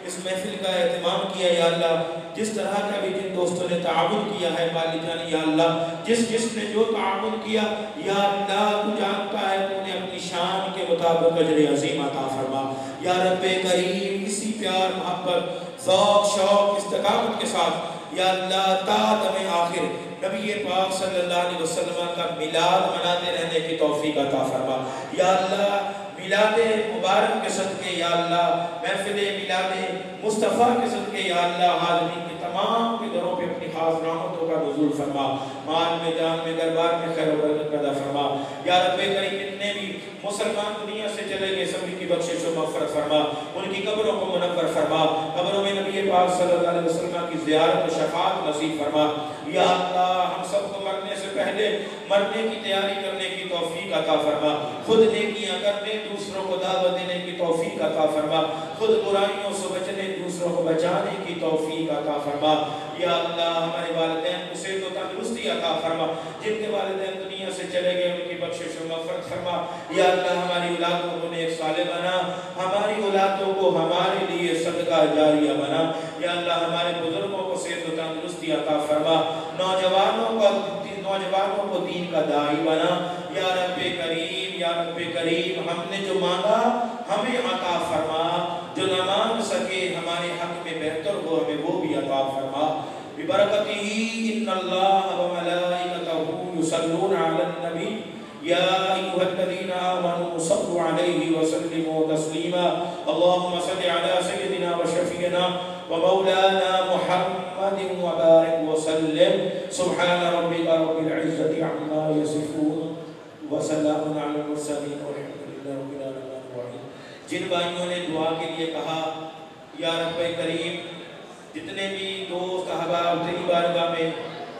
इस महफिल का एहतमाम किया, या अल्लाह जिस तरह का भी जिन दोस्तों ने ताउन किया है माली जानी, या अल्लाह जिसने जो ताउन किया, या अल्लाह तू जानता है, तूने अपनी शान के मुताबिक अजर अज़ीम अता फरमा। या रब्बे करीम इसी प्यार मोहब्बत ज़ौक़ शौक़ इस्तिक़ामत के साथ या अल्लाह तादम आखिर नबी पाक सल्लल्लाहु अलैहि वसल्लम का मिलाद मनाते रहने की तौफीक अता फरमा। या अल्लाह मिलादे मुबारक के सदके, या अल्लाह महफिल मिलादे मुस्तफ़ा के सदके, या अल्लाह हाज़रीन के तमाम के घरों पे अपनी खास रहमतों का नुज़ूल फरमा, माल में जान में दरबार में खैर व बरकत पैदा फरमा। या रब्बे करीम जितने भी मुसलमान दुनिया से चले गए सभी की बख्शिश व मग़फ़िरत फरमा, उनकी कब्रों को मुनव्वर फरमा, कब्रों में नबी पाक सल्लल्लाहु अलैहि वसल्लम की ज़ियारत व शफ़ाअत नसीब फरमा। या अल्लाह हम सबको मरने से पहले मरने की तैयारी करने की तौफीक अता फरमा, खुद नेकियां करने दूसरों को दावत देने की तौफीक अता फरमा, खुद बुराइयों से बचने दूसरों को बचाने की तौफीक अता फरमा। या अल्लाह हमारे वालिदैन को सेहत व तंदुरुस्ती अता फरमा, जिनके वालिदैन दुनिया से चले गए उनकी बख्शिश व मग़फ़िरत फरमा। या अल्लाह हमारी औलादों को नेक साले बना, हमारी औलादों को हमारे लिए सदका जारिया बना। या अल्लाह हमारे बुजुर्गों को सेहत व तंदुरुस्ती अता फरमा, नौजवानों को दीन का दाई बना। या रब्बे करीम हमने जो मांगा हमें अता फरमा, जो न मांग सके हमारे हक में बेहतर हो हमें वो भी अता फरमा। बिबरकतिही इन्नल्लाह व मलाइकतहू युसल्लूना अलन नबी या अय्युहल्लज़ीना आमनू सल्लु अलैहि व सल्लिमू तस्लीमा। अल्लाहुम्मा सल्लि अला सय्यिदिना व शफीना व मौलाना मुहम्मदिन व बारिक व सल्लिम। सुब्हान रब्बिका रब्बिल इज़्ज़ति अम्मा यसिफून व सलामुन अलल मुरसलीन वल्हम्दुलिल्लाहि रब्बिल आलमीन। जिन भाइयों ने दुआ के लिए कहा, या रब्बे करीम जितने भी दोस्त अहबाब तेरी बारगाह में